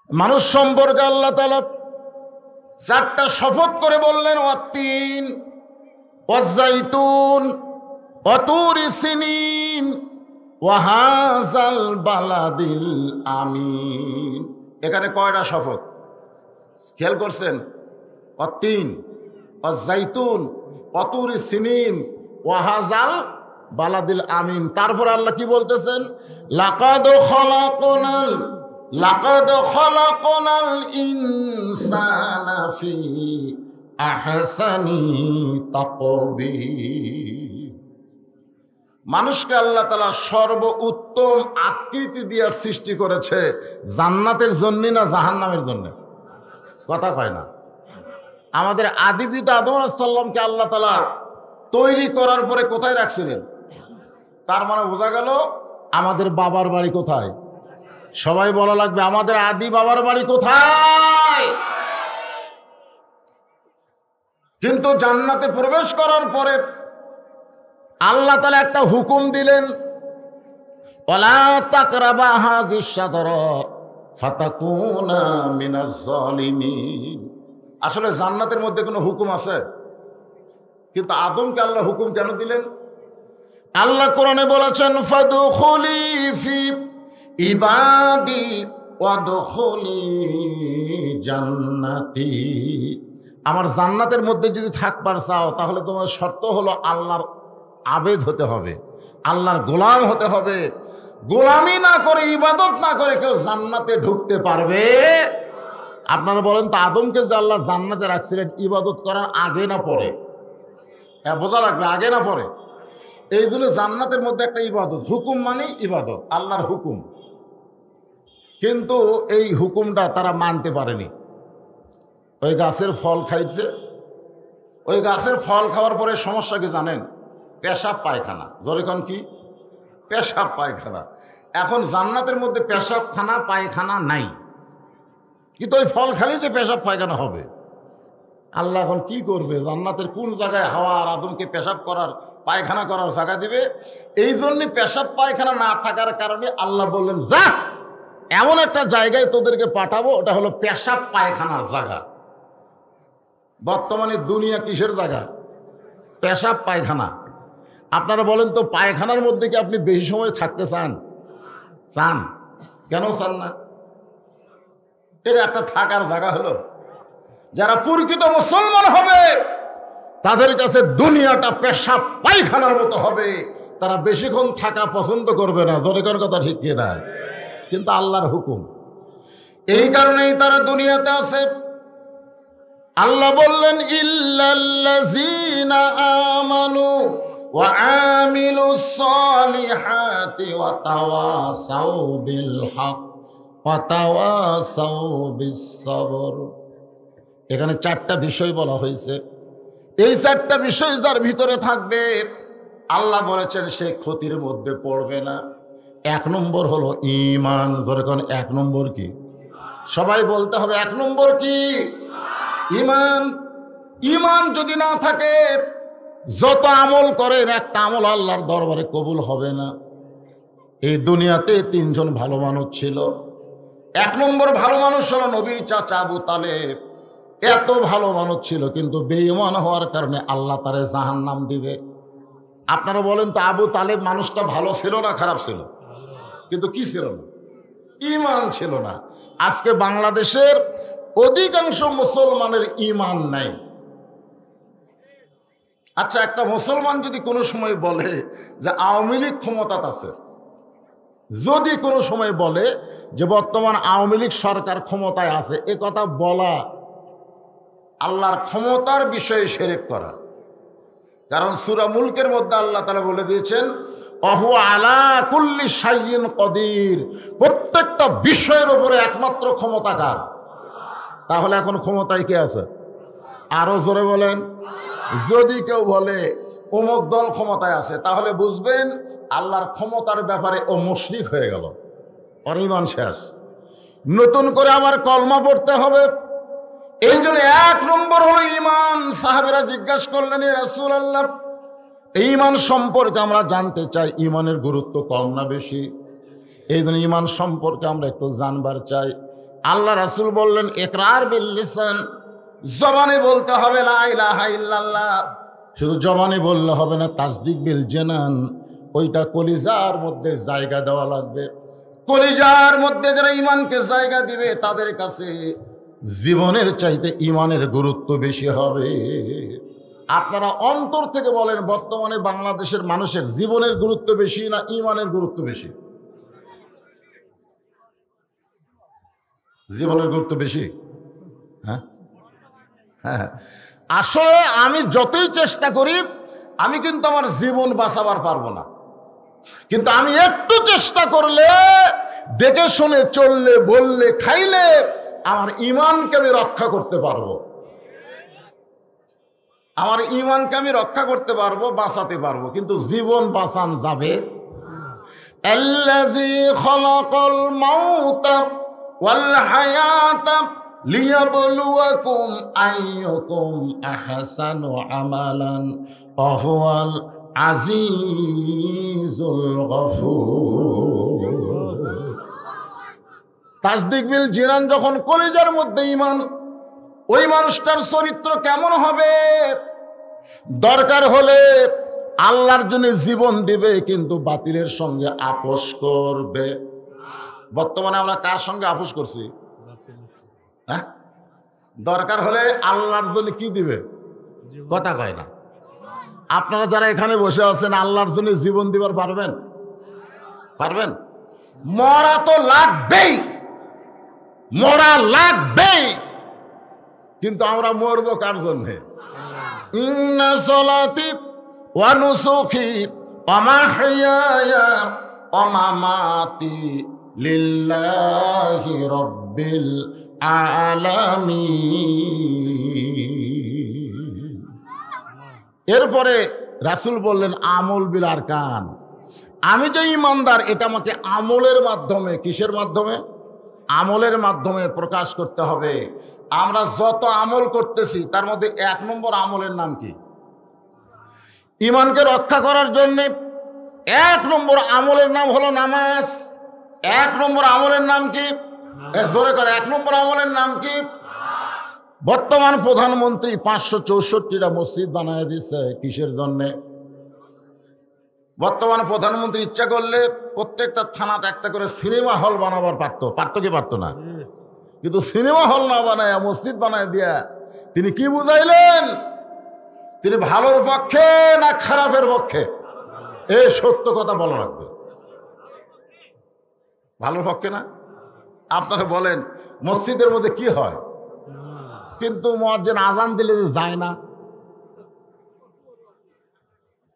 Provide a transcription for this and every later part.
মানুষ সম্পর্কে আল্লাহ তাআলা চারটা শপথ করে বললেন, ওয়াত্তিন ওয়াজ্জাইতুন ওয়াতুরি সিনিন ওয়া হাযাল বালাদিল আমিন। এখানে কয়টা শপথ খেয়াল করছেন? ওয়াত্তিন ওয়াজ্জাইতুন ওয়াতুরি সিনিন ওয়া হাযাল বালাদিল আমিন। তারপর আল্লাহ কি বলতেছেন? লাকাদ খালাকনাল ইনসানা ফি আহসানি তাকবীর। মানুষকে আল্লাহ তাআলা সর্বোত্তম আকৃতি দিয়ে সৃষ্টি করেছে। জান্নাতের জন্য না জাহান্নামের জন্য? কথা কয় না। আমাদের আদি পিতা আদম আলাইহিস সালামকে আল্লাহ তাআলা তৈরি করার পরে কোথায় রাখছিলেন? তার মানে বোঝা গেল আমাদের বাবার বাড়ি কোথায়? সবাই বলা লাগবে, আমাদের আদি বাবার বাড়ি কোথায়? কিন্তু জান্নাতে প্রবেশ করার পরে আল্লাহ তাআলা একটা হুকুম দিলেন, ওয়ালা তাকরাবা হাযিস শাজারা ফাতাকুনা মিনাজ জালিমিন। আসলে জান্নাতের মধ্যে কোনো হুকুম আছে? কিন্তু আদমকে আল্লাহ হুকুম কেন দিলেন? আল্লাহ কোরআনে বলেছেন, ফাদখুলি ফি ইবাদি ওয়াদখুলি জান্নাতি। আমার জান্নাতের মধ্যে যদি থাকবার চাও তাহলে তোমার শর্ত হলো আল্লাহর আবেদ হতে হবে, আল্লাহর গোলাম হতে হবে। গোলামি না করে, ইবাদত না করে কেউ জান্নাতে ঢুকতে পারবে? আপনারা বলেন তো, আদমকে যে আল্লাহ জান্নাতে রাখছিলেন ইবাদত করার আগে না পরে? হ্যাঁ, বোঝা লাগবে আগে না পরে। এই জন্য জান্নাতের মধ্যে একটা ইবাদত, হুকুম মানে ইবাদত, আল্লাহর হুকুম। কিন্তু এই হুকুমটা তারা মানতে পারেনি। ওই গাছের ফল খাইছে। ওই গাছের ফল খাওয়ার পরে সমস্যা কি জানেন? পেশাব পায়খানা। জোরে কি? পেশাব পায়খানা। এখন জান্নাতের মধ্যে পেশাবখানা পায়খানা নাই, কিন্তু ওই ফল খালি যে পেশাব পায়খানা হবে। আল্লাহ এখন কি করবে? জান্নাতের কোন জায়গায় হাওয়া আর আদমকে পেশাব করার পায়খানা করার জায়গা দিবে? এই জন্য পেশাব পায়খানা না থাকার কারণে আল্লাহ বললেন, যা এমন একটা জায়গায় তোদেরকে পাঠাবো, ওটা হলো পেশাব পায়খানার জায়গা। বর্তমানে দুনিয়া কিসের জায়গা? পেশাব পায়খানা। আপনারা বলেন তো, পায়খানার মধ্যে কি আপনি বেশি সময় থাকতে চান? চান? কেন চান না? এটা একটা থাকার জায়গা হলো। যারা প্রকৃত মুসলমান হবে তাদের কাছে দুনিয়াটা পেশাব পায়খানার মতো হবে। তারা বেশিক্ষণ থাকা পছন্দ করবে না। জোরেকার কথা ঠিক কিনা? কিন্তু আল্লাহর হুকুম, এই কারণেই তারা দুনিয়াতে আছে। আল্লাহ বললেন, ইল্লাল্লাযীনা আমানু ওয়া আমিলুস সালিহাতি ওয়া তাওয়াসাউ বিল হক ওয়া তাওয়াসাউ বিস সবর। এখানে চারটা বিষয় বলা হয়েছে। এই চারটা বিষয় যার ভিতরে থাকবে আল্লাহ বলেছেন সে ক্ষতির মধ্যে পড়বে না। এক নম্বর হলো ঈমান। ধরে কোন এক নম্বর কি? সবাই বলতে হবে, এক নম্বর কি? ঈমান। ঈমান যদি না থাকে, যত আমল করেন একটা আমল আল্লাহর দরবারে কবুল হবে না। এই দুনিয়াতে তিনজন ভালো মানুষ ছিল। এক নম্বর ভালো মানুষ হলো নবীর চাচা আবু তালেব। এত ভালো মানুষ ছিল, কিন্তু বেঈমান হওয়ার কারণে আল্লাহ তারে জাহান্নাম দিবে। আপনারা বলেন তো, আবু তালেব মানুষটা ভালো ছিল না খারাপ ছিল? কিন্তু কি ছিল না? ঈমান ছিল না। আজকে বাংলাদেশের অধিকাংশ মুসলমানের ঈমান নাই। আচ্ছা, একটা মুসলমান যদি কোনো সময় বলে যে আওয়ামী লীগ ক্ষমতাত আছে, যদি কোনো সময় বলে যে বর্তমান আওয়ামী লীগ সরকার ক্ষমতায় আছে, এ কথা বলা আল্লাহর ক্ষমতার বিষয়ে শিরক করা। কারণ সূরা মুলকের মধ্যে আল্লাহ তাআলা বলে দিয়েছেন, ওয়াহু আলা কুল্লি শাইইন কদির। প্রত্যেকটা বিষয়ের উপরে একমাত্র ক্ষমতাকার। তাহলে এখন ক্ষমতায় কে আছে? আরো জোরে বলেন। যদি কেউ বলে অমুক দল ক্ষমতায় আছে, তাহলে বুঝবেন আল্লাহর ক্ষমতার ব্যাপারে ও মুশরিক হয়ে গেল, ওর ঈমান শেষ। নতুন করে আমার কলমা পড়তে হবে। এই জন্য এক নম্বর হলো ঈমান। সাহাবেরা জিজ্ঞাসা করলেন, ইয়া রাসূলুল্লাহ, ঈমান সম্পর্কে আমরা জানতে চাই, ঈমানের গুরুত্ব কম না বেশি? এই জন্য ইমান সম্পর্কে আমরা একটু জানবার চাই। আল্লাহ রাসূল বললেন ইকরার বিল লিসান, জবানে বলতে হবে লা ইলাহা ইল্লাল্লাহ, শুধু জবানে বললে হবে না, তাসদিক বিল জানান, ওইটা কলিজার মধ্যে জায়গা দেওয়া লাগবে। কলিজার মধ্যে যারা ইমানকে জায়গা দিবে তাদের কাছে জীবনের চাইতে ইমানের গুরুত্ব বেশি হবে। আপনারা অন্তর থেকে বলেন, বর্তমানে বাংলাদেশের মানুষের জীবনের গুরুত্ব বেশি না ইমানের গুরুত্ব বেশি? জীবনের গুরুত্ব বেশি। হ্যাঁ হ্যাঁ, আসলে আমি যতই চেষ্টা করি আমি কিন্তু আমার জীবন বাঁচাবার পারবো না, কিন্তু আমি একটু চেষ্টা করলে, দেখে শুনে চললে, বললে, খাইলে আমার ইমানকে আমি রক্ষা করতে পারবো। আমার ইমানকে আমি রক্ষা করতে পারবো, বাঁচাতে পারবো, কিন্তু জীবন বাঁচান যাবে। আল্লাযী খালাকাল মাউতা ওয়াল হায়াতা লিয়াবলুয়াকুম আইয়ুকুম আহসানু আমালান ওয়া হুয়াল আজিজুল গফুর। তাসদিক বিল জিনান, যখন কলিজার মধ্যে ইমান, ওই মানুষটার চরিত্র কেমন হবে? দরকার হলে আল্লাহর জন্য জীবন দিবে, কিন্তু বাতিলের সঙ্গে আপোষ করবে। বর্তমানে আমরা কার সঙ্গে আপোষ করছি? হ্যাঁ, দরকার হলে আল্লাহর জন্য কি দিবে? কথা কয় না। আপনারা যারা এখানে বসে আছেন, আল্লাহর জন্য জীবন দিবার পারবেন? পারবেন? মরা তো লাগবেই, মরা লাগবেই, কিন্তু আমরা মরবো কার জন্যে? ইন্না সলাতি ওয়া নুসুকি ওয়া মাহইয়ায়া ওয়া মামাতি লিল্লাহি রাব্বিল আলামিন। এরপরে রাসূল বললেন আমল বিল আরকান, আমি যে ইমানদার এটা আমাকে আমলের মাধ্যমে, কিসের মাধ্যমে? আমলের মাধ্যমে প্রকাশ করতে হবে। আমরা যত আমল করতেছি তার মধ্যে 1 নম্বর আমলের নাম কি? ইমানকে রক্ষা করার জন্য 1 নম্বর আমলের নাম হলো নামাজ। 1 নম্বর আমলের নাম কি? জোরে করে, 1 নম্বর আমলের নাম কি? বর্তমান প্রধানমন্ত্রী 564টা মসজিদ বানায় দিচ্ছে, কিসের জন্যে? বর্তমান প্রধানমন্ত্রী ইচ্ছা করলে প্রত্যেকটা থানাতে একটা করে সিনেমা হল বানাবার পারতো কি পারতো না? কিন্তু সিনেমা হল না বানায় মসজিদ বানায় দিয়া তিনি কি বুঝাইলেন? তিনি ভালোর পক্ষে না খারাপের পক্ষে? এই সত্য কথা বলা লাগবে। ভালোর পক্ষে না? আপনারা বলেন মসজিদের মধ্যে কি হয়? কিন্তু মুয়াজ্জিন আজান দিলে যায় না।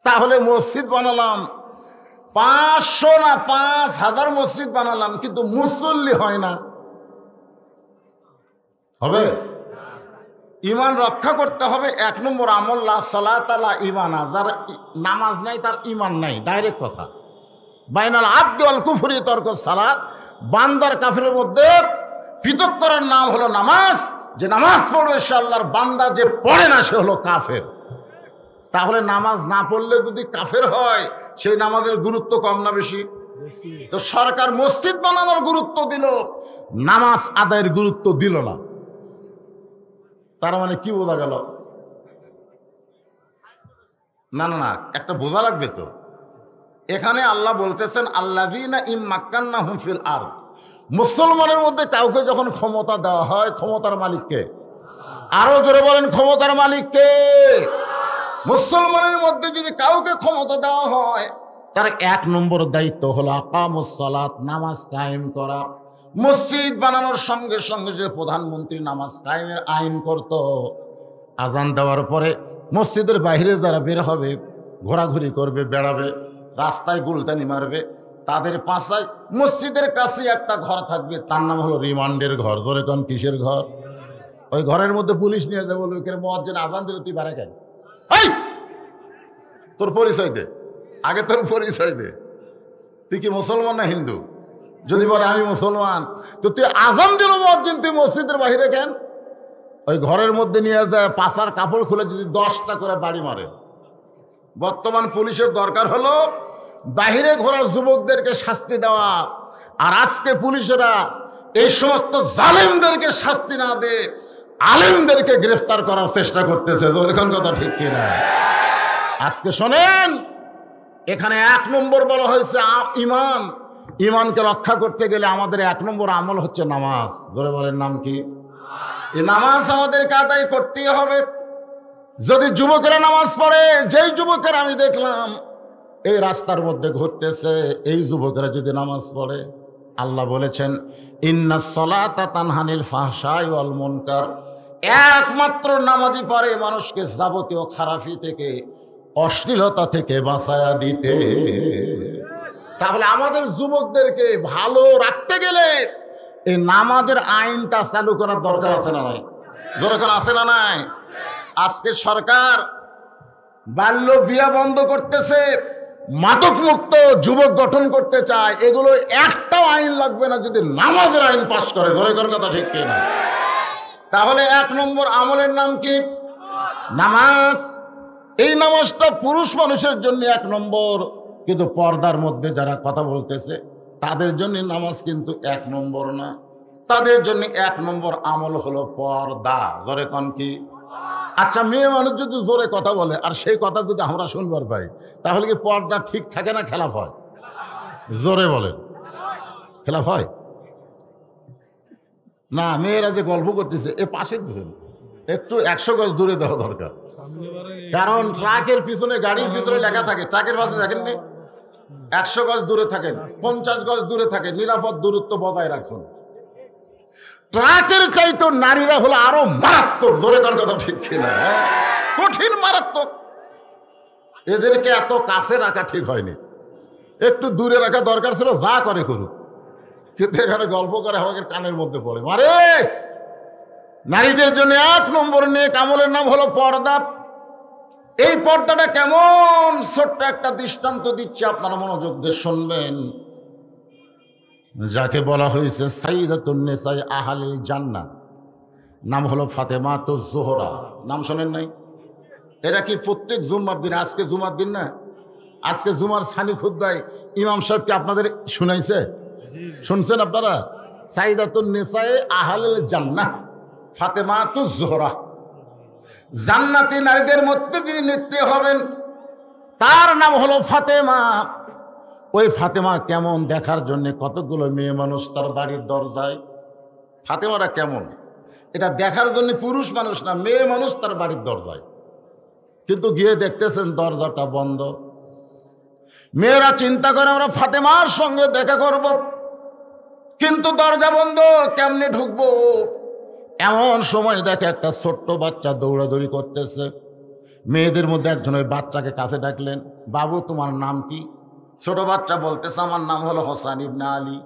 তাহলে মসজিদ বানালাম 500 না 5000 মসজিদ বানালাম, কিন্তু মুসল্লি হয় না, হবে? ইমান রক্ষা করতে হবে। 1 নম্বর আমল লা সালাতা লা ঈমান, যার নামাজ নাই তার ইমান নাই, ডাইরেক্ট কথা। বাইনাল আবদি ওয়াল কুফরি তরকুস সালাত, বান্দার কাফেরের মধ্যে পৃথক করার নাম হলো নামাজ। যে নামাজ পড়বে সে আল্লাহর বান্দা, যে পড়ে না সে হলো কাফের। তাহলে নামাজ না পড়লে যদি কাফের হয়, সেই নামাজের গুরুত্ব কম না বেশি? তো সরকার মসজিদ বানানোর গুরুত্ব দিল, নামাজ আদায়ের গুরুত্ব দিল না। তার মানে কি বোঝা গেল? না না না, একটা বোঝা লাগবে তো। এখানে আল্লাহ বলতেছেন আল্লাযীনা ইম্মাক্কান্নাহুম ফিল আরদ, মুসলমানের মধ্যে কাউকে যখন ক্ষমতা দেওয়া হয়, ক্ষমতার মালিককে? আরো জোরে বলেন, ক্ষমতার মালিককে? মুসলমানের মধ্যে যদি কাউকে ক্ষমতা দেওয়া হয়, তার 1 নম্বর দায়িত্ব হলো আকামুস সালাত, নামাজ কায়েম করা। মসজিদ বানানোর সঙ্গে সঙ্গে যে প্রধানমন্ত্রী নামাজ কায়েমের আইন করত, আজান দেওয়ার পরে মসজিদের বাইরে যারা বের হবে, ঘোরাঘুরি করবে, বেড়াবে, রাস্তায় গুলতানি মারবে, তাদের পাশায় মসজিদের কাছে একটা ঘর থাকবে, তার নাম হলো রিমান্ডের ঘর। ধরে কোন কিসের ঘর? ওই ঘরের মধ্যে পুলিশ নিয়ে যাবে, বলবে কে মুয়াজ্জিন আজান দিলে তুই বেড়া কেন? তোর পরিচয় দে, আগে তোর পরিচয় দে, তুই কি মুসলমান না হিন্দু? যদি বলে আমি মুসলমান, তো তুই আজান দিল মুয়াজ্জিন, তুই মসজিদের বাহিরে কেন? ওই ঘরের মধ্যে নিয়ে যায়, পাছার কাপড় খুলে যদি 10টা করে বাড়ি মারে। বর্তমান পুলিশের দরকার হলো বাহিরে ঘোরা যুবকদেরকে শাস্তি দেওয়া, আর আজকে পুলিশেরা এই সমস্ত জালেমদেরকে শাস্তি না দিয়ে আলেমদেরকে গ্রেফতার করার চেষ্টা করতেছে। এখন কথা ঠিক কিনা? আজকে শোনেন, এখানে 1 নম্বর বলা হয়েছে ইমান। ইমানকে রক্ষা করতে গেলে আমাদের 1 নম্বর আমল হচ্ছে নামাজ। ধরে বলেন নাম কি? এই নামাজ আমাদেরকে আদায় করতেই হবে। যদি যুবকেরা নামাজ পড়ে, যেই যুবকেরা আমি দেখলাম এই রাস্তার মধ্যে ঘুরতেছে, এই যুবকেরা যদি নামাজ পড়ে, আল্লাহ বলেছেন ইন্নাস সালাতা তানহানিল ফাহশাই ওয়াল মুনকার, একমাত্র নামাজই পারে মানুষকে যাবতীয় খারাপি থেকে, অশ্লীলতা থেকে বাঁচায়া দিতে। তাহলে আমাদের যুবকদেরকে ভালো রাখতে গেলে এই নামাজের আইনটা চালু করার দরকার আছে না নাই? দরকার আছে না নাই? আজকে সরকার বাল্য বিয়া বন্ধ করতেছে, মাদক মুক্ত যুবক গঠন করতে চায়। এগুলো একটাও আইন লাগবে না যদি নামাজের আইন পাশ করে। ধরে করার কথা ঠিক কিনা? তাহলে 1 নম্বর আমলের নাম কি? নামাজ। এই নামাজটা পুরুষ মানুষের জন্য 1 নম্বর, কিন্তু পর্দার মধ্যে যারা কথা বলতেছে তাদের জন্য নামাজ কিন্তু 1 নম্বর না। তাদের জন্য 1 নম্বর আমল হলো পর্দা। জোরে কোন কি? আচ্ছা, মেয়ে মানুষ যদি জোরে কথা বলে আর সেই কথা যদি আমরা শুনবার পাই, তাহলে কি পর্দা ঠিক থাকে না খেলাফ হয়? জোরে বলেন, খেলাফ হয় না? মেয়েরা যে গল্প করতেছে এ পাশে একটু 100 গজ দূরে দেওয়া দরকার। কারণ ট্রাকের পিছনে, গাড়ির পিছনে লেখা থাকে, ট্রাকের পাশে দেখেননি 100 গজ দূরে থাকেন, 50 গজ দূরে থাকেন, নিরাপদ দূরত্ব বজায় রাখুন। ট্রাকের চাইতো নারীরা হলো আরো মারাত্মক। ধরে কোন কথা ঠিক কিনা? কঠিন মারাত্মক। এদেরকে এত কাছে রাখা ঠিক হয়নি, একটু দূরে রাখা দরকার ছিল। যা করে করুক, কিন্তু এখানে গল্প করে আমাদের কানের মধ্যে পড়ে মারে। নারীদের জন্য 1 নম্বর নেক আমলের নাম হলো পর্দা। এই পর্দাটা কেমন, ছোট্ট একটা দৃষ্টান্ত দিচ্ছে, আপনারা মনোযোগ দিয়ে শুনবেন। যাকে বলা হয়েছে সাইয়্যিদাতুন নিসাই আহলিল জান্নাহ, নাম হলো ফাতেমাতুজ জোহরা। নাম শোনেন নাই? এরা কি প্রত্যেক জুম্মার দিন, আজকে জুমার দিন না, আজকে জুমার সানি খুতবায় ইমাম সাহেবকে আপনাদের শুনাইছে? শুনছেন আপনারা? সাইয়্যিদাতুন নিসাই আহলিল জান্নাহ ফাতেমাতুজ জোহরা, জান্নাতি নারীদের মধ্যে তিনি নেত্রী হবেন। তার নাম হলো ফাতেমা। ওই ফাতেমা কেমন দেখার জন্য কতগুলো মেয়ে মানুষ তার বাড়ির দরজায়। ফাতেমাটা কেমন এটা দেখার জন্য পুরুষ মানুষ না, মেয়ে মানুষ তার বাড়ির দরজায়। কিন্তু গিয়ে দেখতেছেন দরজাটা বন্ধ। মেয়েরা চিন্তা করে আমরা ফাতেমার সঙ্গে দেখা করব, কিন্তু দরজা বন্ধ, কেমনে ঢুকবো? এমন সময় দেখে একটা ছোট্ট বাচ্চা দৌড়াদৌড়ি করতেছে। মেয়েদের মধ্যে একজন ওই বাচ্চাকে কাছে ডাকলেন, বাবু তোমার নাম কি? ছোট বাচ্চা বলতেছে আমার নাম হলো হোসাইন ইবনে আলী।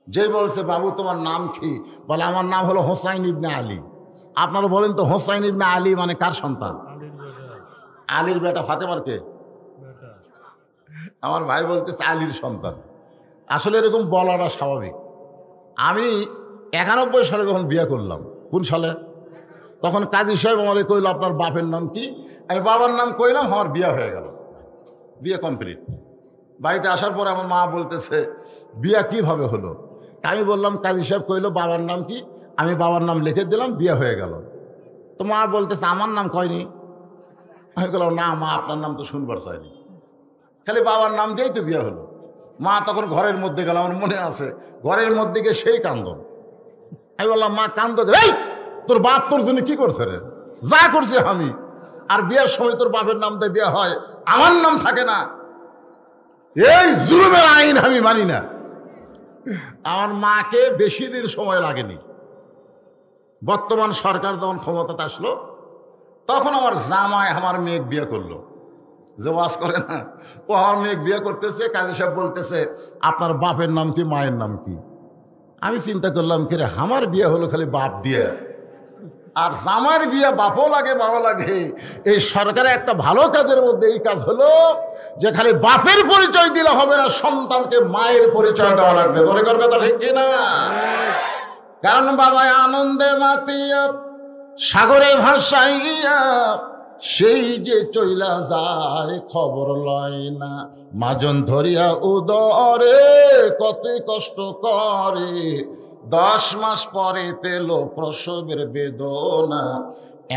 যেই বলছে বাবু তোমার নাম কি, বলে আমার নাম হলো হোসাইন ইবনে আলী। আপনারা বলেন তো হোসাইন ইবনে আলী মানে কার সন্তান? আলীর বেটা। ফাতেমার কে? আমার ভাই বলতেছে আলীর সন্তান। আসলে এরকম বলাটা স্বাভাবিক। আমি 91 সালে যখন বিয়ে করলাম, কোন সালে, তখন কাজী সাহেব আমাদের কইল আপনার বাপের নাম কি? আমি বাবার নাম কইলাম, আমার বিয়ে হয়ে গেল, বিয়ে কমপ্লিট। বাড়িতে আসার পর আমার মা বলতেছে বিয়ে কিভাবে হলো? আমি বললাম কাজী সাহেব কইল বাবার নাম কি, আমি বাবার নাম লিখে দিলাম, বিয়ে হয়ে গেল। তো মা বলতেছে আমার নাম কয়নি? আমি বললাম না মা, আপনার নাম তো শুনবার চাইনি, খালি বাবার নাম দিয়েই তো বিয়ে হলো। মা তখন ঘরের মধ্যে গেল, আমার মনে আছে, ঘরের মধ্যে গিয়ে সেই কান্দন। আমি বললাম মা কান্দ, এই তোর বাপ তোর জন্য কি করছে রে? যা করছে আমি। আর বিয়ের সময় তোর বাপের নাম দিয়ে বিয়ে হয়, আমার নাম থাকে না। এই জুলুমের আইন আমি মানি না। আমার মাকে বেশি দিন সময় লাগেনি। বর্তমান সরকার যখন ক্ষমতাতে আসলো, তখন আমার জামাই আমার মেয়ে বিয়ে করলো। যে ওয়াজ করে না, ও আমার মেয়ে বিয়ে করতেছে। কাজী সাহেব বলতেছে আপনার বাপের নাম কি, মায়ের নাম কি? আমি চিন্তা করলাম কি রে, আমার বিয়ে হলো খালি বাপ দিয়ে, আর জামাইয়ের বিয়ে বাপও লাগে বাবা লাগে। এই সরকারের একটা ভালো কাজের মধ্যে এই কাজ হলো যে খালি বাপের পরিচয় দিলে হবে না, সন্তানকে মায়ের পরিচয় দেওয়া লাগবে। ধরে কর কথা ঠিক কিনা? কারণ বাবা আনন্দে মাতিয়া সাগরে ভাসাইয়া সেই যে চইলা যায় খবর লয় না, মাজন ধরিয়া উদরে কতই কষ্ট করে, 10 মাস পরে পেল প্রসবের বেদনা,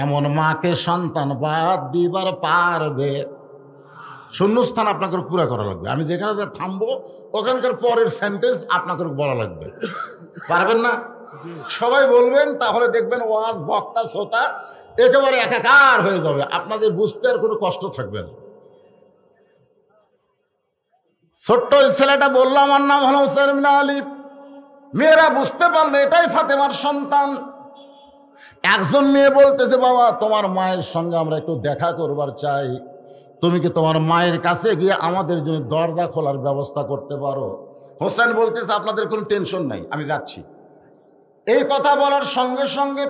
এমন মাকে সন্তান বাদ দিবার পারবে? শূন্যস্থান আপনাকে পুরা করা লাগবে। আমি যেখানে থামবো ওখানকার পরের সেন্টেন্স আপনাকে বলা লাগবে। পারবেন না? সবাই বলবেন, তাহলে দেখবেন ওয়াজ বক্তা শ্রোতা একেবারে একাকার হয়ে যাবে, আপনাদের বুঝতে আর কোনো কষ্ট থাকবে না। ছোট্ট ছেলেটা বললাম আমার নাম হলো হোসেন ইবনে আলী, মেয়েরা বুঝতে পারলে এটাই ফাতেমার সন্তান। একজন মেয়ে বলতেছে, বাবা তোমার মায়ের সঙ্গে আমরা একটু দেখা করবার চাই, তুমি কি তোমার মায়ের কাছে গিয়ে আমাদের জন্য দরজা খোলার ব্যবস্থা করতে পারো? হোসেন বলতেছে, আপনাদের কোনো টেনশন নাই, আমি যাচ্ছি। এই কথা বলার সঙ্গে সঙ্গে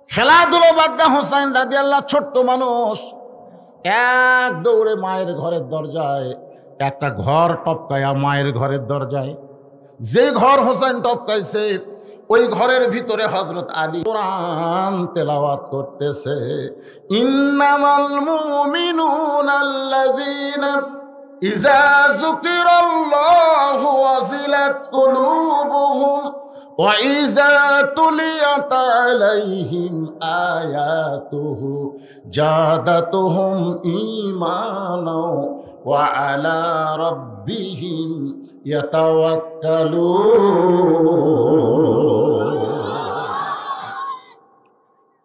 খেলাধুলো বাদ দিয়ে হোসেন রাদিয়াল্লাহু ছোট্ট মানুষ এক দৌড়ে মায়ের ঘরের দরজায়, একটা ঘর টপকায়া মায়ের ঘরের দরজায়, যে ঘর হোসেন টপকাইছে ওই ঘরের ভিতরে হযরত আলী কোরআন তেলাওয়াত করতেছে। ইন্নামাল মুমিনুনা আল্লাযীনা ইযা যুকিরাল্লাহু ওয়াজিলাত কুলুবুহুম ওয়া ইযা তুলিয়াত আলাইহিম আয়াতুহু জাদাতুহুম ঈমানা ওয়া আলা রাব্বিহিম ইয়াতাওয়াক্কালুন।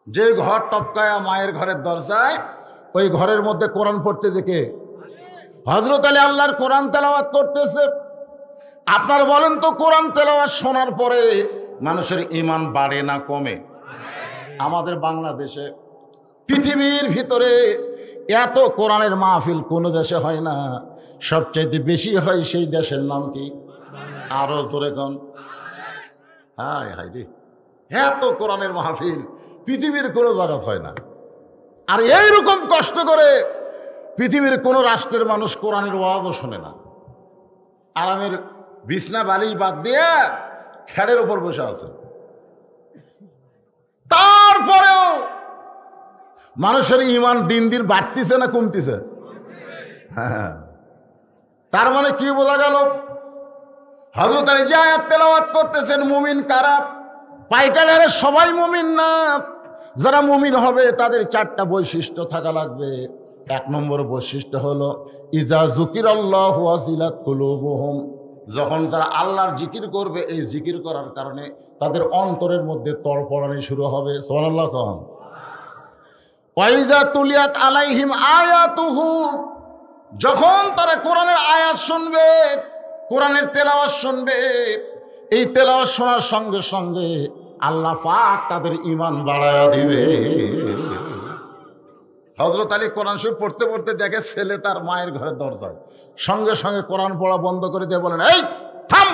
যে ঘর টপকায়া মায়ের ঘরের দরজায়, ওই ঘরের মধ্যে কোরআন পড়তে দেখে হযরত আলী আল্লাহর কোরআন তেলাওয়াত করতেছে। আপনার বলেন তো, কোরআন তেলাওয়াত শোনার পরে মানুষের ঈমান বাড়ে না কমে? আমাদের বাংলাদেশে, পৃথিবীর ভিতরে এত কোরআনের মাহফিল কোনো দেশে হয় না, সবচাইতে বেশি হয় সেই দেশের নাম কি? আরো জোরে কোন? হায় হায় রে, এত কোরআনের মাহফিল পৃথিবীর কোনো জায়গা হয় না। আর এইরকম কষ্ট করে পৃথিবীর কোনো রাষ্ট্রের মানুষ কোরআনের ওয়াজও শোনে না। আরামের বিছনা বালিশ বাদ দিয়ে খেড়ের ওপর বসে আছে। তারপরেও মানুষের ঈমান দিন দিন বাড়তিছে না কমতিছে? হ্যাঁ, তার মানে কি বোঝা গেল? হযরত আলী যে আয়াত তেলাওয়াত করতেছেন, মুমিন কারা? পাইকারের সবাই মুমিন না। যারা মুমিন হবে তাদের 4টা বৈশিষ্ট্য থাকা লাগবে। 1 নম্বর বৈশিষ্ট্য হলো ইজা যুকিরাল্লাহু ওয়াজিলাত কুলুবুহুম, যখন তারা আল্লাহর জিকির করবে, এই জিকির করার কারণে তাদের অন্তরের মধ্যে তড়পড়ানি শুরু হবে। সুবহানাল্লাহ কোন? ওয়া ইজা তুলিয়াত আলাইহিম আয়াতুহু, যখন তারা কোরআনের আয়াত শুনবে, কোরআনের তেলাওয়াত শুনবে, এই তেলাওয়াত শোনার সঙ্গে সঙ্গে আল্লাহ পাক তাদের ঈমান বাড়ায়া দিবে। হযরত আলী কোরআন শরীফ পড়তে পড়তে দেখে ছেলে তার মায়ের ঘরের দরজায়, সঙ্গে সঙ্গে কোরআন পড়া বন্ধ করে দিয়ে বলেন, এই থাম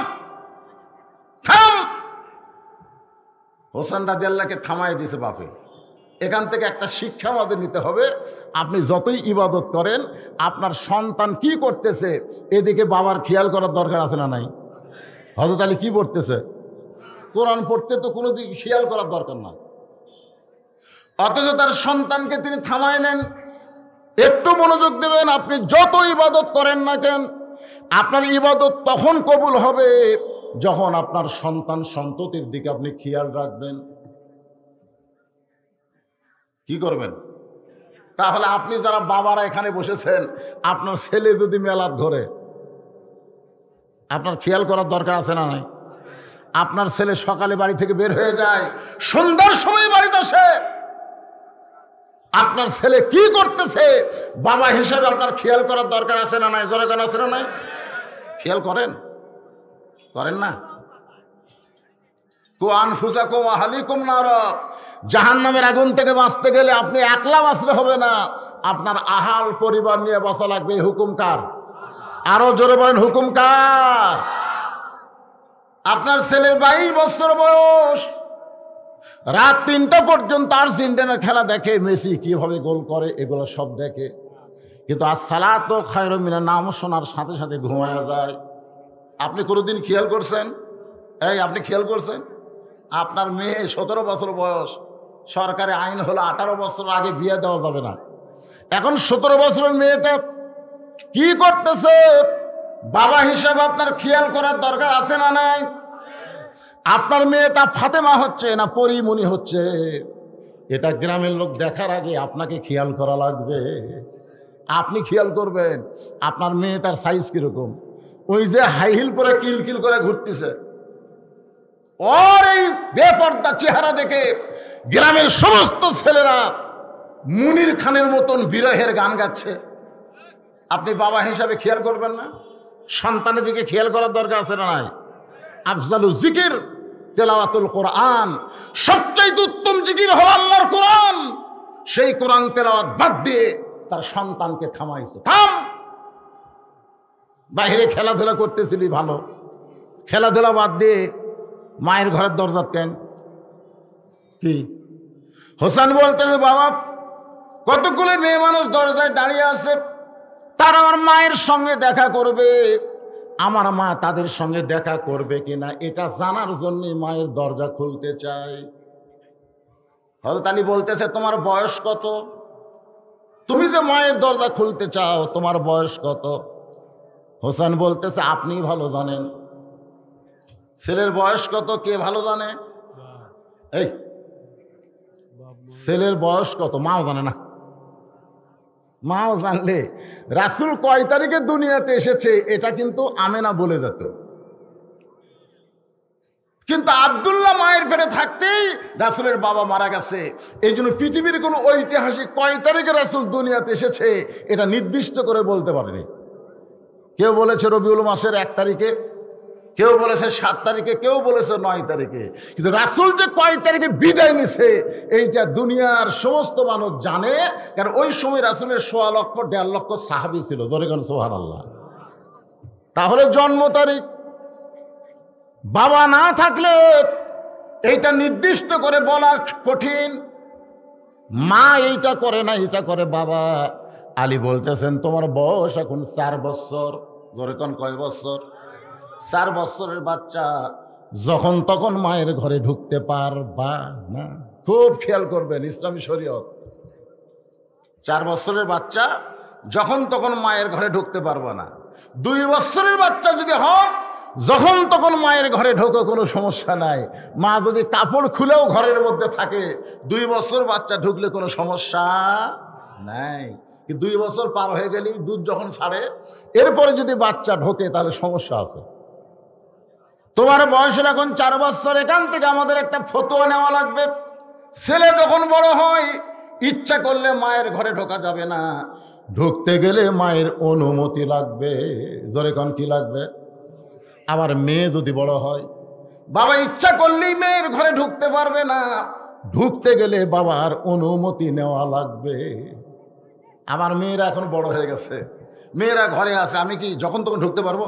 থাম। হোসেন রাদিয়াল্লাহকে থামাই দিয়েছে বাপে। এখান থেকে একটা শিক্ষা আমাদের নিতে হবে, আপনি যতই ইবাদত করেন, আপনার সন্তান কি করতেছে এদিকে বাবার খেয়াল করার দরকার আছে না নাই? হযরত আলী কি পড়তেছে? কোরআন পড়তে তো কোনো দিকে খেয়াল করার দরকার না, অথচ তার সন্তানকে তিনি থামায় নেন। একটু মনোযোগ দেবেন, আপনি যত ইবাদত করেন না কেন, আপনার ইবাদত তখন কবুল হবে যখন আপনার সন্তান সন্ততির দিকে আপনি খেয়াল রাখবেন। কি করবেন? তাহলে আপনি যারা বাবারা এখানে বসেছেন, আপনার ছেলে যদি মেলাদ ধরে, আপনার খেয়াল করার দরকার আছে না নাই? আপনার ছেলে সকালে বাড়ি থেকে বের হয়ে যায়, সন্ধ্যার সময় বাড়িতে আসে, আপনার ছেলে কি করতেছে বাবা হিসেবে আপনার খেয়াল করার দরকার আছে না নাই? জোরে আছে না নাই? খেয়াল করেন? করেন না? জাহান্নামের আগুন থেকে বাঁচতে গেলে আপনি একলা বাঁচলে হবে না, আপনার আহাল পরিবার নিয়ে বাঁচা লাগবে। হুকুম কার? আরো জোরে বলেন, হুকুম কার? আপনার ছেলের 22 বছর বয়স, রাত 3টা পর্যন্ত আর্জেন্টিনার খেলা দেখে, মেসি কিভাবে গোল করে এগুলো সব দেখে, কিন্তু আসসালাতু খায়রুম মিনান নাম শোনার সাথে সাথে ঘুমায়া যায়। আপনি কোনোদিন খেয়াল করছেন? এই আপনি খেয়াল করছেন? আপনার মেয়ে 17 বছর বয়স, সরকারি আইন হলো 18 বছর আগে বিয়ে দেওয়া যাবে না। এখন 17 বছরের মেয়েটা কি করতেছে, বাবা হিসাবে আপনার খেয়াল করার দরকার আছে না নাই? আপনার মেয়েটা ফাতেমা হচ্ছে না পরিমণি হচ্ছে, এটা গ্রামের লোক দেখার আগে আপনাকে খেয়াল করা লাগবে। আপনি খেয়াল করবেন আপনার মেয়েটার সাইজ কিরকম। ওই যে হাই হিল পরে কিলকিল করে ঘুরতেছে, ওর এই বেপর্দা চেহারা দেখে গ্রামের সমস্ত ছেলেরা মুনির খানের মতন বিরহের গান গাচ্ছে। আপনি বাবা হিসাবে খেয়াল করবেন না? সন্তানের দিকে খেয়াল করার দরকার আছে না নাই? আফজালু জিকির তেলাওয়াতুল কোরআন, সবচাইতে উত্তম জিকির হলো আল্লাহর কোরআন। সেই কোরআন তেলাওয়াত বাদ দিয়ে তার সন্তানকে থামাইছে। থাম, বাইরে খেলাধুলা করতেছিলি ভালো, খেলাধুলা বাদ দিয়ে মায়ের ঘরের দরজা কেন? কি হোসেন বলতেছে, বাবা কতগুলো মেয়ে মানুষ দরজায় দাঁড়িয়ে আছে, তারা আমার মায়ের সঙ্গে দেখা করবে, আমার মা তাদের সঙ্গে দেখা করবে কিনা এটা জানার জন্য মায়ের দরজা খুলতে চাই। হযরত আলী বলতেছে, তোমার বয়স কত? তুমি যে মায়ের দরজা খুলতে চাও তোমার বয়স কত? হোসেন বলতেছে, আপনি ভালো জানেন। ছেলের বয়স কত কে ভালো জানে? এই ছেলের বয়স কত মাও জানে না। মাও জানলে রাসূল কয় তারিখে দুনিয়াতে এসেছে এটা কিন্তু আমেনা বলে যেত। কিন্তু আব্দুল্লাহ মায়ের পেটে থাকতেই রাসূলের বাবা মারা গেছে। এই জন্য পৃথিবীর কোনো ঐতিহাসিক কয় তারিখে রাসূল দুনিয়াতে এসেছে এটা নির্দিষ্ট করে বলতে পারেনি। কেউ বলেছে রবিউল মাসের 1 তারিখে, কেউ বলেছে 7 তারিখে, কেউ বলেছে 9 তারিখে। কিন্তু রাসূল যে কয় তারিখে বিদায় নিছে এইটা দুনিয়ার সমস্ত মানুষ জানে, কারণ ওই সময় রাসূলের 1.25 লক্ষ 1.5 লক্ষ সাহাবী ছিল। ধরে গেল সুবহানাল্লাহ। তাহলে জন্ম তারিখ বাবা না থাকলে এইটা নির্দিষ্ট করে বলা কঠিন। মা এইটা করে না, এটা করে বাবা। আলী বলতেছেন, তোমার বয়স এখন 4 বছর। ধরে কোন কয় বছর? 4 বছরের বাচ্চা যখন তখন মায়ের ঘরে ঢুকতে পারবা না। খুব খেয়াল করবেন ইসলামী শরীয়ত। 4 বছরের বাচ্চা যখন তখন মায়ের ঘরে ঢুকতে পারবা না। 2 বছরের বাচ্চা যদি হয় যখন তখন মায়ের ঘরে ঢোকো, কোনো সমস্যা নাই। মা যদি কাপড় খুলেও ঘরের মধ্যে থাকে, 2 বছর বাচ্চা ঢুকলে কোনো সমস্যা নাই। 2 বছর পার হয়ে গেলেই দুধ যখন ছাড়ে এরপরে যদি বাচ্চা ঢোকে তাহলে সমস্যা আছে। তোমার বয়স এখন 4 বছর। এখান থেকে আমাদের একটা ফতোয়া নেওয়া লাগবে। ছেলে যখন বড় হয় ইচ্ছা করলে মায়ের ঘরে ঢোকা যাবে না, ঢুকতে গেলে মায়ের অনুমতি লাগবে। জোরে কোন কি লাগবে? আবার মেয়ে যদি বড় হয় বাবা ইচ্ছা করলেই মেয়ের ঘরে ঢুকতে পারবে না, ঢুকতে গেলে বাবার অনুমতি নেওয়া লাগবে। আমার মেয়েরা এখন বড় হয়ে গেছে, মেয়েরা ঘরে আছে, আমি কি যখন তখন ঢুকতে পারবো?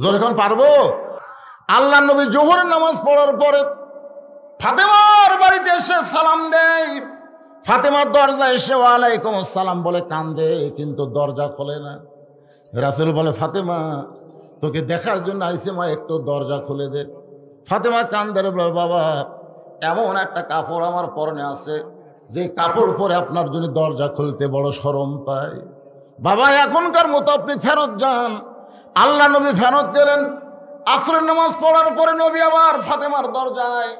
যখন পারবো। আল্লাহ নবী জোহরের নামাজ পড়ার পরে ফাতেমার বাড়িতে এসে সালাম দেয়। ফাতেমার দরজা এসে ওয়ালাইকুম আসসালাম বলে কান্দে, কিন্তু দরজা খোলে না। রাসূল বলে, ফাতেমা তোকে দেখার জন্য আইসে, মা একটু দরজা খুলে দে। ফাতেমা কান্দারে বলে, বাবা এমন একটা কাপড় আমার পরনে আছে যে কাপড় পরে আপনার জন্য দরজা খুলতে বড় শরম পায়। বাবা এখনকার মতো আপনি ফেরত যান। আল্লাহ নবী ফেরত গেলেন। আসরের নামাজ পড়ার পরে নবী আবার ফাতেমার দরজায়।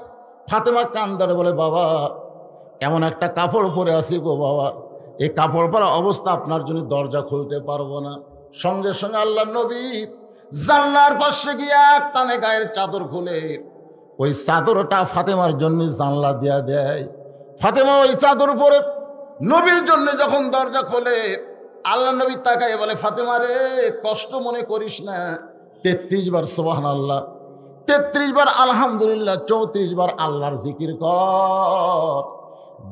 ফাতেমা কান্দারে বলে, বাবা এমন একটা কাপড় পরে আসি গো বাবা, এই কাপড় পরা অবস্থা আপনার জন্য দরজা খুলতে পারবো না। সঙ্গে সঙ্গে আল্লাহ নবী জানলার পাশে গিয়ে এক টানে গায়ের চাদর খুলে ওই চাদরটা ফাতেমার জন্য জানলা দিয়া দেয়। ফাতেমা ওই চাদর পরে নবীর জন্য যখন দরজা খোলে, আল্লাহ নবী তাকায় বলে, ফাতেমা রে কষ্ট মনে করিস না। 33 বার সুবহানাল্লাহ, 33 বার আলহামদুলিল্লাহ, 34 বার আল্লাহর জিকির কর।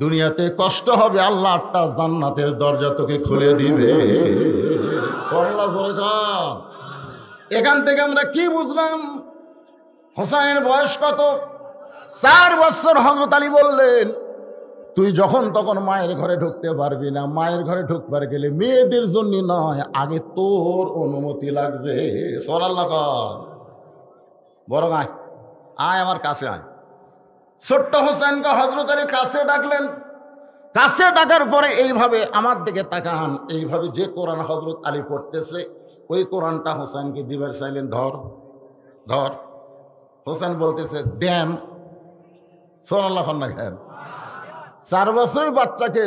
দুনিয়াতে কষ্ট হবে, আল্লাহটা জান্নাতের দরজা তোকে খুলে দিবে। সুবহানাল্লাহ বলে গান। এখান থেকে আমরা কি বুঝলাম? হোসেনের বয়স কত? 4 বছর। হযরত আলী বললেন, তুই যখন তখন মায়ের ঘরে ঢুকতে পারবি না। মায়ের ঘরে ঢুকবার গেলে মেয়েদের জন্য নয়, আগে তোর অনুমতি লাগবে। সুবহানাল্লাহ। বড় আয়, আয় আমার কাছে আয়। ছোট্ট হোসেনকে হযরত আলী কাছে ডাকলেন। কাছে ডাকার পরে এইভাবে আমার দিকে তাকান, এইভাবে যে কোরআন হযরত আলী পড়তেছে ওই কোরআনটা হোসেনকে দিবার চাইলেন, ধর ধর। হোসেন বলতেছে দেন। সুবহানাল্লাহ না খেন। 4 বছরের বাচ্চাকে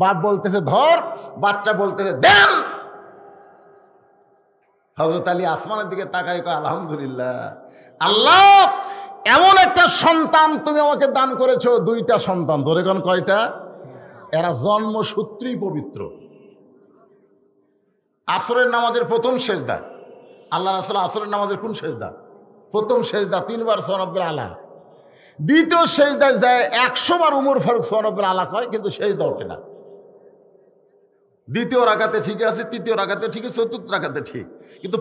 বাপ বলতেছে ধর, বাচ্চা বলতেছে দেন। হযরত আলী আসমানের দিকে তাকাই কয় আলহামদুলিল্লাহ, আল্লাহ এমন একটা সন্তান তুমি আমাকে দান করেছো। 2টা সন্তান। ধরে কোন কয়টা? এরা জন্মসূত্রেই পবিত্র। আসরের নামাজের প্রথম সেজদা, আল্লাহ রাসূল আসরের নামাজের কোন সেজদা? প্রথম সেজদা 3 বার সুবহানাল্লাহিল আলা। দ্বিতীয় সেজদায় যায় 100 বার উমর ফারুক সুবহানাল্লাহিল আলা কয়, কিন্তু সেজদা ওঠে না। দ্বিতীয় রাকাতে ঠিক আছে, তৃতীয় রাকাতে ঠিক আছে, চতুর্থ রাকাতে ঠিক, কিন্তু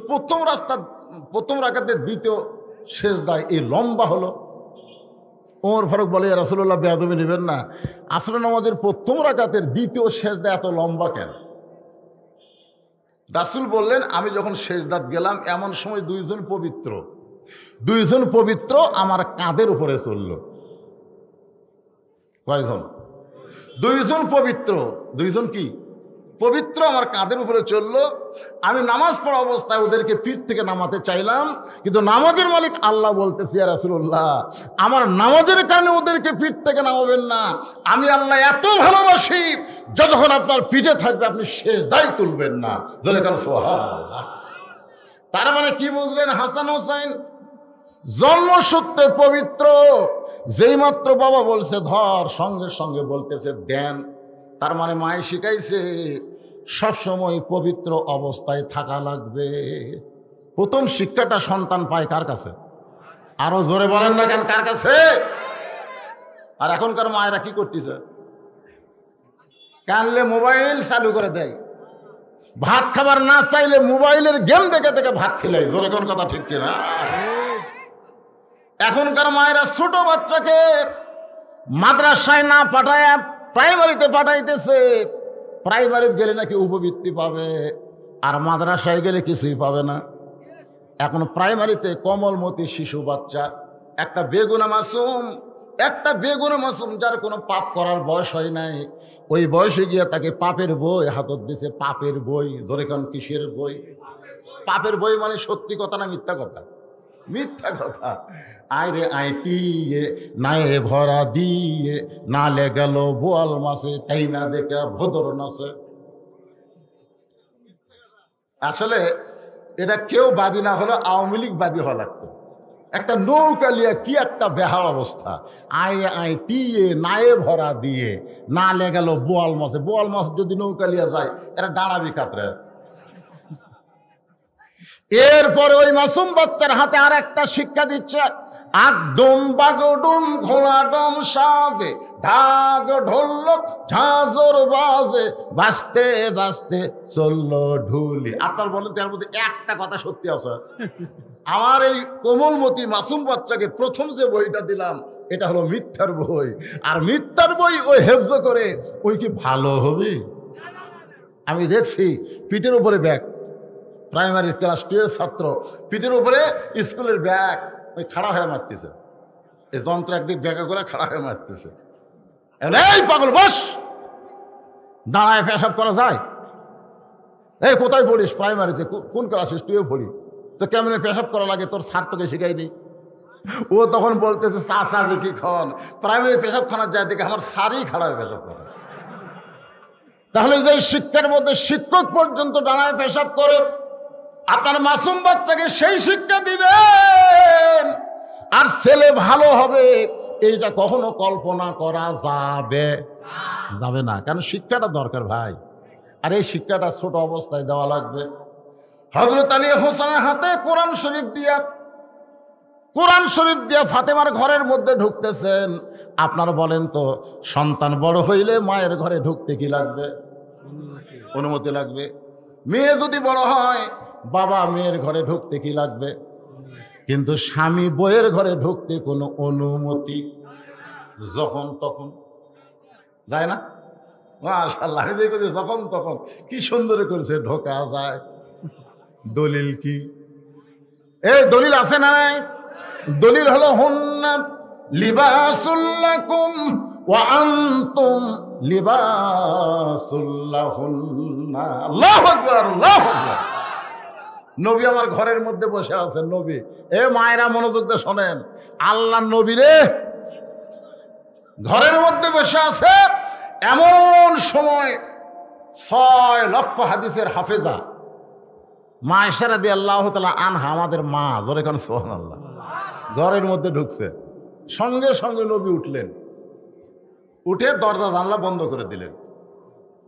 প্রথম রাকাতে দ্বিতীয় সেজদায় এই লম্বা হলো। ওমর ফারুক বলে রাসূলুল্লাহ বেয়াদবি নেবেন না, আসরের নামাজের প্রথম রাকাতের দ্বিতীয় সেজদা এত লম্বা কেন? রাসূল বললেন আমি যখন সেজদাত গেলাম এমন সময় 2জন পবিত্র আমার কাঁধের উপরে চলল। কয়জন? 2জন পবিত্র। 2জন কি পবিত্র আমার কাঁধের উপরে চললো। আমি নামাজ পড়া অবস্থায় ওদেরকে পিঠ থেকে নামাতে চাইলাম, কিন্তু নামাজের মালিক আল্লাহ বলতেছি ইয়া রাসূলুল্লাহ আমার নামাজের কারণে ওদেরকে পিঠ থেকে নামাবেন না। আমি আল্লাহ এত ভালোবাসি যতক্ষণ আপনার পিঠে থাকবে আপনি সেজদাই তুলবেন না। জোরে কারণ সুবহানাল্লাহ। তার মানে কি বুঝলেন? হাসান হোসেন জন্মসূত্রে পবিত্র। যেই মাত্র বাবা বলছে ধর, সঙ্গে সঙ্গে বলতেছে দেন। তার মানে মায়ে শিখাইছে সবসময় পবিত্র অবস্থায় থাকা লাগবে। প্রথম শিক্ষাটা সন্তান পায় কার কাছে? আরো জোরে বলেন না কেন, কার কাছে? আর এখনকার মায়েরা কি করতেছে? কানলে মোবাইল চালু করে দেয়, ভাত খাবার না চাইলে মোবাইলের গেম দেখে দেখে ভাত খেলে। জোরে কোন কথা ঠিক কিনা? এখনকার মায়েরা ছোট বাচ্চাকে মাদ্রাসায় না পাঠায় প্রাইমারিতে পাঠাইতেছে। প্রাইমারিতে গেলে নাকি উপবৃত্তি পাবে, আর মাদ্রাসায় গেলে কিছুই পাবে না। এখন প্রাইমারিতে কমলমতি শিশু বাচ্চা, একটা বেগুনা মাসুম যার কোনো পাপ করার বয়স হয় নাই, ওই বয়সে গিয়ে তাকে পাপের বই হাতত দিছে। পাপের বই। ধরে কারণ কিসের বই? পাপের বই মানে সত্যি কথা না মিথ্যা কথা? মিথ্যা কথা। আইরে আইটিয়ে নায়ে ভরা দিয়ে নালে গেল বোয়াল মাসে, তাই না দেখা ভদর নাচে। আসলে এটা কেউ বাদী না হলে আওয়ামী লীগ বাদী হওয়া লাগতো। একটা নৌকা লিয়া কি একটা বেহাল অবস্থা। আইরে আইটিয়ে নায়ে ভরা দিয়ে নালে গেল বোয়াল মাসে। বোয়াল মাছ যদি নৌকা লিয়া যায় এটা দাঁড়াবি কাতরে। এরপরে ওই মাসুম বাচ্চার হাতে আর একটা শিক্ষা দিচ্ছে, আকদম বাগডুম ঘোলাডম সাজে ঢাক ঢোলক ঝাঁঝর বাজে বাজতে বাজতে চললো ঢুলি। আপনার বলেন তার মধ্যে একটা কথা সত্যি আছে? আমার এই কোমলমতি মাসুম বাচ্চাকে প্রথম যে বইটা দিলাম এটা হলো মিথ্যার বই, আর মিথ্যার বই ওই হেফজ করে ওই কি ভালো হবে? আমি দেখছি পিঠের উপরে ব্যাগ, প্রাইমারি ক্লাস 2 এর ছাত্র পিঠের উপরে স্কুলের ব্যাগ ওই খাড়া হয়ে মারতেছে। এই যন্ত্র একদিক ব্যাগে করে খাড়া হয়ে মারতেছে। এই পাগল বস, দাঁড়ায় পেশাব করা যায়? এই কোথায় পড়িস? প্রাইমারিতে। কোন ক্লাসে? 2 পড়ি। তো কেমনে পেশাব করা লাগে তোর স্যার তোকে শিখাইনি? ও তখন বলতেছে চাচা যে কি খন প্রাইমারি পেশাব খানার যায় দেখে আমার স্যারই খাড়া হয়ে পেশাব করে। তাহলে যে শিক্ষার মধ্যে শিক্ষক পর্যন্ত দাঁড়ায় পেশাব করে, আপনার মাসুম বাচ্চাকে সেই শিক্ষা দিবেন আর ছেলে ভালো হবে এইটা কখনো কল্পনা করা যাবে না। কারণ শিক্ষাটা দরকার ভাই, আর এই শিক্ষাটা ছোট অবস্থায় দেওয়া লাগবে। হযরত আলী হোসেনের হাতে কোরআন শরীফ দিয়া ফাতেমার ঘরের মধ্যে ঢুকতেছেন। আপনারা বলেন তো সন্তান বড় হইলে মায়ের ঘরে ঢুকতে কি লাগবে? অনুমতি লাগবে। মেয়ে যদি বড় হয় বাবা মেয়ের ঘরে ঢুকতে কি লাগবে? কিন্তু স্বামী বইয়ের ঘরে ঢুকতে কোনো অনুমতি যখন তখন যায় না। মাশাআল্লাহ, যখন তখন কি সুন্দর করেছে, ঢোকা যায়। দলিল কি? এই দলিল আছে না নাই? দলিল হলো হুন্না লিবাসুল লাকুম ওয়া আনতুম লিবাসুল লাহুন্না। আল্লাহু আকবার, আল্লাহু আকবার। নবী আমার ঘরের মধ্যে বসে আছেন। নবী, এ মায়েরা মনোযোগ দিয়ে শোনেন, আল্লাহ নবী রে ঘরের মধ্যে বসে আছে। এমন সময় 6 লক্ষ হাদিসের হাফেজা মা আয়েশা রাদিয়াল্লাহু তাআলা আনহা, আমাদের মা, জোরে কোন সুবহানাল্লাহ, ঘরের মধ্যে ঢুকছে। সঙ্গে সঙ্গে নবী উঠলেন, উঠে দরজা জানলা বন্ধ করে দিলেন।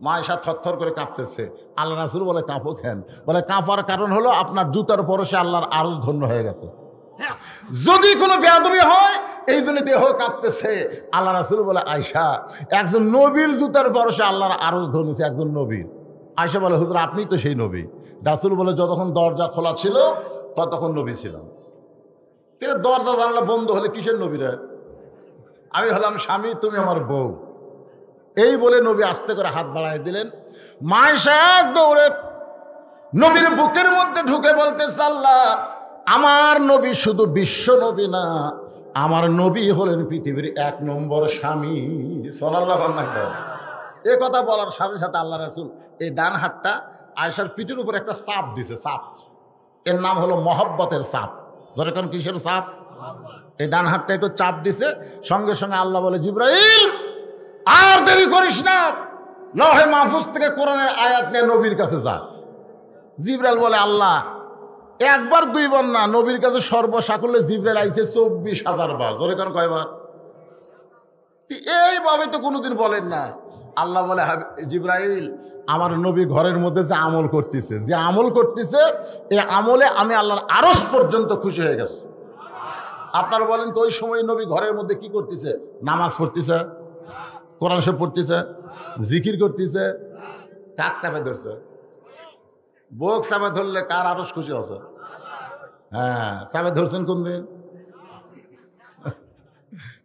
মা আয়েশা থরথর করে কাঁপতেছে। আল্লাহ রাসূল বলে, কাঁপো কেন? বলে, কাঁপার কারণ হলো আপনার জুতার পরশে আল্লাহর আরশ ধন্য হয়ে গেছে। যদি কোনো বেয়াদবি হয় এই জন্য দেহ কাঁপতেছে। আল্লাহ রাসূল বলে, আয়েশা, একজন নবীর জুতার পরশে আল্লাহর আরশ ধরেছে, একজন নবীর। আয়েশা বলে, হুজুর আপনি তো সেই নবী। রাসূল বলে, যতক্ষণ দরজা খোলা ছিল ততক্ষণ নবী ছিলাম। কিন্তু দরজা জানলা বন্ধ হলে কিসের নবী রে? আমি হলাম স্বামী, তুমি আমার বউ। এই বলে নবী আস্তে করে হাত বাড়ায় দিলেন। মা আয়েশা দৌড়ে নবীর বুকের মধ্যে ঢুকে বলতেছে, আল্লাহ, আমার নবী শুধু বিশ্ব নবী না, আমার নবী হলেন পৃথিবীর 1 নম্বর স্বামী। সাল্লাল্লাহু আলাইহি ওয়াসাল্লাম। এ কথা বলার সাথে সাথে আল্লাহ রাসূল এই ডান হাতটা আয়েশার পিঠের উপর একটা চাপ দিছে। চাপ, এর নাম হলো মহব্বতের চাপ। ধরে কোন কিসের চাপ? এই ডান হাতটা একটু চাপ দিছে। সঙ্গে সঙ্গে আল্লাহ বলে, জিবরাইল আর দেরি করিস না, লৌহে মাহফুজ থেকে কোরআনের আয়াত নিয়ে নবীর কাছে যা। জিবরাইল বলে, আল্লাহ, একবার দুইবার না, নবীর কাছে সর্বসাকুল্যে জিবরাইল আইছে 24,000 বার। ধরে কেন কয়বার? এইভাবে তো কোনোদিন বলেন না। আল্লাহ বলে, জিবরাইল, আমার নবী ঘরের মধ্যে যে আমল করতেছে এই আমলে আমি আল্লাহর আরশ পর্যন্ত খুশি হয়ে গেছি। আপনারা বলেন তো ওই সময় নবী ঘরের মধ্যে কি করতেছে? নামাজ পড়তেছে, কোরআন শরীফ পড়তেছে, জিকির করতেছে। কাক চাপে ধরছে? বোক চাপে ধরলে কার আরশ খুশি হচ্ছে? হ্যাঁ, চাপে ধরছেন কোন দিন?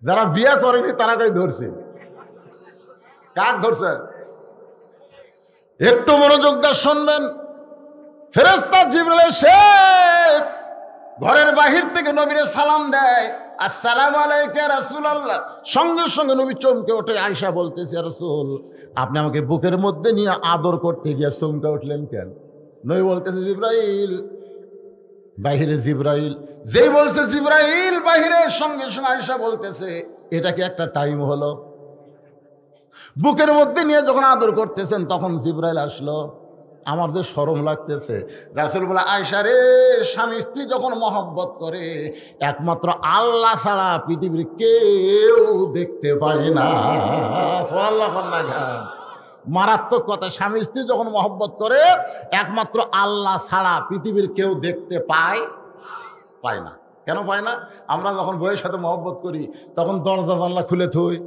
যারা বিয়ে করেনি তারা কই ধরছে। কাক ধরছে? একটু মনোযোগ দিয়ে শুনবেন। ফেরেশতা জিবরাইল এসে ঘরের বাহির থেকে নবীরে সালাম দেয়, আসসালামু আলাইকা ইয়া রাসূলুল্লাহ। সঙ্গে সঙ্গে নবী চমকে ওঠে। আয়েশা বলতেছে, ইয়া রাসূল, আপনি আমাকে বুকের মধ্যে নিয়ে আদর করতে গিয়ে চমকে উঠলেন কেন? নবী বলতেছে, জিবরাইল বাহিরে। জিবরাইল যেই বলছে জিবরাইল বাহিরে, সঙ্গে সঙ্গে আয়েশা বলতেছে, এটা কি একটা টাইম হলো? বুকের মধ্যে নিয়ে যখন আদর করতেছেন তখন জিবরাইল আসলো। আমার যে শরম লাগতেছে। রাসূল বলে, আয়েশা রে, স্বামী স্ত্রী যখন মহব্বত করে একমাত্র আল্লাহ ছাড়া পৃথিবীর কেউ দেখতে পায় না। সুবহানাল্লাহ। মারাত্মক কথা। স্বামী স্ত্রী যখন মহব্বত করে একমাত্র আল্লাহ ছাড়া পৃথিবীর কেউ দেখতে পায় না। কেন পায় না? আমরা যখন বউয়ের সাথে মহব্বত করি তখন দরজা জানলা খুলে থই।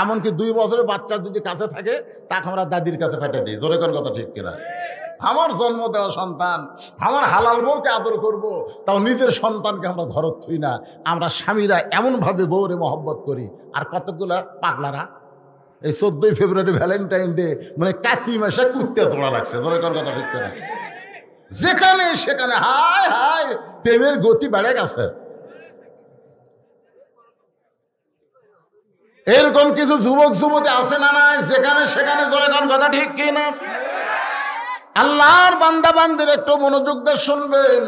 এমনকি 2 বছরের বাচ্চা যদি কাছে থাকে তাকে আমরা দাদির কাছে পাঠিয়ে দিই। জোরে কোন কথা ঠিক কিনা? আমার জন্ম দেওয়া সন্তান, আমার হালাল বউকে আদর করব, তাও নিজের সন্তানকে আমরা ঘরত থুই না। আমরা স্বামীরা এমনভাবে বউরে মহব্বত করি। আর কতগুলা পাগলারা এই 14ই ফেব্রুয়ারি ভ্যালেন্টাইন ডে মানে কাতি মাসে কুত্তে তোলা লাগছে। জোরে কোন কথা ঠিক কিনা? যেখানে সেখানে হায় হায় প্রেমের গতি বেড়ে গেছে। এরকম কিছু যুবক যুবতী আছে না নাই? যেখানে সেখানে জোরে কোন কথা ঠিক কিনা? আল্লাহর বান্দা বান্দির একটু মনোযোগ দিয়ে শুনবেন।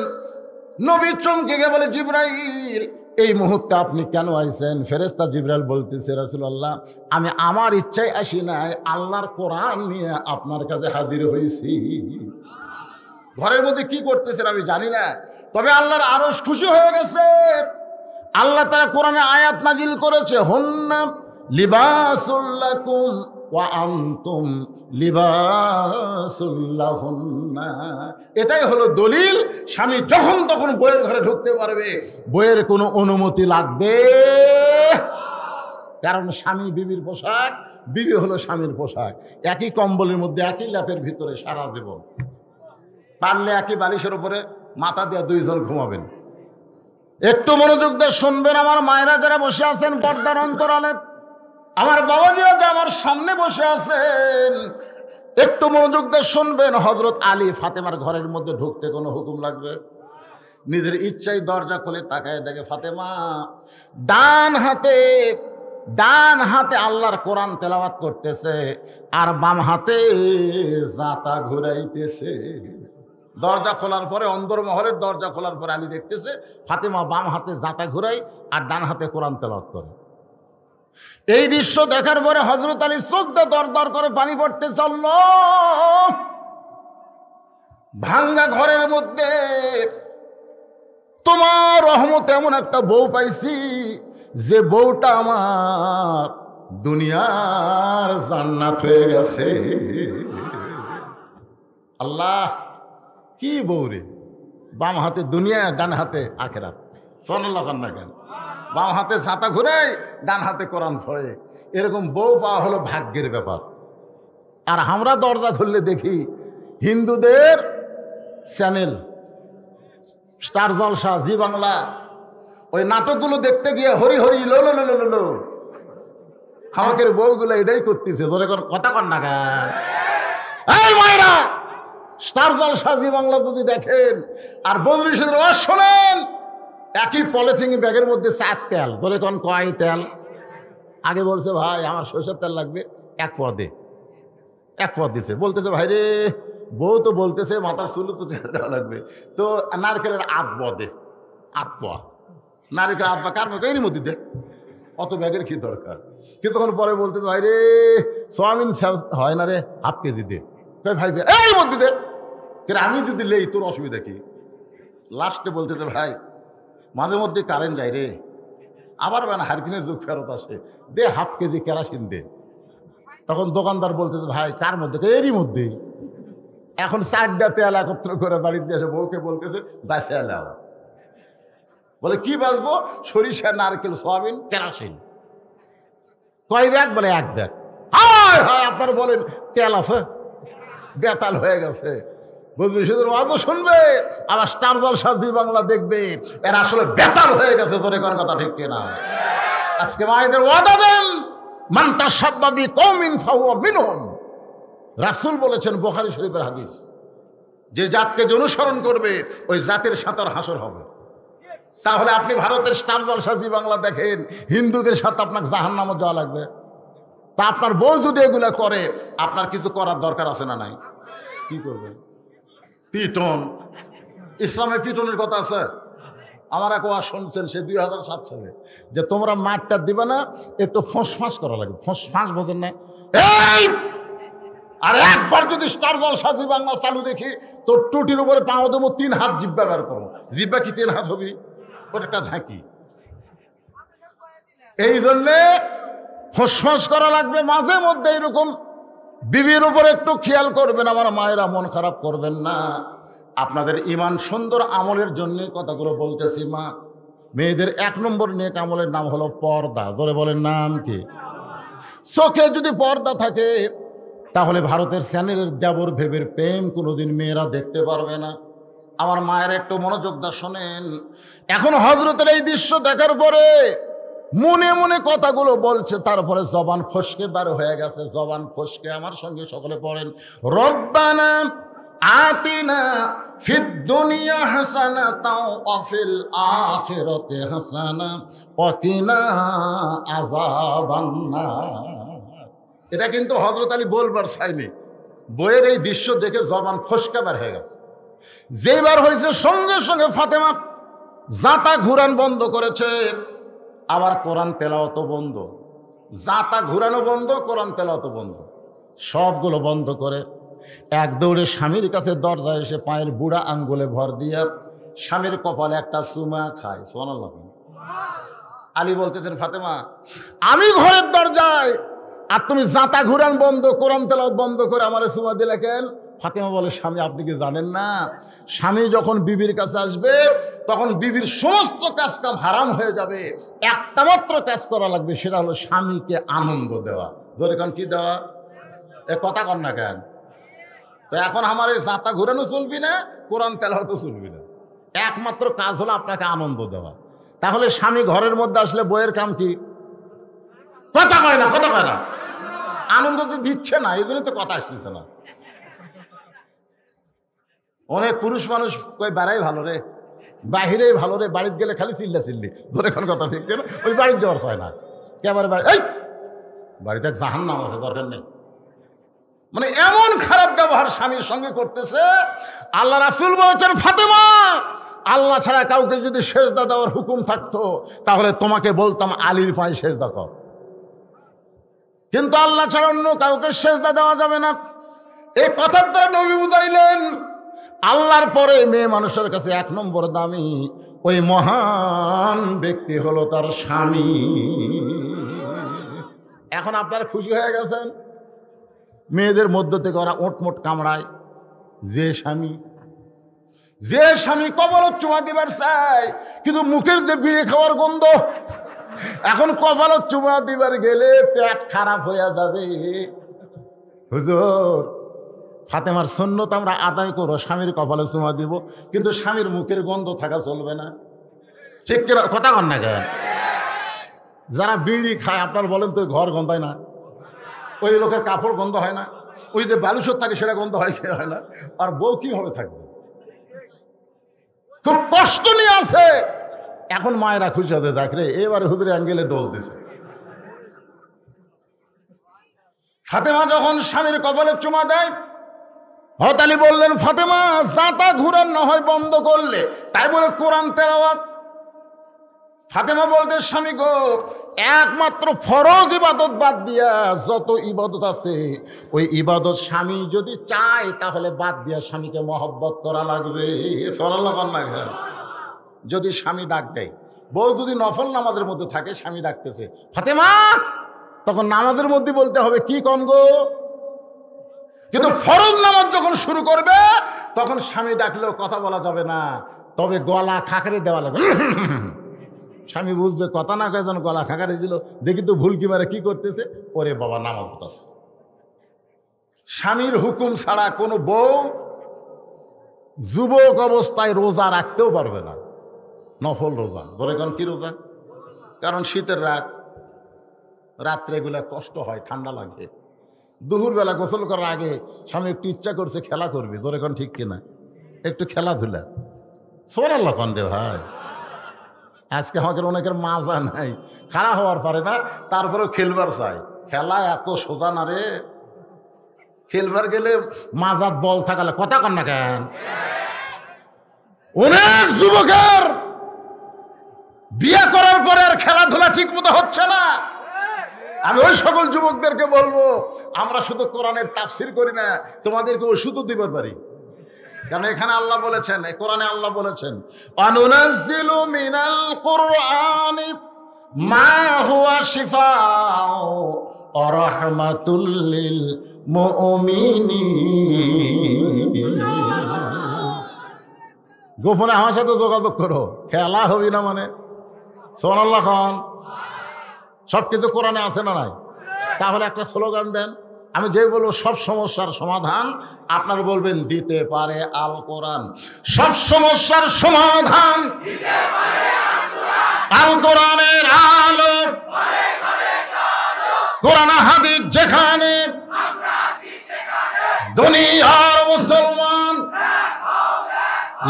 নবী চমকে গিয়ে বলে, জিবরাইল, এই মুহূর্তে আপনি কেন আইছেন? ফেরেশতা জিবরাইল বলতেছে, রাসূলুল্লাহ, আমি আমার ইচ্ছায় আসি নাই, আল্লাহর কোরআন নিয়ে আপনার কাছে হাজির হয়েছি। ঘরের মধ্যে কি করতেছেন আমি জানি না, তবে আল্লাহর আরশ খুশি হয়ে গেছে। আল্লাহ তাআলা কোরআনে আয়াত নাজিল করেছে, হুন্না লিবাসুল লাকুম ওয়া আনতুম লিবাসুল লাহুন্না। এটাই হলো দলিল, স্বামী যখন তখন বইয়ের ঘরে ঢুকতে পারবে, বইয়ের কোনো অনুমতি লাগবে। কারণ স্বামী বিবির পোশাক, বিবি হলো স্বামীর পোশাক। একই কম্বলের মধ্যে, একই ল্যাপের ভিতরে সারা জীবন। পারলে একই বালিশের উপরে মাথা দিয়ে 2 জন ঘুমাবেন। একটু মনোযোগ দিয়ে শুনবেন আমার মায়েরা যারা বসে আছেন পর্দার অন্তরালে, আমার বাবাজিরা যে আমার সামনে বসে আছেন, একটু মনোযোগ দিয়ে শুনবেন। হযরত আলী ফাতেমার ঘরের মধ্যে ঢুকতে কোনো হুকুম লাগবে? নিজের ইচ্ছায় দরজা খুলে তাকায় দেখে ফাতেমা ডান হাতে আল্লাহর কোরআন তেলাওয়াত করতেছে আর বাম হাতে জাতা ঘুরাইতেছে। দরজা খোলার পরে, অন্দরমহলের দরজা খোলার পরে আলী দেখতেছে ফাতেমা বাম হাতে জাতা ঘুরাই আর ডান হাতে কোরআন তেলাওয়াত করে। এই দৃশ্য দেখার পরে হযরত আলীর চোখ দিয়ে দর দর করে পানি পড়তেছে। আল্লাহ, ভাঙ্গা ঘরের মধ্যে তোমার রহমতে এমন একটা বউ পাইছি যে বউটা আমার দুনিয়ার জান্নাত হয়ে গেছে। আল্লাহ, কি বউ রে! বাম হাতে দুনিয়া, ডান হাতে আখিরাত। সুবহানাল্লাহ না কেন? বাম হাতে ছাতা ঘুরে, ডান হাতে কোরআন পড়ে, এরকম বউ পাওয়া হলো ভাগ্যের ব্যাপার। আর আমরা দরজা খুললে দেখি হিন্দুদের চ্যানেল স্টার জলসা, জি বাংলা, ওই নাটকগুলো দেখতে গিয়ে হরি হরি লো লো লো লো লো, আমাদের বউগুলো এটাই করতেছে। ধরে কথা কর না কেন? এই মায়েরা, স্টার জলসা, জি বাংলা যদি দেখেন আর বদরিশের ওয়াজ শোনেন, একই পলিথিন ব্যাগের মধ্যে 4 তেল। ধরে কোন কয় তেল? আগে বলছে ভাই আমার সরষের তেল লাগবে, 1 পোয়া দে। 1 পোয়া দিছে। বলতেছে ভাই রে, বউ তো বলতেছে মাথার চুলও তো তেল দেওয়া লাগবে, তো নারকেলের 8 পোয়া দে। 8 পোয়া নারকেল 8 পোয়া কার এরই মধ্যে দে, অত ব্যাগের কি দরকার? কিন্তু তখন পরে বলতেছে ভাই রে, সোয়াবিন হয় না রে, ½ কেজি দে। ভাই এই মধ্যে দে, আমি যদি লেই তোর অসুবিধা কি? লাস্টে বলতেছে ভাই মাঝে মধ্যে কারেন্ট যায় রে, আবার হারকিনের যুগ ফেরত আসে, দে ½ কেজি কেরাসিন দে। তখন দোকানদার বলতেছে ভাই কার মধ্যে? এরই মধ্যে। এখন 4টা তেল একত্র করে বাড়িতে এসে বউকে বলতেছে বাঁচে এলাম। বলে কি বাঁচবো? সরিষা, নারকেল, সোয়াবিন, কেরাসিন। কয় ব্যাগ? বলে 1 ব্যাগ। হায় হায়, আপনার বলেন তেল আছে? বেতাল হয়ে গেছে। বদরিশের ওয়াজও শুনবে, আবার স্টার জলসা, জি বাংলা দেখবে, এরা আসলে বেতাল হয়ে গেছে। তোর কোন কথা ঠিক কিনা? আজকে মায়েদের ওয়াদা দেন, মান তাশাব্বা বিকওমিন ফাহুয়া মিনহুম। রাসূল বলেছেন, বুখারী শরীফের হাদিস, যে জাতকে যে অনুসরণ করবে ওই জাতের সাথে হাসর হবে। তাহলে আপনি ভারতের স্টার জলসা, জি বাংলা দেখেন, হিন্দুদের সাথে আপনাকে জাহান্নামে যাওয়া লাগবে। তা আপনার বউ যদি এগুলা করে, আপনার কিছু করার দরকার আছে না নাই? কি করবেন? পিটন। ইসলামে পিটনের কথা আছে। আমার এক ওয়াজ শুনছেন সে 2007 সালে, যে তোমরা মাঠটা দিবে না, একটু ফোঁস করা লাগবে। ফোঁস বোঝেন না? এই আর একবার যদি স্টার জলসা, জি বাংলা চালু দেখি, তোর টুটির উপরে পাও দেবো, 3 হাত জিব্বা বের করবো। জিব্বা কি 3 হাত হবি? ওটা একটা ঝাঁকি। এই জন্যে ফোঁস করা লাগবে মাঝে মধ্যে। এরকম বিবির উপর একটু খেয়াল করবেন। আমার মায়েরা, মন খারাপ করবেন না। আপনাদের ইমান সুন্দর আমলের জন্য কথাগুলো বলতেছি। মা, মেয়েদের 1 নম্বর নেক আমলের নাম হলো পর্দা। ধরে বলেন নাম কি? চোখে যদি পর্দা থাকে তাহলে ভারতের চ্যানেলের দেবর ভেবের প্রেম কোনোদিন মেয়েরা দেখতে পারবে না। আমার মায়ের একটু মনোযোগ দা শোনেন। এখন হযরতের এই দৃশ্য দেখার পরে মনে মনে কথাগুলো বলছে, তারপরে জবান ফসকে বার হয়ে গেছে। জবান ফসকে আমার সঙ্গে সকলে পড়েন, রব্বানা আতিনা ফিদ দুনিয়া হাসানাতাও ওয়া ফিল আখিরাতি হাসানা ওয়া কিনা আযাবান্নার। এটা কিন্তু হযরত আলী বলবার চাইনি, বইয়ের এই দৃশ্য দেখে জবান ফসকে বার হয়ে গেছে। যেবার হয়েছে সঙ্গে সঙ্গে ফাতেমা জাতা ঘুরান বন্ধ করেছে, আবার কোরআন তেলাওয়াত বন্ধ। জাতা ঘুরানো বন্ধ, কোরআন তেলাওয়াত বন্ধ, সবগুলো বন্ধ করে এক দৌড়ে স্বামীর কাছে দরজায় এসে পায়ের বুড়া আঙ্গুলে ভর দিয়া স্বামীর কপালে একটা চুমা খায়। সুবহানাল্লাহ। আলী বলতেছেন, ফাতেমা আমি ঘরের দরজায় আর তুমি জাতা ঘুরান বন্ধ, কোরআন তেলাওয়াত বন্ধ করে আমারে চুমা দিলে কেন? ফাতেমা বলে, স্বামী আপনি কি জানেন না, স্বামী যখন বিবির কাছে আসবে তখন বিবির সমস্ত কাজ কাম হারাম হয়ে যাবে, একটা মাত্র কাজ করা লাগবে, সেটা হলো স্বামীকে আনন্দ দেওয়া। ধরে কারণ কি দেওয়া? এ কথা কন না কেন? তো এখন আমার এই জাতা ঘুরানো চলবি না, কোরআন তেলাওয়াতও চলবি না, একমাত্র কাজ হলো আপনাকে আনন্দ দেওয়া। তাহলে স্বামী ঘরের মধ্যে আসলে বইয়ের কাম কি? কথা কয় না, কথা কয় না, আনন্দ তো দিচ্ছে না, এই জন্য তো কথা আসতেছে না। অনেক পুরুষ মানুষ কই বেড়াই ভালো রে, বাহিরে ভালো রে, বাড়িতে গেলে খালি চিল্লা চিল্লি, ধরে এখন কথা ঠিক না, ওই বাড়ির যাওয়ার চায় না, কেবারে বাড়ি এই বাড়িতে জাহান্নাম আছে, দরকার নেই। মানে এমন খারাপ ব্যবহার স্বামীর সঙ্গে করতেছে। আল্লাহ রাসূল বলেছেন, ফাতেমা, আল্লাহ ছাড়া কাউকে যদি সেজদা দেওয়ার হুকুম থাকতো তাহলে তোমাকে বলতাম আলীর পায়ে সেজদা কর, কিন্তু আল্লাহ ছাড়া অন্য কাউকে সেজদা দেওয়া যাবে না। এই কথার দ্বারা নবী বুঝাইলেন আল্লাহর পরে মেয়ে মানুষের কাছে 1 নম্বর দামি ওই মহান ব্যক্তি হলো তার স্বামী। এখন আপনারা খুশি হয়ে গেছেন, মেয়েদের মধ্য থেকে ওরা ওটমোট কামড়ায়। যে স্বামী কপালত চুমা দিবার চায়, কিন্তু মুখের যে বিড়ি খাওয়ার গন্ধ, এখন কপালত চুমা দিবার গেলে পেট খারাপ হয়ে যাবে। হুজুর, ফাতেমার সুন্নত আমরা আদায় করো, স্বামীর কপালে চুমা দিব, কিন্তু স্বামীর মুখের গন্ধ থাকা চলবে না। ঠিক কথা কন না কেন? যারা বিড়ি খায় আপনার বলেন তো ঘর গন্ধায় না? ওই লোকের কাপড় গন্ধ হয় না? ওই যে বালুসর থাকে সেটা গন্ধ হয় কি হয় না? আর বউ কিভাবে থাকবে? খুব কষ্ট নিয়ে আছে। এখন মায়েরা খুশি হতে দেখ রে, এবারে হুজুরে অ্যাঙ্গেলে ডোল দিছে। ফাতেমা যখন স্বামীর কপালে চুমা দেয়, হযরত আলী বললেন, ফাতেমা জাতা ঘুরান না হয় বন্ধ করলে, তাই বলে কোরআন তেলাওয়াত। ফাতেমা বলতে, স্বামী গো, একমাত্র ফরজ ইবাদত বাদ দিয়া যত ইবাদত আছে, ওই ইবাদত স্বামী যদি চায় তাহলে বাদ দিয়া স্বামীকে মহব্বত করা লাগবে। যদি স্বামী ডাক দেয়, বউ যদি নফল নামাজের মধ্যে থাকে, স্বামী ডাকতেছে ফাতেমা, তখন নামাজের মধ্যে বলতে হবে কি কম গো, কিন্তু ফরজ নামাজ যখন শুরু করবে তখন স্বামী ডাকলেও কথা বলা যাবে না, তবে গলা খাকারি দেওয়া লাগবে। স্বামী বুঝবে কথা না কয়ে যেন গলা খাকারি দিল, দেখি তো ভুলকি মারে কি করতেছে, ওরে বাবা নামাজ হতাছে। স্বামীর হুকুম ছাড়া কোনো বউ যুবক অবস্থায় রোজা রাখতেও পারবে না, নফল রোজা। ধরে কারণ কি রোজা? কারণ শীতের রাত্রে এগুলা কষ্ট হয়, ঠান্ডা লাগে। দুপুরবেলা গোসল করার আগে স্বামী একটু ইচ্ছা করছে খেলা করবে, ধরে কারণ ঠিক কিনা, একটু খেলাধুলা। সুবহানাল্লাহ কন রে ভাই। আজকে আমাদের অনেকের মাজা নাই, খাড়া হওয়ার পারে না, তারপরেও খেলবার চাই। খেলা এত সোজা না রে, খেলবার গেলে মাজাত বল থাকালে কথা কন না কেন? অনেক যুবকের বিয়ে করার পরে আর খেলাধুলা ঠিক মতো হচ্ছে না। আমি ওই সকল যুবকদেরকে বলবো, আমরা শুধু কোরআনের তাফসির করি না, তোমাদেরকে ওষুধও দিবার পারি। কারণ এখানে আল্লাহ বলেছেন, কোরআনে আল্লাহ বলেছেন, আনুনাজ্জিলু মিনাল কুরআনি মা হুয়া শিফাউ ওয়া রাহমাতুল লিল মুমিনিন। গোপনে আমার সাথে যোগাযোগ করো, খেলা হবি না মানে। সুবহানাল্লাহ খান। সব কিছু কোরআনে আছে না নাই? তাহলে একটা স্লোগান দেন, আমি যে বলবো সব সমস্যার সমাধান, আপনারা বলবেন দিতে পারে আল কোরআন। সব সমস্যার সমাধান আল কোরআনের আলো। কোরআন হাদিস যেখানে, দুনিয়ার মুসলমান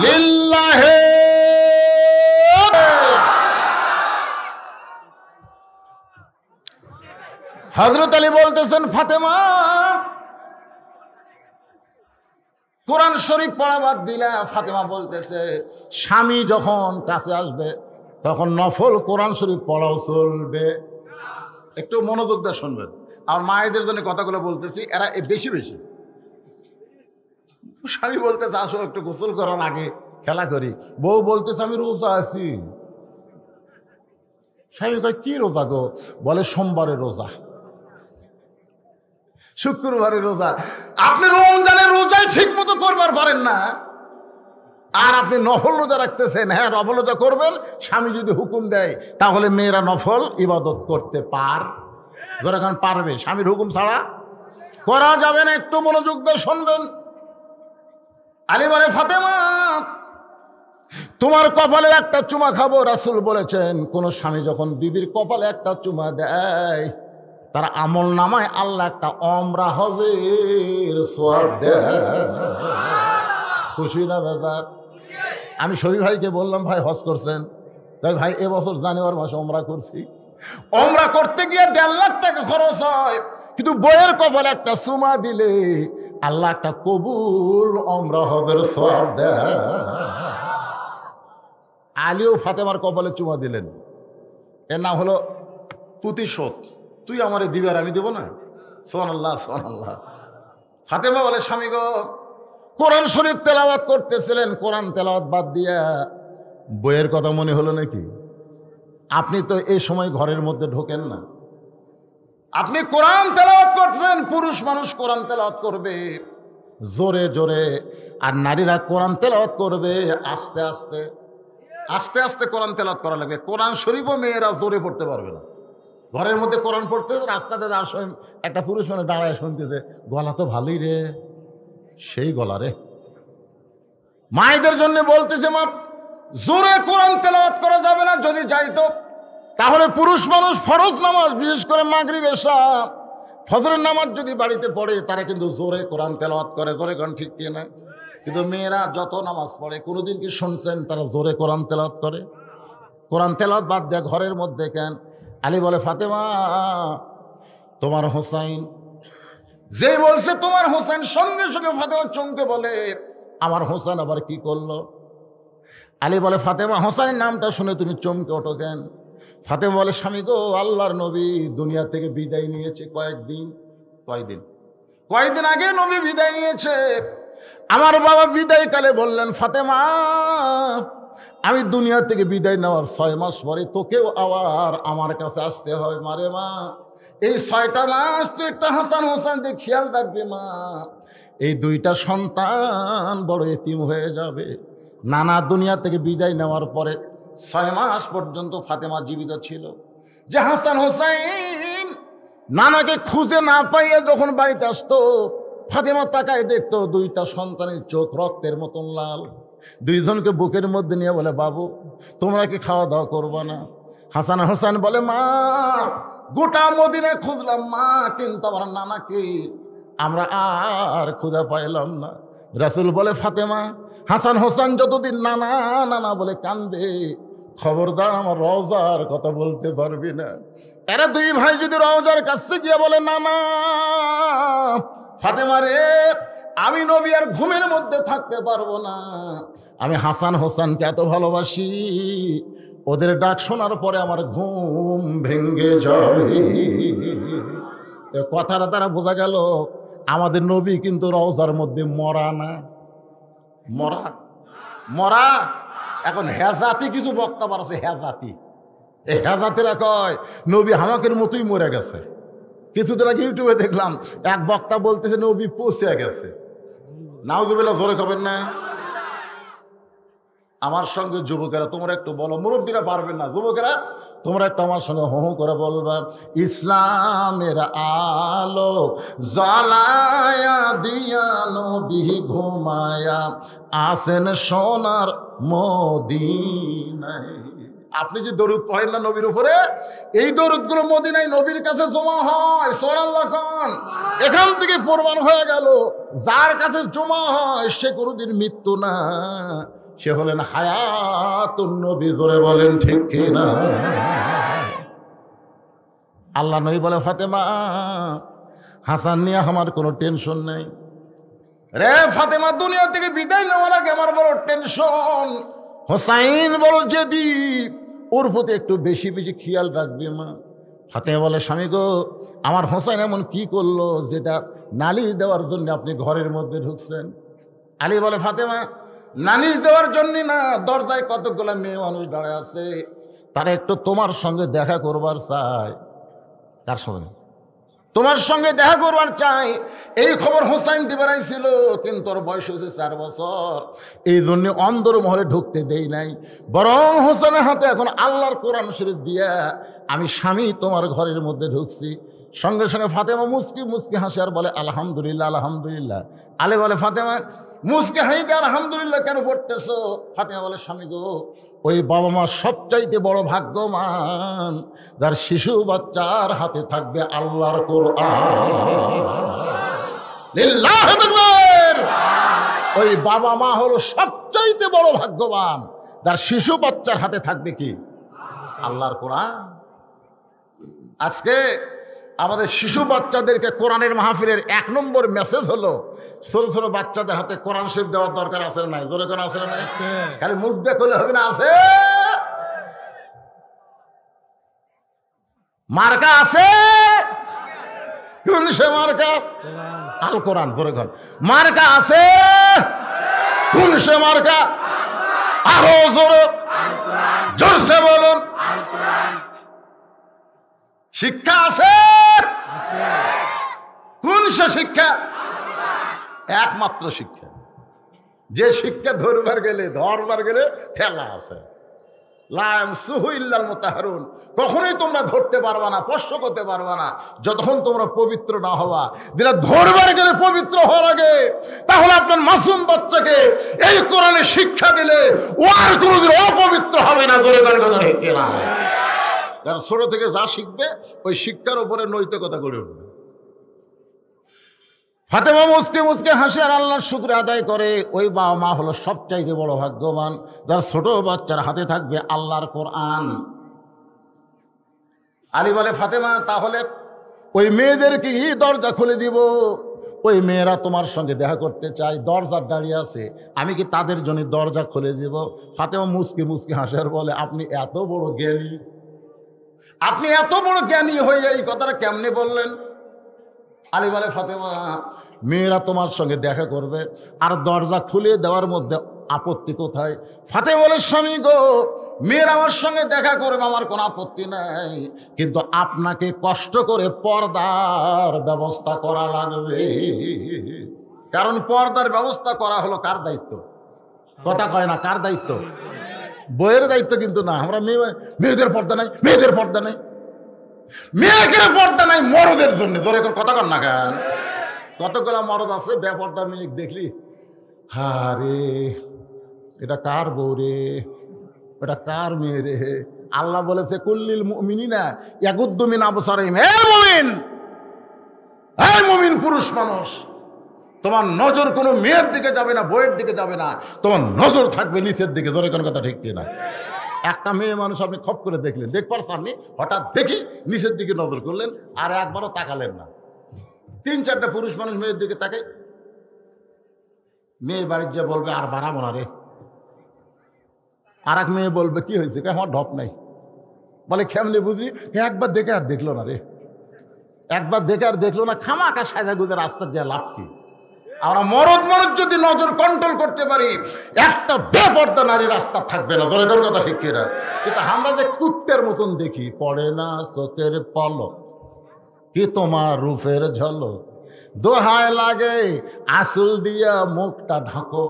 লিল্লাহে। হযরত আলী বলতেছেন, ফাতেমা কোরআন শরীফ পড়া বাদ দিলা। ফাতেমা বলতেছে, স্বামী যখন কাছে আসবে তখন নফল কোরআন শরীফ পড়াও চলবে। একটু মনোযোগ দিয়ে শুনবেন। আর মায়েদের জন্য কথাগুলো বলতেছি, এরা বেশি বেশি। স্বামী বলতেছে, আসো একটু গোসল করার আগে খেলা করি। বউ বলতেছে, আমি রোজা আছি। স্বামী কয়, কি রোজা গো? বলে, সোমবারের রোজা, শুক্রবারের রোজা। আপনি রমজানের রোজাই ঠিক মতো করবার পারেন না, আর আপনি নফল রোজা রাখতেছেন। হ্যাঁ, নফল রোজা করবেন, স্বামী যদি হুকুম দেয় তাহলে মেয়েরা নফল ইবাদত করতে পারবে। স্বামীর হুকুম ছাড়া করা যাবে না। একটু মনোযোগ দিয়ে শুনবেন। আলী বলে, ফাতেমা তোমার কপালে একটা চুমা খাবো। রাসূল বলেছেন, কোন স্বামী যখন বিবির কপালে একটা চুমা দেয়, তার আমল নামায় আল্লাহ একটা ওমরা হজের সওয়াব দেয়। খুশি না বেজার? আমি শফি ভাইকে বললাম, ভাই হজ করছেন? ভাই এবছর জানুয়ারি মাসে ওমরা করছি। ওমরা করতে গিয়ে 1.5 লাখ টাকা খরচ হয়, কিন্তু বইয়ের কপালে একটা চুমা দিলে আল্লাহ একটা কবুল ওমরা হজের সওয়াব দেয়। আলীও ফাতেমার কপালে চুমা দিলেন, এর নাম হলো প্রতিশোধ। তুই আমারে দিবার, আমি দেব না? সুবহানাল্লাহ, সুবহানাল্লাহ। ফাতেমা বলে, স্বামী গো, কোরআন শরীফ তেলাওয়াত করতেছিলেন, কোরআন তেলাওয়াত বাদ দিয়া বইয়ের কথা মনে হলো নাকি? আপনি তো এই সময় ঘরের মধ্যে ঢোকেন না, আপনি কোরআন তেলাওয়াত করছেন। পুরুষ মানুষ কোরআন তেলাওয়াত করবে জোরে জোরে, আর নারীরা কোরআন তেলাওয়াত করবে আস্তে আস্তে। আস্তে আস্তে কোরআন তেলাওয়াত করা লাগবে। কোরআন শরীফও মেয়েরা জোরে পড়তে পারবে না। ঘরের মধ্যে কোরআন পড়তে, রাস্তাতে যাওয়ার সময় একটা পুরুষ মানে দাঁড়ায় শুনতেছে, গলা তো ভালোই রে, সেই গলা রে। মায়েদের জন্য বলতেছে, মা জোরে কোরআন তেলাওয়াত করা যাবে না, যদি যাইতো তাহলে পুরুষ মানুষ ফরজ নামাজ, বিশেষ করে মাগরিব এশা ফজরের নামাজ যদি বাড়িতে পড়ে, তারা কিন্তু জোরে কোরআন তেলাওয়াত করে। জোরে কোরআন, ঠিক কি না? কিন্তু মেয়েরা যত নামাজ পড়ে, কোনোদিন কি শুনছেন তারা জোরে কোরআন তেলাওয়াত করে? কোরআন তেলাওয়াত বাদ দেয় ঘরের মধ্যে কেন? আলী বলে, ফাতেমা তোমার হোসাইন, যেই বলছে তোমার হোসেন, সঙ্গে সঙ্গে ফাতেমা চমকে বলে, আমার হোসেন আবার কি করলো? আলী বলে, ফাতেমা হোসেনের নামটা শুনে তুমি চমকে ওঠো কেন? ফাতেমা বলে, স্বামী গো, আল্লাহর নবী দুনিয়া থেকে বিদায় নিয়েছে কয়েকদিন আগে নবী বিদায় নিয়েছে। আমার বাবা বিদায় কালে বললেন, ফাতেমা আমি দুনিয়া থেকে বিদায় নেওয়ার 6 মাস পরে তোকেও আবার আমার কাছে আসতে হবে। মারে মা, এই 6টা মাস তুই একটা হাসান হোসেনকে খেয়াল রাখবি মা, এই 2টা সন্তান বড় এতিম হয়ে যাবে। নানা দুনিয়া থেকে বিদায় নেওয়ার পরে 6 মাস পর্যন্ত ফাতেমা জীবিত ছিল। যে হাসান হোসেন নানাকে খুঁজে না পাইয়ে যখন বাড়িতে আসতো, ফাতেমা তাকায় দেখতো 2টা সন্তানের চোখ রক্তের মতন লাল। 2জনকে বুকের মধ্যে নিয়ে বলে, বাবু তোমরা কি খাওয়া দাওয়া করবা না? হাসান হোসেন বলে, মা গোটা মদিনায় খুঁজলাম মা, কিন্তু আমার নানাকে আমরা আর খুঁজে পাইলাম না। রাসূল বলে, ফাতেমা হাসান হোসেন যতদিন নানা নানা বলে কানবে, খবরদার আমার রওজার কথা বলতে পারবি না। এরা 2 ভাই যদি রওজার কাছে গিয়ে বলে, নানা ফাতেমা রে, আমি নবী আর ঘুমের মধ্যে থাকতে পারবো না, আমি হাসান হোসেনকে এত ভালোবাসি, ওদের ডাক শোনার পরে আমার ঘুম ভেঙে যাবে। কথাটা তারা বোঝা গেল, আমাদের নবী কিন্তু রওজার মধ্যে মরা না, মরা। এখন হেজাতি কিছু বক্তব্য আছে, হেজাতি, এই হেজাতিরা কয় নবী হামাকের মতোই মরে গেছে। কিছুদিন আগে ইউটিউবে দেখলাম এক বক্তা বলতেছে নবী পৌঁছে গেছে। নাউজুবিল্লাহ, জোরে কবেন না। আমার সঙ্গে যুবকেরা তোমরা একটু বলো, মুরব্বীরা পারবেন না, যুবকেরা তোমরা একটু আমার সঙ্গে হো হো করে বলবা, ইসলামের আলো জ্বালায়া দিয়া নবী ঘুমায়া আসেন সোনার মদিনায়। আপনি যে দরুদ পড়েন না নবীর উপরে, এই দরুদগুলো মদিনায় নবীর কাছে জমা হয়। সুবহানাল্লাহ, এখান থেকে প্রমাণ হয়ে গেল যার কাছে জমা হয় সে কোনোদিন মৃত্যু না, সে হলেন হায়াতুন নবী। জোরে বলেন ঠিক কিনা? আল্লাহ নবী বলে, ফাতেমা হাসান নিয়ে আমার কোনো টেনশন নেই রে। ফাতেমা দুনিয়া থেকে বিদায় নেওয়ার আগে আমার বড় টেনশন, হোসাইন বড় জেদি, ওর প্রতি একটু বেশি বেশি খেয়াল রাখবে মা। ফাতেমা বলে, স্বামী গো, আমার হোসাইন এমন কি করলো যেটা নালিশ দেওয়ার জন্য আপনি ঘরের মধ্যে ঢুকছেন? আলী বলে, ফাতেমা নালিশ দেওয়ার জন্য না, দরজায় কতগুলো মেয়ে মানুষ দাঁড়ায় আছে, তারা একটু তোমার সঙ্গে দেখা করবার চায়। কার সঙ্গে? তোমার সঙ্গে দেখা করবার চাই। এই খবর হোসাইন দিবারাই ছিল, কিন্তু ওর বয়স হয়েছে 4 বছর, এই জন্য অন্দর মহলে ঢুকতে দেই নাই। বরং হোসেনের হাতে এখন আল্লাহর কোরআন শরীফ দিয়া আমি স্বামী তোমার ঘরের মধ্যে ঢুকছি। সঙ্গে সঙ্গে ফাতেমা মুস্কি মুস্কি হাসে আর বলে, আলহামদুলিল্লাহ আলহামদুলিল্লাহ। আলী বলে, ফাতেমা মুস্কি হাসিতে আলহামদুলিল্লাহ কেন পড়তেছো? ফাতেমা বলে, স্বামী গো, ওই বাবা মা সবচাইতে বড় ভাগ্যবান যার শিশু বাচ্চার হাতে থাকবে আল্লাহর কোরআন। লিল্লাহু আকবার। ওই বাবা মা হলো সবচাইতে বড় ভাগ্যবান, যার শিশু বাচ্চার হাতে থাকবে কি? আল্লাহর কোরআন। আজকে আমাদের শিশু বাচ্চাদেরকে কোরআনের মাহফিলের 1 নম্বর মেসেজ হলো ছোট ছোট বাচ্চাদের হাতে কোরআন শরীফ দেওয়ার দরকার আছে না নাই? জোরে কোন আছে না নাই? খালি মুখ দিয়ে কইলে হবে না, আছে। মার্কা আছে, কোন সে মার্কা? আল কোরআন। জোরে কোন মার্কা আছে, কোন সে মার্কা? আরো জোরে জোরসে বলুন। শিক্ষা আছে, কোন সে শিক্ষা? একমাত্র শিক্ষা, যে শিক্ষা ধরবার গেলে ঠেলা আছে। কখনোই তোমরা ধরতে পারবা না, স্পর্শ করতে পারবা না যতক্ষণ তোমরা পবিত্র না হওয়া। যেটা ধরবার গেলে পবিত্র হওয়া লাগে, তাহলে আপনার মাসুম বাচ্চাকে এই কোরআনে শিক্ষা দিলে ও আর কোনোদিন অপবিত্র হবে না। জোরে ঠিক না? কারণ ছোট থেকে যা শিখবে ওই শিক্ষার উপরে নৈতিকতা গড়ে উঠবে। ফাতেমা মুচকে মুচকে হাসে আর আল্লাহর শুকর আদায় করে। ওই বাবা মা হলো সবচাইতে বড় ভাগ্যবান, যার ছোট বাচ্চার হাতে থাকবে আল্লাহর কোরআন। আলী বলে, ফাতেমা তাহলে ওই মেয়েদেরকে দরজা খুলে দিব, ওই মেয়েরা তোমার সঙ্গে দেখা করতে চায়, দরজার দাঁড়িয়ে আছে, আমি কি তাদের জন্য দরজা খুলে দিব? ফাতেমা মুচকে মুচকে হাসে আর বলে, আপনি এত বড় জ্ঞানী, আপনি এত বড় জ্ঞানী হয়ে এই কথাটা কেমনে বললেন? আলী বলে, ফাতেমা মেয়েরা তোমার সঙ্গে দেখা করবে আর দরজা খুলে দেওয়ার মধ্যে আপত্তি কোথায়? ফাতেমা বলে, স্বামী গো, মেয়েরা আমার সঙ্গে দেখা করবে, আমার কোনো আপত্তি নাই, কিন্তু আপনাকে কষ্ট করে পর্দার ব্যবস্থা করা লাগবে। কারণ পর্দার ব্যবস্থা করা হলো কার দায়িত্ব? কথা কয় না, কার দায়িত্ব? বইয়ের দায়িত্ব কিন্তু না। আমরা মেয়েদের পর্দা নাই, মেয়েদের পর্দা নাই, মেয়েদের পর্দা নাই মরদের জন্য। জোরে কথা কর না কেন? কতগুলা মরদ আছে বেপর্দা মেয়ে দেখলি, হারে এটা কার বউ রে, এটা কার মেয়ে রে? আল্লাহ বলেছে, কুল্লিল মুমিনিনা ইয়াগুদ্দু মিন আবসারিহিম। হে মুমিন, হে মুমিন পুরুষ মানুষ, তোমার নজর কোনো মেয়ের দিকে যাবে না, বইয়ের দিকে যাবে না, তোমার নজর থাকবে নিচের দিকে। জোরে কোন কথা ঠিক কিনা? একটা মেয়ে মানুষ আপনি খপ করে দেখলেন, দেখবার সামনে হঠাৎ দেখি নিচের দিকে নজর করলেন আর একবারও তাকালেন না। 3-4টা পুরুষ মানুষ মেয়ের দিকে তাকাই, মেয়ে বাড়ির যা বলবে আর বাড়াবো না রে। আর এক মেয়ে বলবে, কি হয়েছে? আমার ঢপ নাই। বলে, কেমনে বুঝি? একবার দেখে আর দেখলো না রে, একবার দেখে আর দেখলো না, খামাখা সাজা গুজে রাস্তার যা লাভ কি? আমরা মরদ যদি নজর কন্ট্রোল করতে পারি, একটা বেপর্দা নারী রাস্তা থাকবে না। ধরে কথা ঠিক কিনা? কিন্তু আমরা যে কুত্তের মতন দেখি, পড়ে না চোখের পলক কি তোমার রূপের ঝলক, দোহায় লাগে আসল দিয়া মুখটা ঢাকো।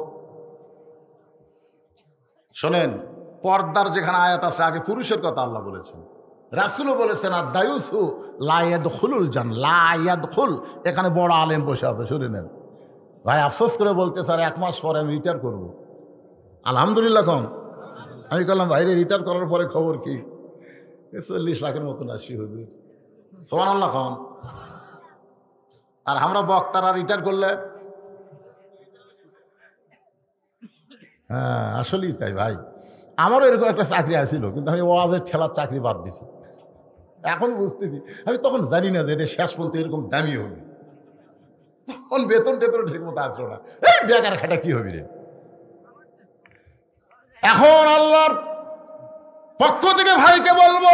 শোনেন, পর্দার যেখানে আয়াত আছে, আগে পুরুষের কথা আল্লাহ বলেছেন, রাসূলও বলেছেন, আর দায়ুসু লায়াদখুলুল জান লায়াদখুল। এখানে বড় আলেম বসে আছে, শুনে নেন ভাই। আফসোস করে বলতে স্যার 1 মাস পরে আমি রিটায়ার করবো। আলহামদুলিল্লাহ কম। আমি বললাম, ভাইরে রিটায়ার করার পরে খবর কি? 40 লাখের মতন আসি হুজুর। সুবহানাল্লাহ কম। আর আমরা বক্তারা রিটায়ার করলে, হ্যাঁ আসলেই তাই ভাই। আমারও এরকম একটা চাকরি আসছিল, কিন্তু আমি ওয়াজের ঠেলার চাকরি বাদ দিছি। এখন বুঝতেছি, আমি তখন জানি না যে এটা শেষ পর্যন্ত এরকম দামি হবে। তখন বেতন ঠিক মতো আসলো না, এই বেকার খাটা কি হবে রে। এখন আল্লাহর পক্ষ থেকে ভাইকে বলবো,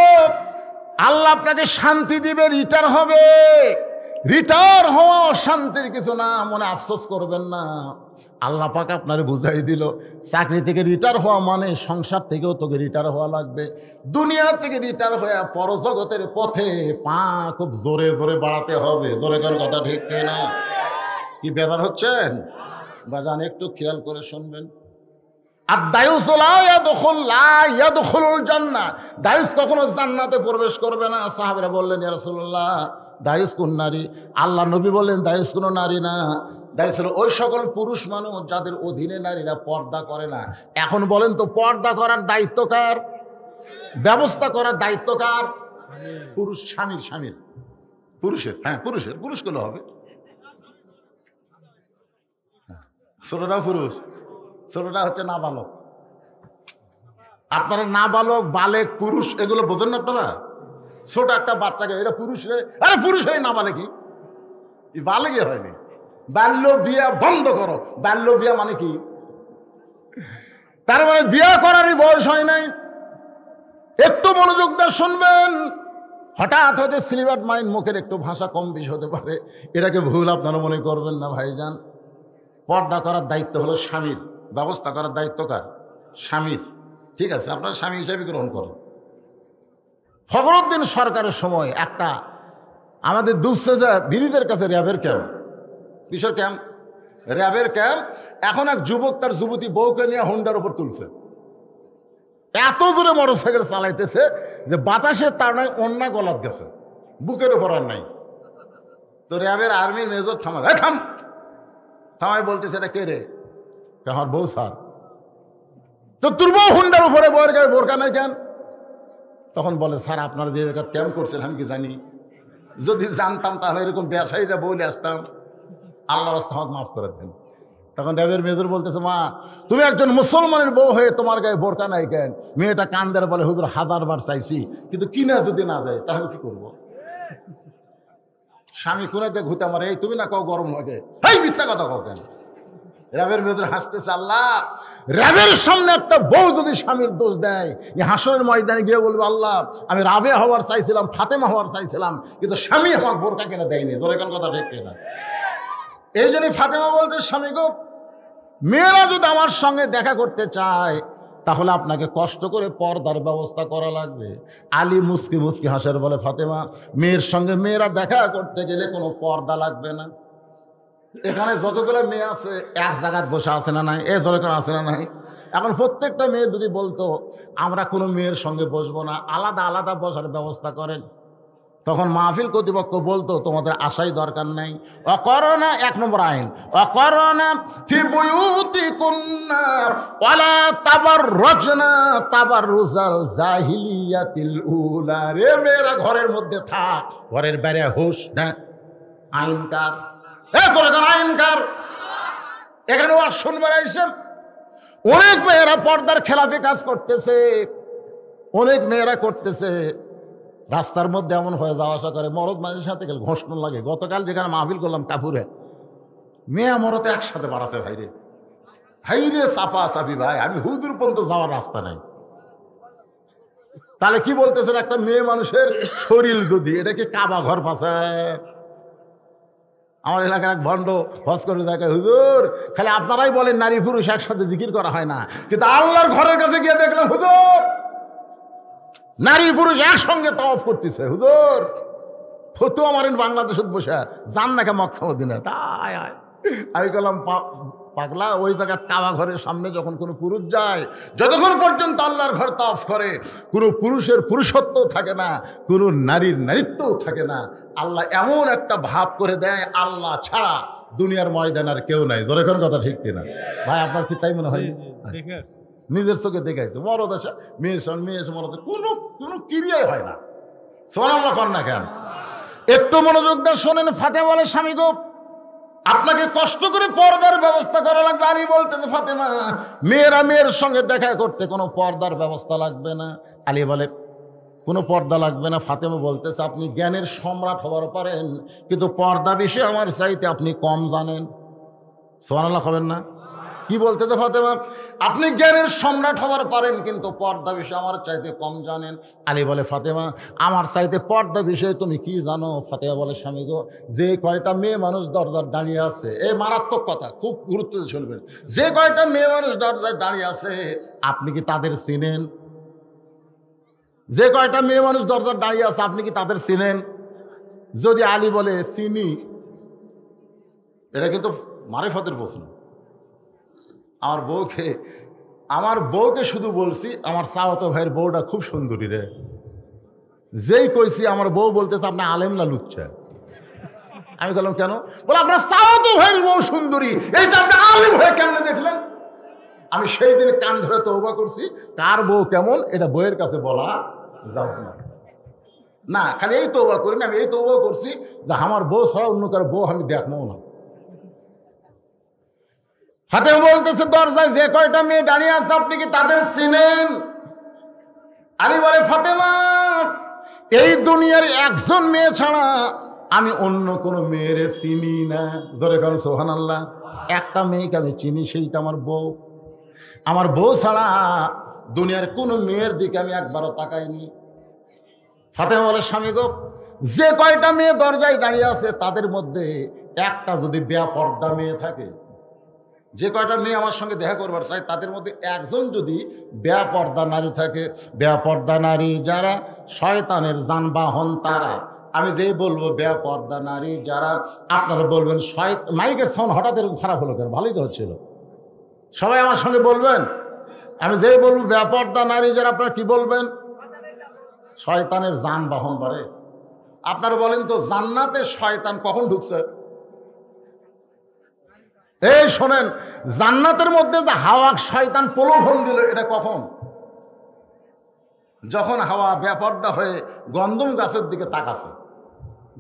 আল্লাহ আপনাকে শান্তি দিবে, রিটায়ার হবে। রিটায়ার হওয়া শান্তির কিছু না, মনে আফসোস করবেন না। আল্লাহ পাক আপনারে বুঝাই দিল, চাকরি থেকে রিটায়ার হওয়া মানে সংসার থেকেও তোকে রিটায়ার হওয়া লাগবে। দুনিয়া থেকে রিটায়ার হয়ে পরজগতের পথে পা খুব জোরে জোরে বাড়াতে হবে। জোরে কারো কথা ঠিক না? কি বেজার হচ্ছেন বাজান? একটু খেয়াল করে শুনবেন। আর দায়ুস লা ইয়াদখুলুল জান্নাহ, দায়ুস কখনো জান্নাতে প্রবেশ করবে না। সাহাবীরা বললেন, ইয়া রাসূলুল্লাহ, দায়ুস কোন নারী? আল্লাহ নবী বললেন, দায়ুস কোনো নারী না, দায়ুস হলো ওই সকল পুরুষ মানুষ যাদের অধীনে নারীরা পর্দা করে না। এখন বলেন তো, পর্দা করার দায়িত্ব কার? ব্যবস্থা করার দায়িত্ব কার? পুরুষ। স্বামীর পুরুষের। হ্যাঁ পুরুষের, পুরুষগুলো হবে। ছোটটা পুরুষ, ছোটটা হচ্ছে নাবালক। আপনারা নাবালক, বালেক, পুরুষ এগুলো বোঝেন না আপনারা? ছোট একটা বাচ্চাকে এটা পুরুষ রে, আরে পুরুষ হয় নাবালেকই, বালেকই হয়নি। বাল্য বিয়া বন্ধ করো। বাল্য বিয়া মানে কি? তার মানে বিয়া করারই বয়স হয় নাই। একটু মনোযোগ দিয়ে শুনবেন। হঠাৎ হয়তো সিলভার মাইন্ড, মুখের একটু ভাষা কম বেশি হতে পারে, এটাকে ভুল আপনারা মনে করবেন না ভাইজান। পর্দা করার দায়িত্ব হলো স্বামীর, ব্যবস্থা করার দায়িত্ব কার? স্বামীর। ঠিক আছে, আপনারা স্বামী হিসাবে গ্রহণ করেন। ফখরুদ্দিন সরকারের সময় একটা আমাদের দুঃসেজা বিরিদের কাছে র্যাবের ক্যাম্প, কিশোর ক্যাম্প, র্যাবের ক্যাম্প। এখন এক যুবক তার যুবতী বউকে নিয়ে হুন্ডার উপর তুলছে, এত জোরে মোটরসাইকেল চালাইতেছে যে বাতাসের তার নয় অন্য গলাত গেছে, বুকের উপর আর নাই। তো র্যাবের আর্মির মেজর থামাই বলতেছে, এটা কে রে? আমার বউ স্যার। তো তোর বউ হুন্ডার উপরে, বউয়ের গায়ে বোরকা নাই কেন? তখন বলে, স্যার আপনারা যে জায়গা ক্যাম্প করছেন আমি কি জানি? যদি জানতাম তাহলে এরকম ব্যবসায়ীরা বলে আসতাম। আল্লাহর রাস্তা মাফ করে দেন। তখন র্যাবের মেজর বলতেছে, মা তুমি একজন মুসলমানের বউ হয়ে তোমার গায়ে বোরকা নাই কেন? মেয়েটা কান্দার বলে, হুজুর 1000বার চাইছি, কিন্তু কিনা যদি না দেয় তাহলে কি করবো? স্বামী কুনাতে ঘুতে আমার, এই তুমি না কও গরম লাগে, এই মিথ্যা কথা কও কেন? র্যাবের মেজর হাসতেছে, আল্লাহ র্যাবের সামনে একটা বউ যদি স্বামীর দোষ দেয়, হাসরের ময়দানে গিয়ে বলবে, আল্লাহ আমি রাবে হওয়ার চাইছিলাম, ফাতেমা হওয়ার চাইছিলাম, কিন্তু স্বামী আমার বোরকা কিনে দেয়নি। জোরে কোন কথা ঠিক কিনা? এই জন্যই ফাতেমা বলতে, স্বামী গো, মেয়েরা যদি আমার সঙ্গে দেখা করতে চায় তাহলে আপনাকে কষ্ট করে পর্দার ব্যবস্থা করা লাগবে। আলী মুস্কি মুস্কি হাসের বলে, ফাতেমা মেয়ের সঙ্গে মেয়েরা দেখা করতে গেলে কোনো পর্দা লাগবে না। এখানে যতগুলো মেয়ে আছে এক জায়গায় বসে আছে না নাই? যতক্ষণ আছে না নাই? এখন প্রত্যেকটা মেয়ে যদি বলতো আমরা কোনো মেয়ের সঙ্গে বসবো না, আলাদা আলাদা বসার ব্যবস্থা করেন, তখন মাহফিল কর্তৃপক্ষ বলতো তোমাদের আশাই দরকার নাই। অকরনা, 1 নম্বর আইন, অকরনা ফি বুয়ুতিকুন্না ওয়ালা তাবাররুজনা তাবাররুজাল জাহিলিয়াতিল উলা। রে মেয়েরা ঘরের মধ্যে থাক, ঘরের বাইরে হোস না। আইনকার, আইনকার এখানে আর শুনবার আইসেন। অনেক মেয়েরা পর্দার খেলাফি কাজ করতেছে, অনেক মেয়েরা করতেছে। রাস্তার মধ্যে এমন হয়ে যাওয়া আসা করে, মরদ মাঝের সাথে গেলে ঘোষণ লাগে। গতকাল যেখানে মাহফিল করলাম কাপুরে, মেয়ে মরতে একসাথে বাড়াতে ভাইরে, হাইরে চাপা চাপি ভাই, আমি হুদুর পর্যন্ত যাওয়ার রাস্তা নাই। তাহলে কি বলতেছেন, একটা মেয়ে মানুষের শরীর যদি, এটা কি কাবা ঘর পাশায়? আমার এলাকার এক ভণ্ড হজ করে দেখে, হুজুর খালি আপনারাই বলেন নারী পুরুষ একসাথে জিকির করা হয় না, কিন্তু আল্লাহর ঘরের কাছে গিয়ে দেখলাম হুজুর নারী পুরুষ একসঙ্গে তাওয়াফ করতেছে। হুজুর ফতুয়া মারেন বাংলাদেশে বসে, যান নাকি মক্কা মদিনা? তাই আমি বললাম, পাগলা, ওই জায়গায় কাবা ঘরের সামনে যখন কোনো পুরুষ যায়, যতক্ষণ পর্যন্ত আল্লাহর ঘর তাওয়াফ করে, কোনো পুরুষের পুরুষত্ব থাকে না, কোনো নারীর নারীত্বও থাকে না। আল্লাহ এমন একটা ভাব করে দেয়, আল্লাহ ছাড়া দুনিয়ার ময়দান আর কেউ নাই। জোরে কোন কথা ঠিক কিনা ভাই? আপনার কি তাই মনে হয়? নিজের চোখে দেখাইছে, মরদ আসা মেয়ের সঙ্গে, মেয়ের মরদ কোনো কোনো ক্রিয়াই হয় না। সুবহানাল্লাহ কর না কেন? একটু মনোযোগ দিয়ে শোনেন। ফাতেমা বলে, স্বামী গো, আপনাকে কষ্ট করে পর্দার ব্যবস্থা করা লাগবে। আলী বলতেছে, ফাতেমা মেয়েরা মেয়ের সঙ্গে দেখা করতে কোনো পর্দার ব্যবস্থা লাগবে না। আলী বলে, কোনো পর্দা লাগবে না। ফাতেমা বলতেছে, আপনি জ্ঞানের সম্রাট হবার পারেন, কিন্তু পর্দা বিষয়ে আমার চাইতে আপনি কম জানেন। সুবহানাল্লাহ হবেন না? কি বলতেছে ফাতেমা? আপনি জ্ঞানের সম্রাট হবার পারেন, কিন্তু পর্দা বিষয়ে আমার চাইতে কম জানেন। আলী বলে, ফাতেমা আমার চাইতে পর্দা বিষয়ে তুমি কি জানো? ফাতেমা বলে, স্বামী গো, যে কয়টা মেয়ে মানুষ দরজার দাঁড়িয়ে আছে, এই মারাত্মক কথা, খুব গুরুত্ব দিয়ে শুনবেন, যে কয়টা মেয়ে মানুষ দরজায় দাঁড়িয়ে আছে আপনি কি তাদের চিনেন? যে কয়টা মেয়ে মানুষ দরজার দাঁড়িয়ে আছে আপনি কি তাদের চিনেন? যদি আলী বলে চিনি, এটা কিন্তু মারিফতের প্রশ্ন। আমার বউকে শুধু বলছি আমার চাওয়াতো ভাইয়ের বউটা খুব সুন্দরী রে। যেই কইছি আমার বউ বলতেছে আপনি আলেম না লুচ্ছা। আমি বললাম কেন? বলে আপনার চাওয়াতো ভাইয়ের বউ সুন্দরী, এইটা আপনি আলেম হয়ে কেমনে দেখলেন? আমি সেই দিন কান ধরে তওবা করছি, কার বউ কেমন এটা বইয়ের কাছে বলা যাবে না। না খালি এই তওবা করি না, আমি এই তওবা করছি যে আমার বউ ছাড়া অন্য কারো বউ আমি দেখবো না। ফাতেমা বলতেছে, দরজায় যে কয়টা মেয়ে দাঁড়িয়ে আছে আপনি কি তাদের চিনেন? আলী বলে, ফাতেমা, এই দুনিয়ার একজন মেয়ে ছাড়া আমি অন্য কোনো মেয়ের চিনি না। ধরে কারণ সুবহানাল্লাহ, একটা মেয়েকে আমি চিনি, সেইটা আমার বউ। আমার বউ ছাড়া দুনিয়ার কোনো মেয়ের দিকে আমি একবারও তাকাইনি। ফাতেমা বলে, স্বামী গো, যে কয়টা মেয়ে দরজায় দাঁড়িয়ে আছে তাদের মধ্যে একটা যদি বেপর্দা মেয়ে থাকে, যে কয়টা মেয়ে আমার সঙ্গে দেখা করবার চাই তাদের মধ্যে একজন যদি বেপর্দা নারী থাকে, বেপর্দা নারী যারা শয়তানের যানবাহন তারা। আমি যেই বলবো বেপর্দা নারী যারা, আপনারা বলবেন মাইকের সাউন্ড হঠাৎ এরকম খারাপ হলো কেন? ভালোই তো হচ্ছিল, সবাই আমার সঙ্গে বলবেন। আমি যেই বলবো বেপর্দা নারী যারা, আপনারা কি বলবেন? শয়তানের যানবাহন বাড়ে। আপনারা বলেন তো, জান্নাতে শয়তান কখন ঢুকছে? এই শোনেন, জান্নাতের মধ্যে যে হাওয়া শয়তান প্রলোভন দিল, এটা কখন? যখন হাওয়া বেপর্দা হয়ে গন্ধম গাছের দিকে তাকাছে।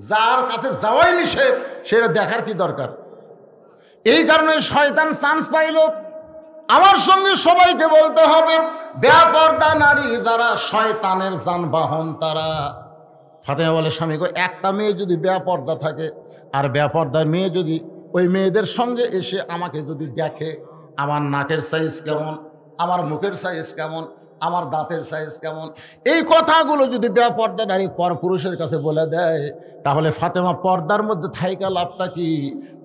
যার কাছে যাওয়াই নিষেধ, সেটা দেখার কি দরকার? এই কারণে শয়তান চান্স পাইল। আমার সঙ্গে সবাইকে বলতে হবে, বেপর্দা নারী যারা শয়তানের যানবাহন তারা। ফাতেমা বলে, স্বামী গো, একটা মেয়ে যদি বেপর্দা থাকে আর বেপর্দার মেয়ে যদি ওই মেয়েদের সঙ্গে এসে আমাকে যদি দেখে, আমার নাকের সাইজ কেমন, আমার মুখের সাইজ কেমন, আমার দাঁতের সাইজ কেমন, এই কথাগুলো যদি বেপর্দা নারী পরপুরুষের কাছে বলে দেয়, তাহলে ফাতেমা পর্দার মধ্যে থাইকা লাভটা কি?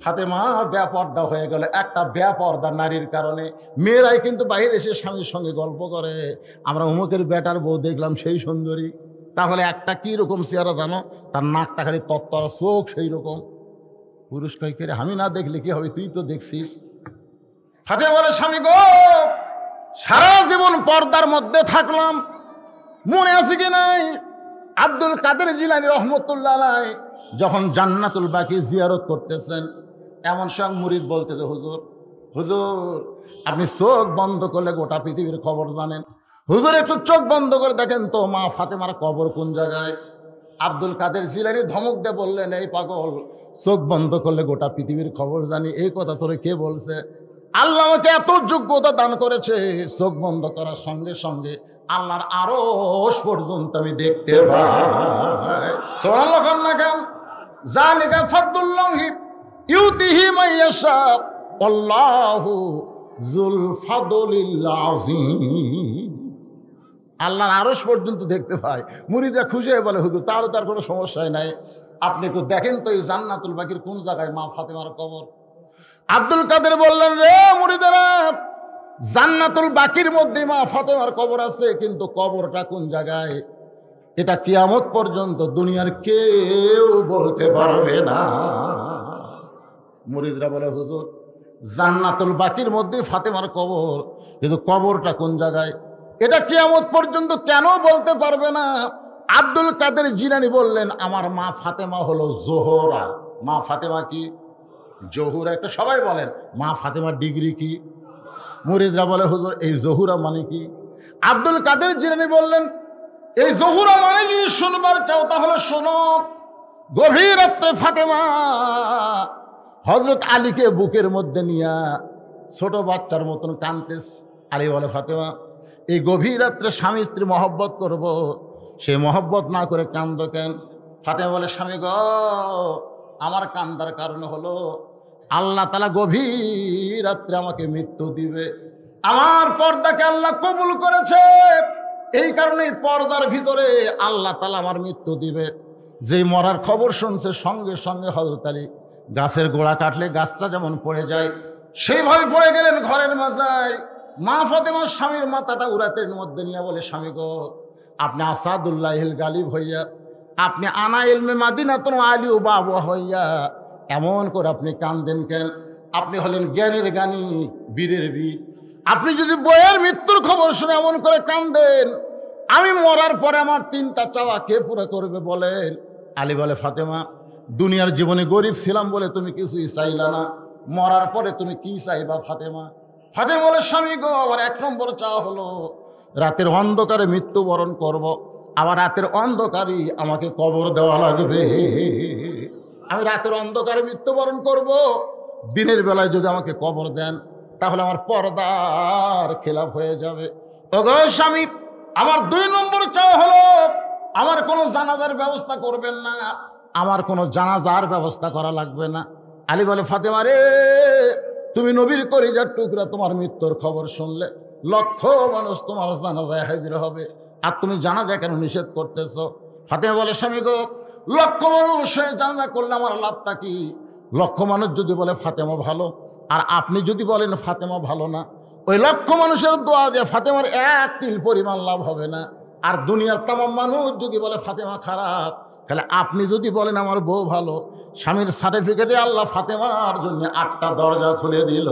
ফাতেমা বেপর্দা হয়ে গেল একটা বেপর্দা নারীর কারণে। মেয়েরাই কিন্তু বাইরে এসে স্বামীর সঙ্গে গল্প করে, আমরা অমুকের বেটার বউ দেখলাম সেই সুন্দরী। তাহলে একটা কি রকম চেহারা জানো? তার নাকটা খালি তত্তর, চোখ সেই রকম। পুরুষ কই করে, আমি না দেখলে কি হবে, তুই তো দেখছিস। ফাতেমা বলে, স্বামী গো, সারা জীবন পর্দার মধ্যে থাকলাম, মনে আছে কি নাই আব্দুল কাদের জিলানী রহমতুল্লাহ আলাইহি যখন জান্নাতুল বাকি জিয়ারত করতেছেন, এমন সঙ্গ মুরিদ বলতেছে, হুজুর হুজুর আপনি চোখ বন্ধ করলে গোটা পৃথিবীর খবর জানেন। হুজুর একটু চোখ বন্ধ করে দেখেন তো মা ফাতেমার কবর কোন জায়গায়। আব্দুল কাদের জিলানী ধমক দিয়ে বললেন, এই পাগল, চোখ বন্ধ করলে গোটা পৃথিবীর খবর জানি, এই কথা তোরে কে বলছে? আল্লাহ আমাকে এত যোগ্যতা দান করেছে, চোখ বন্ধ করার সঙ্গে সঙ্গে আল্লাহর আরশ পর্যন্ত আমি দেখতে পাই। সুবহানাল্লাহ না কেন? যালিকা ফাদলুল্লাহি ইউতিহি মান ইয়াশা আল্লাহু যুল ফাদলিল আযীম। আল্লাহর আরশ পর্যন্ত দেখতে পায়। মুরিদরা খুশি হয়ে বলে, হুজুর তার কোনো সমস্যাই নাই, আপনি একটু দেখেন তো এই জান্নাতুল বাকির কোন জায়গায় মা ফাতেমার কবর। আব্দুল কাদের বললেন, রে মুরিদেরা, জান্নাতুল বাকির মধ্যে মা ফাতেমার কবর আছে, কিন্তু কবরটা কোন জায়গায় এটা কিয়ামত পর্যন্ত দুনিয়ার কেউ বলতে পারবে না। মুরিদরা বলে, হুজুর জান্নাতুল বাকির মধ্যে ফাতেমার কবর, কিন্তু কবরটা কোন জায়গায় এটা কিয়ামত পর্যন্ত কেন বলতে পারবে না? আব্দুল কাদের জিলানী বললেন, আমার মা ফাতেমা হলো জোহরা। মা ফাতেমা কি? জহুরা। একটা সবাই বলেন, মা ফাতেমার ডিগ্রি কি? মুরিদরা বলে, হুজুর এই জহুরা মানে কি? আব্দুল কাদের জিলানী বললেন, এই জহুরা মানে যদি শুনবার চাও তাহলে শোনো। গভীর রাত্রে ফাতেমা হযরত আলীকে বুকের মধ্যে নিয়া ছোট বাচ্চার মতন কাঁদতেস। আলী বলে, ফাতেমা এই গভীর রাত্রে স্বামী স্ত্রী মহব্বত করব, সে মহব্বত না করে কাঁদো কেন? ফাতেমা বলে, স্বামী গো, আমার কান্দার কারণ হলো আল্লাহ তাআলা গভীর রাত্রে আমাকে মৃত্যু দিবে। আমার পর্দাকে আল্লাহ কবুল করেছে, এই কারণেই পর্দার ভিতরে আল্লাহ তাআলা আমার মৃত্যু দিবে। যেই মরার খবর শুনছে সঙ্গে সঙ্গে হযরত আলী গাছের গোড়া কাটলে গাছটা যেমন পড়ে যায় সেইভাবে পড়ে গেলেন ঘরের মাজায়। মা ফাতেমার স্বামীর মাথাটা উরাতের মধ্যে নিয়ে বলে, স্বামী গো, আপনি আসাদুল্লাহিল গালিব হইয়া, আপনি আনা ইলমে মাদিনাতুন আলিউ বাবু হইয়া এমন করে আপনি কান্দেন কেন? আপনি হলেন জ্ঞানের জ্ঞানী, বীরের বীর। আপনি যদি বইয়ের মৃত্যুর খবর শুনে এমন করে কান্দেন, আমি মরার পরে আমার তিনটা চাওয়া কে পুরো করবে বলেন? আলী বলে, ফাতেমা দুনিয়ার জীবনে গরিব ছিলাম বলে তুমি কিছুই চাইলা না, মরার পরে তুমি কি চাইবা ফাতেমা? ফাতেমা বলে, স্বামী গো, আমার এক নম্বর চাওয়া হলো রাতের অন্ধকারে মৃত্যুবরণ করব, আবার রাতের অন্ধকারই আমাকে কবর দেওয়া লাগবে। আমি রাতের অন্ধকারে মৃত্যুবরণ করব, দিনের বেলায় যদি আমাকে কবর দেন তাহলে আমার পর্দার খেলাফ হয়ে যাবে। ওগো স্বামী, আমার 2 নম্বর চাওয়া হলো আমার কোনো জানাজার ব্যবস্থা করবেন না, আমার কোনো জানাজার ব্যবস্থা করা লাগবে না। আলী বলে, ফাতেমা রে, তুমি নবীর কলিজার টুকরা, তোমার মৃত্যুর খবর শুনলে লক্ষ মানুষ তোমার জানাজায় হাজির হবে, আর তুমি জানাজা কেন নিষেধ করতেছ? ফাতেমা বলে, স্বামী গো, লক্ষ মানুষ জানাজা করলে আমার লাভটা কি? লক্ষ মানুষ যদি বলে ফাতেমা ভালো, আর আপনি যদি বলেন ফাতেমা ভালো না, ওই লক্ষ মানুষের দোয়া দিয়ে ফাতেমার 1 তিল পরিমাণ লাভ হবে না। আর দুনিয়ার তামাম মানুষ যদি বলে ফাতেমা খারাপ, তাহলে আপনি যদি বলেন আমার বউ ভালো, স্বামীর সার্টিফিকেটে আল্লাহ ফাতেমার জন্য 8টা দরজা খুলে দিল।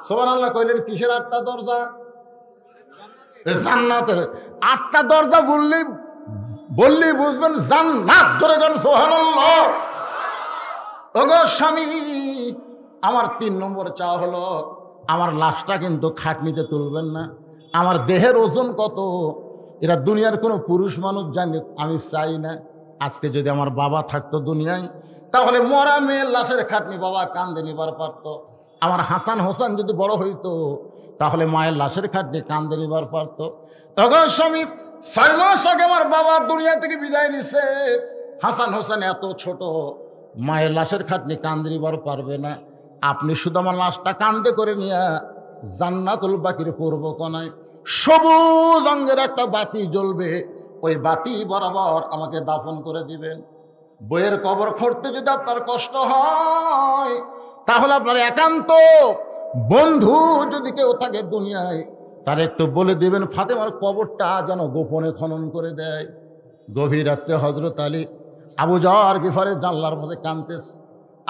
সুবহানাল্লাহ কইলেন, কিসের 8টা দরজা? জান্নাতের 8টা দরজা বললেই বুঝবেন জান্নাত। ধরে গেল সুবহানাল্লাহ। ওগো স্বামী, আমার 3 নম্বর চাওয়া হলো আমার লাশটা কিন্তু খাটনিতে তুলবেন না। আমার দেহের ওজন কত এটা দুনিয়ার কোনো পুরুষ মানুষ জানে আমি চাই না। আজকে যদি আমার বাবা থাকতো দুনিয়ায়, তাহলে মরা মেয়ের লাশের খাটনি বাবা কান্দে নিবার পারত। আমার হাসান হোসেন যদি বড় হইতো, তাহলে মায়ের লাশের খাটনি কান্দে নিবার পারত। তখন স্বামী, 6 মাস আগে আমার বাবা দুনিয়া থেকে বিদায় নিছে। হাসান হোসেন এত ছোট, মায়ের লাশের খাটনি কান্দে নিবার পারবে না। আপনি শুধু আমার লাশটা কান্দে করে নিয়ে জান্নাতুল বাকির পূর্ব কোনায় সবুজ রঙের একটা বাতি জ্বলবে, ওই বাতি বরাবর আমাকে দাফন করে দিবেন। বইয়ের কবর খুঁড়তে যদি আপনার কষ্ট হয়, তাহলে আপনার একান্ত বন্ধু যদি কেউ থাকে দুনিয়ায়, তার একটু বলে দিবেন ফাতেমার কবরটা যেন গোপনে খনন করে দেয়। গভীর রাত্রে হযরত আলী আবু যর গিফারের জানলার মধ্যে কাঁদতেছে।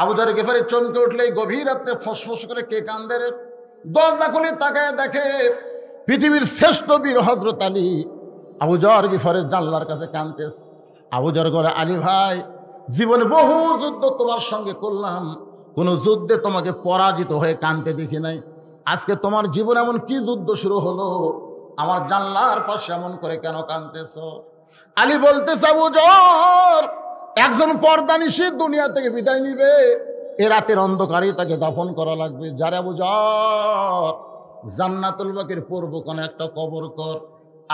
আবু যর গিফারি চমকে উঠলে গভীর রাত্রে ফসফস করে কে কান্দে রে? দরজা খুলে তাকায় দেখে পৃথিবীর শ্রেষ্ঠ বীর হযরত আলী আবু যর গিফারের জানলার কাছে কাঁদতেছে। আবু যর বলে, আলী ভাই, জীবনে বহু যুদ্ধ তোমার সঙ্গে করলাম, কোনো যুদ্ধে তোমাকে পরাজিত হয়ে কাঁদতে দেখি নাই। আজকে তোমার জীবনে এমন কি যুদ্ধ শুরু হলো, আমার জানলার পাশে এমন করে কেন কাঁদতেছ? আলী বলতেছে, আবু যর, একজন পর্দানিশী দুনিয়া থেকে বিদায় নিবে, এ রাতের অন্ধকারে তাকে দাফন করা লাগবে। যারা আবু যর, জান্নাতুল বাকির পূর্ব কোণে একটা কবর কর।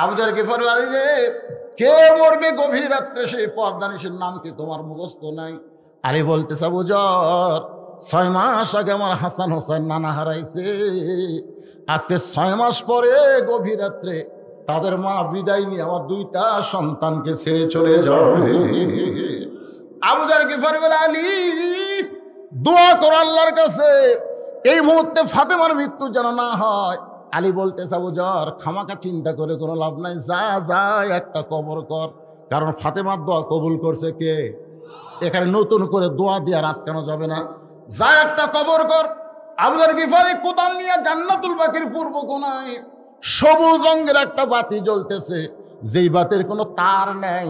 আবু যর গিফারি, আলী রে, কে মরবে গভীর রাত্রে সেই পর্দানিশীর নাম কি তোমার মুখস্থ নাই? আলী বলতেছে, আবু যর, 6 মাস আগে আমার হাসান হোসেন নানা হারাইছে, আজকে 6 মাস পরে গভীর রাত্রে তাদের মা বিদায় নিয়ে আমার 2টা সন্তানকে ছেড়ে চলে যাবে। আবু যর গিফারি বলে, আলী, দোয়া করো আল্লাহর কাছে এই মুহূর্তে ফাতেমার মৃত্যু যেন না হয়। আলী বলতেছে, আবু যর, খামাকা চিন্তা করে কোনো লাভ নাই, যা যা একটা কবর কর, কারণ ফাতেমার দোয়া কবুল করছে কে? এখানে নতুন করে দোয়া দিয়ে আটকানো যাবে না, যা একটা কবর কর। আবু যর গিফারি কোদাল নিয়ে জান্নাতুল বাকির পূর্ব কোণায় সবুজ রঙের একটা বাতি জ্বলতেছে, যেই বাতির কোনো তার নেই,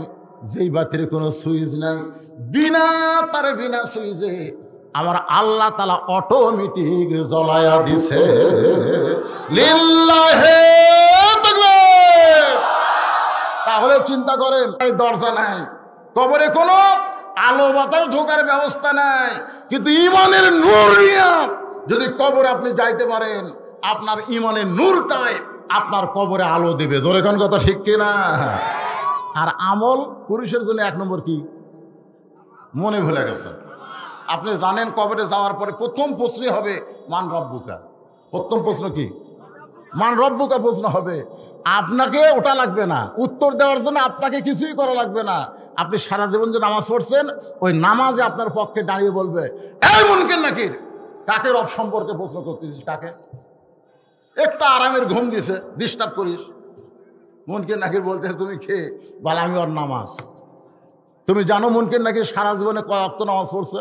যেই বাতির কোনো সুইচ নাই, বিনা তারে বিনা সুইচে আমার আল্লাহ তাআলা অটোমেটিক জ্বলায়া দিছে। লিল্লাহে তাকবীর। তাহলে চিন্তা করেন, এই দরজা নাই, কবরে কোনো আলো বাতাস ঢোকার ব্যবস্থা নাই, কিন্তু ইমানের নূর নিয়ে যদি কবরে আপনি যাইতে পারেন, আপনার ইমানের নূরটাই আপনার কবরে আলো দিবে। জোরে কোন কথা ঠিক কিনা? আর আমল পুরুষের জন্য 1 নম্বর কি? মনে ভুলে গেছেন। আপনি জানেন কবরে যাওয়ার পরে প্রথম প্রশ্নই হবে মান রব্বুকা। প্রথম প্রশ্ন কি? মান রব্বুকা প্রশ্ন হবে। আপনাকে ওটা লাগবে না, উত্তর দেওয়ার জন্য আপনাকে কিছুই করা লাগবে না। আপনি সারা জীবন যে নামাজ পড়ছেন, ওই নামাজে আপনার পক্ষে দাঁড়িয়ে বলবে, এই মুনকির নাকির, কাকে রব সম্পর্কে প্রশ্ন করতেছিস? কাকে? একটা আরামের ঘুম দিছে, ডিস্টার্ব করিস। মুনকির নাকির বলতে, তুমি খেয়ে বলে আমি ওর নামাজ। তুমি জানো মুনকির নাকির সারা জীবনে কয় ওয়াক্ত নামাজ পড়ছে?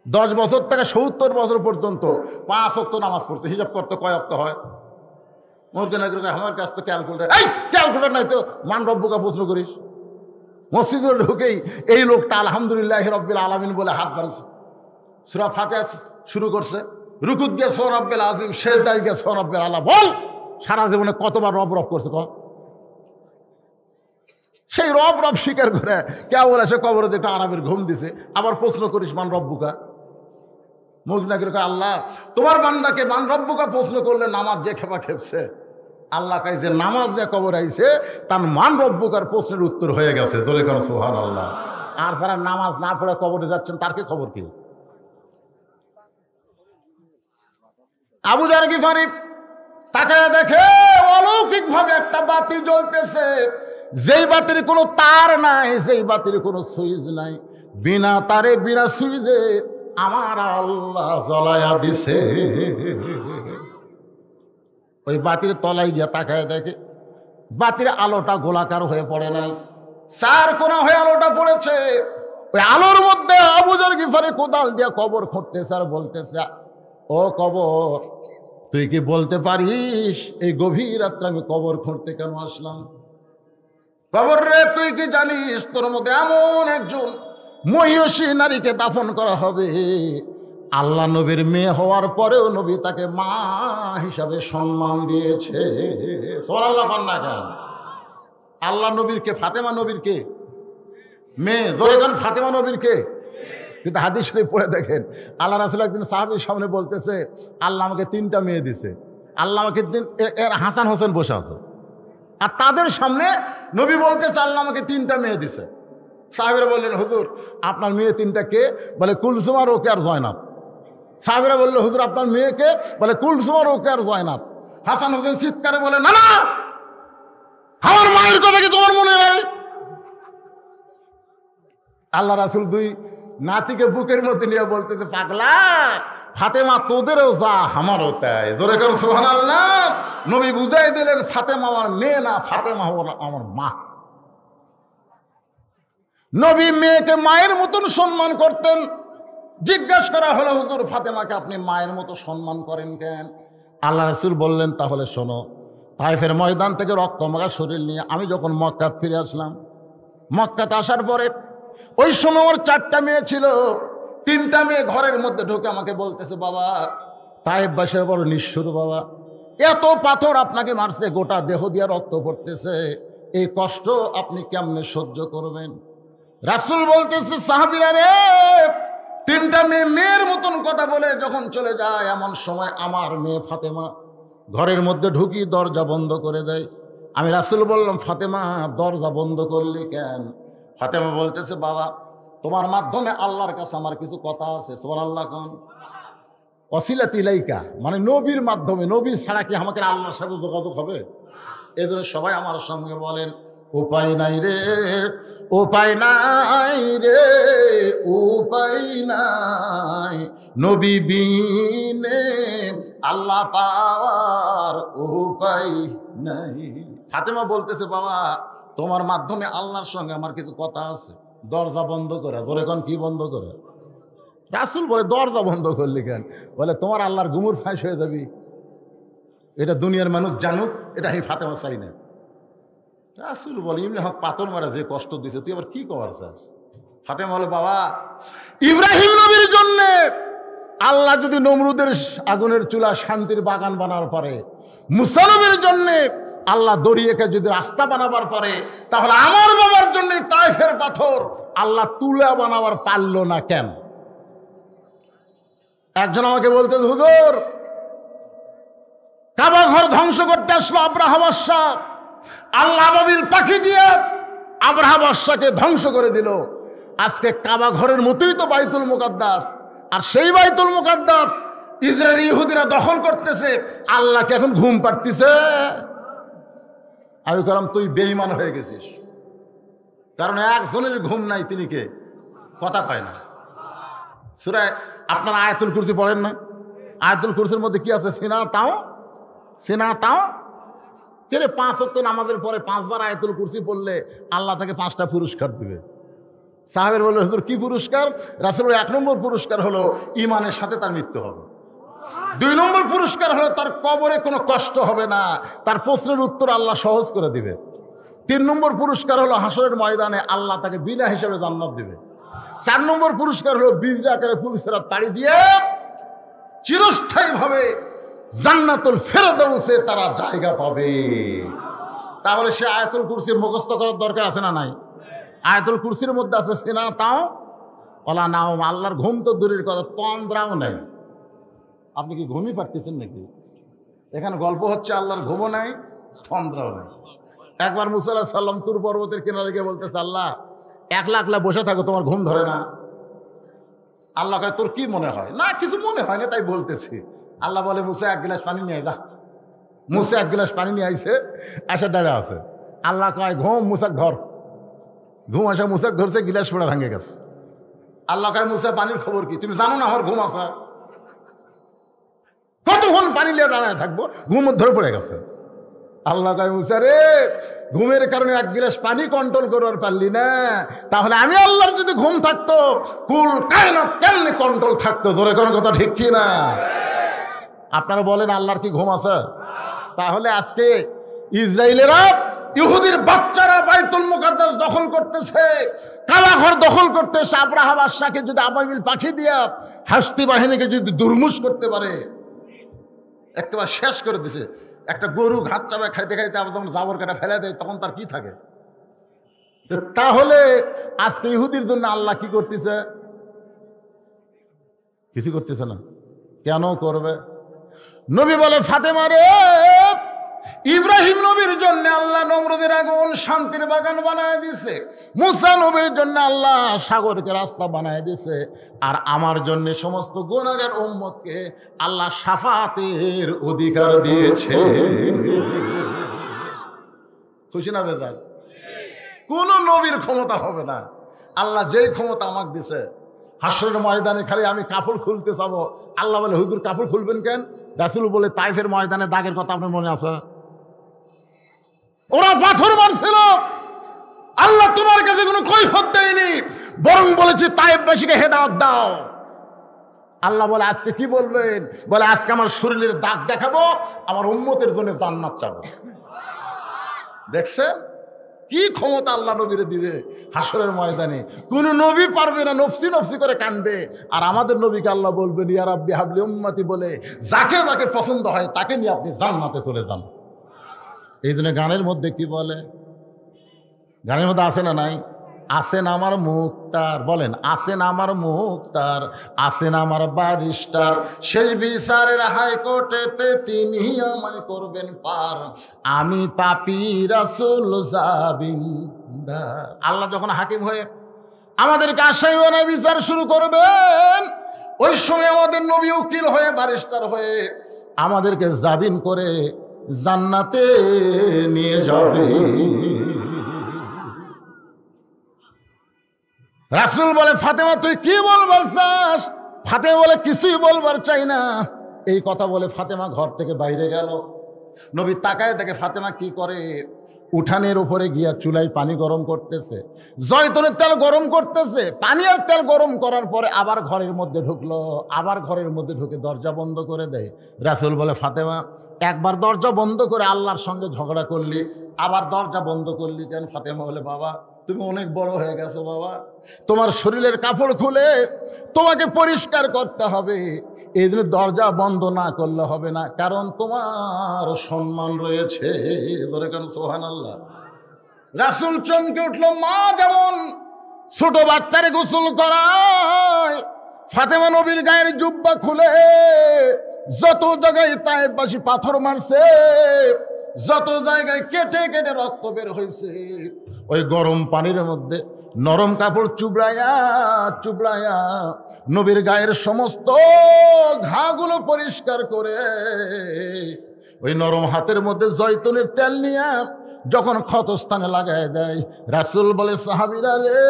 10 বছর থেকে 70 বছর পর্যন্ত 5 ওয়াক্ত নামাজ পড়ছে। হিসাব করতে কয় ওয়াক্ত হয়? মুনকির নাকির আমার কাছে তো ক্যালকুলেটার, এই ক্যালকুলেটার নাই তো মান রব্বুকা প্রশ্ন করিস। মসজিদে ঢুকেই এই লোকটা আলহামদুলিল্লাহ রাব্বিল আলামিন বলে হাত বাড়ছে, সূরা ফাতিহা শুরু করছে, রুকুত গিয়ে সূরা রাব্বিল আযীম, সেজদায় গিয়ে সূরা রাব্বিল আলা। বল সারা জীবনে কতবার রব রব করছে? সেই রব রব স্বীকার করে কে বলে সে কবরে একটা আরামের ঘুম দিছে, আবার প্রশ্ন করিস মান রব্বুকা। মুখ না করে আল্লাহ তোমার বান্দাকে মান রব্বুকা প্রশ্ন করলে নামাজ যে খেপা খেপছে, আল্লাহ কাই যে নামাজ যে কবর আইছে তার মান রব্বুকার প্রশ্নের উত্তর হয়ে গেছে। ধরে কেন সুবহানাল্লাহ। আর যারা নামাজ না পড়ে কবরে যাচ্ছেন তার কি খবর কি? আবু যার গিফারি তাকায় দেখে অলৌকিক ভাবে একটা বাতি জ্বলতেছে, যেই বাতির কোনো তার নাই, যেই বাতির কোনো সুইচ নাই, বিনা তারে বিনা সুইচে আমার আল্লাহ জ্বলায়া দিছে। ওই বাতির তলায় গিয়া তাকায় দেখে বাতির আলোটা গোলাকার হয়ে পড়ে নাই, চার কোনা হয়ে আলোটা পড়েছে। ওই আলোর মধ্যে আবু যার গিফারি কোদাল দিয়া কবর খুঁড়তেছে আর বলতেছে, ও কবর তুই কি বলতে পারিস এই গভীর রাত্রে আমি কবর খুঁড়তে কেন আসলাম? কবর রে তুই কি জানিস তোর মধ্যে এমন একজন মহিষী নারীকে দাফন করা হবে, আল্লাহ নবীর মেয়ে হওয়ার পরেও নবী তাকে মা হিসাবে সম্মান দিয়েছে। সুবহানাল্লাহ না কেন? আল্লাহ নবীর কে? ফাতেমা নবীর কে মেয়ে? ধরে কেন ফাতেমা নবীর কে? কিন্তু হাদিস শরীফ পড়ে দেখেন, আল্লাহ রাসূল একদিন সাহাবীর সামনে বলতেছে, আল্লাহ আমাকে 3টা মেয়ে দিছে, আল্লাহ আমাকে হাসান হোসেন বসে আছে, আর তাদের সামনে নবী বলতেছে আল্লাহ আমাকে 3টা মেয়ে দিছে। সাহাবীরা বললেন, হুজুর আপনার মেয়ে 3টা কে? বলে কুলসুম আর ওকে আর জয়নাব। সাহাবীরা বললো, হুজুর আপনার মেয়েকে? বলে কুলসুম আর ওকে আর জয়নাব। হাসান হোসেন চিৎকারে বলে, না না, আমার মায়ের কথা কি তোমার মনে নাই? আল্লাহ রাসূল 2 নাতিকে বুকের মধ্যে নিয়ে বলতেছে, পাগলা ফাতেমা তোদেরও যা আমারও তাই। জোরে করে সুবহানাল্লাহ। নবী বুঝাই দিলেন ফাতেমা আমার মেয়ে না, ফাতেমা হলো আমার মা। নবী মেয়েকে মায়ের মতন সম্মান করতেন। জিজ্ঞাসা করা হলো, হুজুর ফাতেমাকে আপনি মায়ের মতো সম্মান করেন কেন? আল্লাহ রাসূল বললেন, তাহলে শোনো, তায়েফের ময়দান থেকে রক্তমাখা শরীর নিয়ে আমি যখন মক্কাত ফিরে আসলাম, মক্কাতে আসার পরে ওই সময় ওর 4টা মেয়ে ছিল। 3টা মেয়ে ঘরের মধ্যে ঢুকে আমাকে বলতেছে, বাবা তায়েফবাসীর বড় নিষ্ঠুর বাবা, এত পাথর আপনাকে মারছে, গোটা দেহ দিয়ে রক্ত পড়তেছে, এই কষ্ট আপনি কেমনে সহ্য করবেন? রাসূল বলতেছে, সাহাবীরা রে, 3টা মেয়ে মেয়ের মতন কথা বলে যখন চলে যায়, এমন সময় আমার মেয়ে ফাতেমা ঘরের মধ্যে ঢুকি দরজা বন্ধ করে দেয়। আমি রাসূল বললাম, ফাতেমা দরজা বন্ধ করলি কেন? ফাতেমা বলতেছে, বাবা তোমার মাধ্যমে আল্লাহর কাছে আমার কিছু কথা আছে। সুবহানাল্লাহ কোন ওসিলাতি ইলাইকা, মানে নবীর মাধ্যমে, নবী ছাড়া কি আমাকে আল্লাহর সাথে যোগাযোগ হবে? এজন্য সবাই আমার সঙ্গে বলেন, উপায় নাই রে, উপায় নাই রে, উপায় নাই, নবী বিনে আল্লাহ পাওয়ার উপায় নাই। ফাতেমা বলতেছে, বাবা তোমার মাধ্যমে আল্লাহর সঙ্গে আমার কিছু কথা আছে, দরজা বন্ধ করে। জোরে কোন কি বন্ধ করে? রাসূল বলে, দরজা বন্ধ করলি কেন? বলে, তোমার আল্লাহর গুমুর ফাঁস হয়ে যাবি, এটা দুনিয়ার মানুষ জানুক, এটা আমি ফাতেমা চাই না। রাসূল বলে, ইমনি হক পাথর মারা যে কষ্ট দিছে, তুই আবার কি করার চাস? ফাতেমা বলে, বাবা ইব্রাহিম নবীর জন্য আল্লাহ যদি নমরুদের আগুনের চুলা শান্তির বাগান বানার পারে, মুসা নবীর জন্য আল্লাহ দরিয়াকে যদি রাস্তা বানাবার পারে, তাহলে আমার বাবার জন্য তায়েফের পাথর আল্লাহ তুলা বানাবার পারলো না কেন? একজন আমাকে বলতে, হুজুর কাবা ঘর ধ্বংস করতে আসলো আব্রাহা বাদশা, আল্লাহ আবাবিল পাখি দিয়ে আব্রাহা বাদশাকে ধ্বংস করে দিল। আজকে কাবা ঘরের মতোই তো বাইতুল মুকাদ্দাস, আর সেই বাইতুল মুকাদ্দাস ইসরায়েলি ইহুদিরা দখল করতেছে, আল্লাহকে এখন ঘুম পাড়তিছে। আমি বললাম, তুই বেঈমান হয়ে গেছিস, কারণ একজনের ঘুম নাই, তিনি কে? কথা কয় না। সূরা আপনারা আয়াতুল কুরসি পড়েন না? আয়াতুল কুরসির মধ্যে কি আছে? সিনা তাও, সিনা তাও। কে রে 5 ওয়াক্ত নামাজের পরে 5 বার আয়াতুল কুরসি পড়লে আল্লাহ তাকে 5টা পুরস্কার দিবে। সাহাবের বলল, হুজুর কি পুরস্কার? রাসূল 1 নম্বর পুরস্কার হলো ইমানের সাথে তার মৃত্যু হবে। 2 নম্বর পুরস্কার হলো তার কবরে কোনো কষ্ট হবে না, তার প্রশ্নের উত্তর আল্লাহ সহজ করে দিবে। 3 নম্বর পুরস্কার হলো হাসরের ময়দানে আল্লাহ তাকে বিনা হিসেবে জান্নাত দিবে। 4 নম্বর পুরস্কার হলো বীজ আকারে ফুলসিরাত পাড়ি দিয়ে চিরস্থায়ীভাবে জান্নাতুল ফেরদাউসে তারা জায়গা পাবে। তাহলে সে আয়াতুল কুরসির মুখস্থ করার দরকার আছে না নাই? আয়াতুল কুরসির মধ্যে আছে সিনা তাও ওলা নাও, আল্লাহর ঘুম তো দূরের কথা, তন্দ্রাও নাই। আপনি কি ঘুমই পারতেছেন নাকি? এখানে গল্প হচ্ছে, আল্লাহর ঘুমও নাই, তন্দ্রাও নাই। একবার মুসা আলাইহিস সালাম তুর পর্বতের কিনারে গিয়ে বলতেছে, আল্লাহ একলা একলা বসে থাকো, তোমার ঘুম ধরে না? আল্লাহ কয়, তোর কি মনে হয়? না কিছু মনে হয় না, তাই বলতেছি। আল্লাহ বলে, মুসা এক গ্লাস পানি নিয়ে যা। মুসা এক গ্লাস পানি নিয়ে আইছে, আসা দাঁড়া আছে। আল্লাহ কয়, ঘুম মুসাক ধর। ঘুম আসা মুসাক ধরছে, গিলাস পড়া ভেঙে গেছে। আল্লাহ কয়, মুসা পানির খবর কি? তুমি জানো না আমার ঘুম আসা? কতক্ষণ পানি নিয়ে দাঁড়ায় থাকবো? ঘুম ধরে পড়ে গেছে। আল্লাহ কয়, মুসা রে, ঘুমের কারণে এক গ্লাস পানি কন্ট্রোল করবার পারলি না, তাহলে আমি আল্লাহর যদি ঘুম থাকতো, কুল কায়নাত কেমনে কন্ট্রোল থাকতো? জোরে কোন কথা ঠিক কি না? আপনারা বলেন আল্লাহর কি ঘুম আছে? তাহলে আজকে ইসরায়েলেরা, ইহুদির বাচ্চারা বাইতুল মুকাদ্দাস দখল করতেছে, কালাঘর দখল করতেছে। আব্রাহা বাদশাকে যদি আবাবিল পাখি দিয়া হাসতি বাহিনীকে যদি দুর্মুষ করতে পারে, একেবারে শেষ করে দিছে। একটা গরু ঘাস চাপে খাইতে খাইতে আবার যখন জাবর কাটা ফেলে দেয়, তখন তার কি থাকে? তাহলে আজকে ইহুদির জন্য আল্লাহ কি করতেছে? কিছু করতেছে না। কেন করবে? নবী বলে, ফাতেমা রে, ইব্রাহিম নবীর জন্য আল্লাহ নমরুদের আগুন শান্তির বাগান বানায় দিছে, মুসা নবীর জন্য আল্লাহ সাগরকে রাস্তা বানায় দিছে, আর আমার জন্য সমস্ত গুনাহগার উম্মতকে আল্লাহ শাফাতের অধিকার দিয়েছে। খুশি না বেজার? কোন নবীর ক্ষমতা হবে না। আল্লাহ যেই ক্ষমতা আমাকে দিছে, হাসরের ময়দানে খালি আমি কাপড় খুলতে যাবো, আল্লাহ বলে, হুজুর কাপড় খুলবেন কেন? রাসূল বলে, তাইফের ময়দানে দাগের কথা আপনার মনে আছে? ওরা পাথর মারছিল, আল্লাহ তোমার কাছে কোনো কৈফিয়ত দেয়নি, বরং বলেছে তাইফবাসীকে হেদায়েত দাও। আল্লাহ বলে, আজকে কি বলবেন? বলে, আজকে আমার শরীরের দাগ দেখাবো, আমার উম্মতের জন্য জান্নাত চাবো। দেখছেন কি ক্ষমতা আল্লাহ নবীরে দিবে হাসরের ময়দানে? কোন নবী পারবে না, নফসি নফসি করে কানবে। আর আমাদের নবীকে আল্লাহ বলবেন, ইয়া রাব্বি হাবলি উম্মতি বলে, যাকে যাকে পছন্দ হয় তাকে নিয়ে আপনি জান্নাতে চলে যান। এই জন্য গানের মধ্যে কি বলে? গানের মধ্যে আছে না নাই? আসেন আমার মুক্তার, বলেন আসেন আমার মুক্তার, আসেন আমার ব্যারিস্টার, সেই বিচারের হাইকোর্টেতে তিনি আমায় করবেন পার, আমি পাপী রাসূল জাবিনদার। আল্লাহ যখন হাকিম হয়ে আমাদেরকে আসামি বানায় বিচার শুরু করবেন, ওই সময় আমাদের নবী উকিল হয়ে, ব্যারিস্টার হয়ে আমাদেরকে জামিন করে জান্নাতে নিয়ে যাবে। রাসূল বলে, ফাতেমা তুই কি বলবার চাস? ফাতেমা বলে, কিছুই বলবার চাই না। এই কথা বলে ফাতেমা ঘর থেকে বাইরে গেল। নবী তাকায় দেখে ফাতেমা কি করে, উঠানের উপরে গিয়া চুলায় পানি গরম করতেছে, জয়তুনের তেল গরম করতেছে। পানি আর তেল গরম করার পরে আবার ঘরের মধ্যে ঢুকলো, আবার ঘরের মধ্যে ঢুকে দরজা বন্ধ করে দেয়। রাসূল বলে, ফাতেমা একবার দরজা বন্ধ করে আল্লাহর সঙ্গে ঝগড়া করলি, আবার দরজা বন্ধ করলি কেন? ফাতেমা বলে, বাবা তুমি অনেক বড় হয়ে গেছো বাবা, তোমার শরীরের কাপড় খুলে তোমাকে পরিষ্কার করতে হবে, এই জন্য দরজা বন্ধ না করলে হবে না, কারণ তোমার সম্মান রয়েছে। ধরে কেন সুবহানাল্লাহ। রাসূল চমকে উঠলো। মা যেমন ছোট বাচ্চারে গোসল করায়, ফাতেমা নবীর গায়ের জুব্বা খুলে যত জায়গায় তায়েফবাসী পাথর মারছে, যত জায়গায় কেটে কেটে রক্ত বের হয়েছে, ওই গরম পানির মধ্যে নরম কাপড় চুবড়ায়া চুবড়ায়া নবীর গায়ের সমস্ত ঘাগুলো পরিষ্কার করে ওই নরম হাতের মধ্যে জয়তুনের তেল নিয়ে যখন ক্ষতস্থানে লাগায় দেয়, রাসূল বলে, সাহাবীরা রে,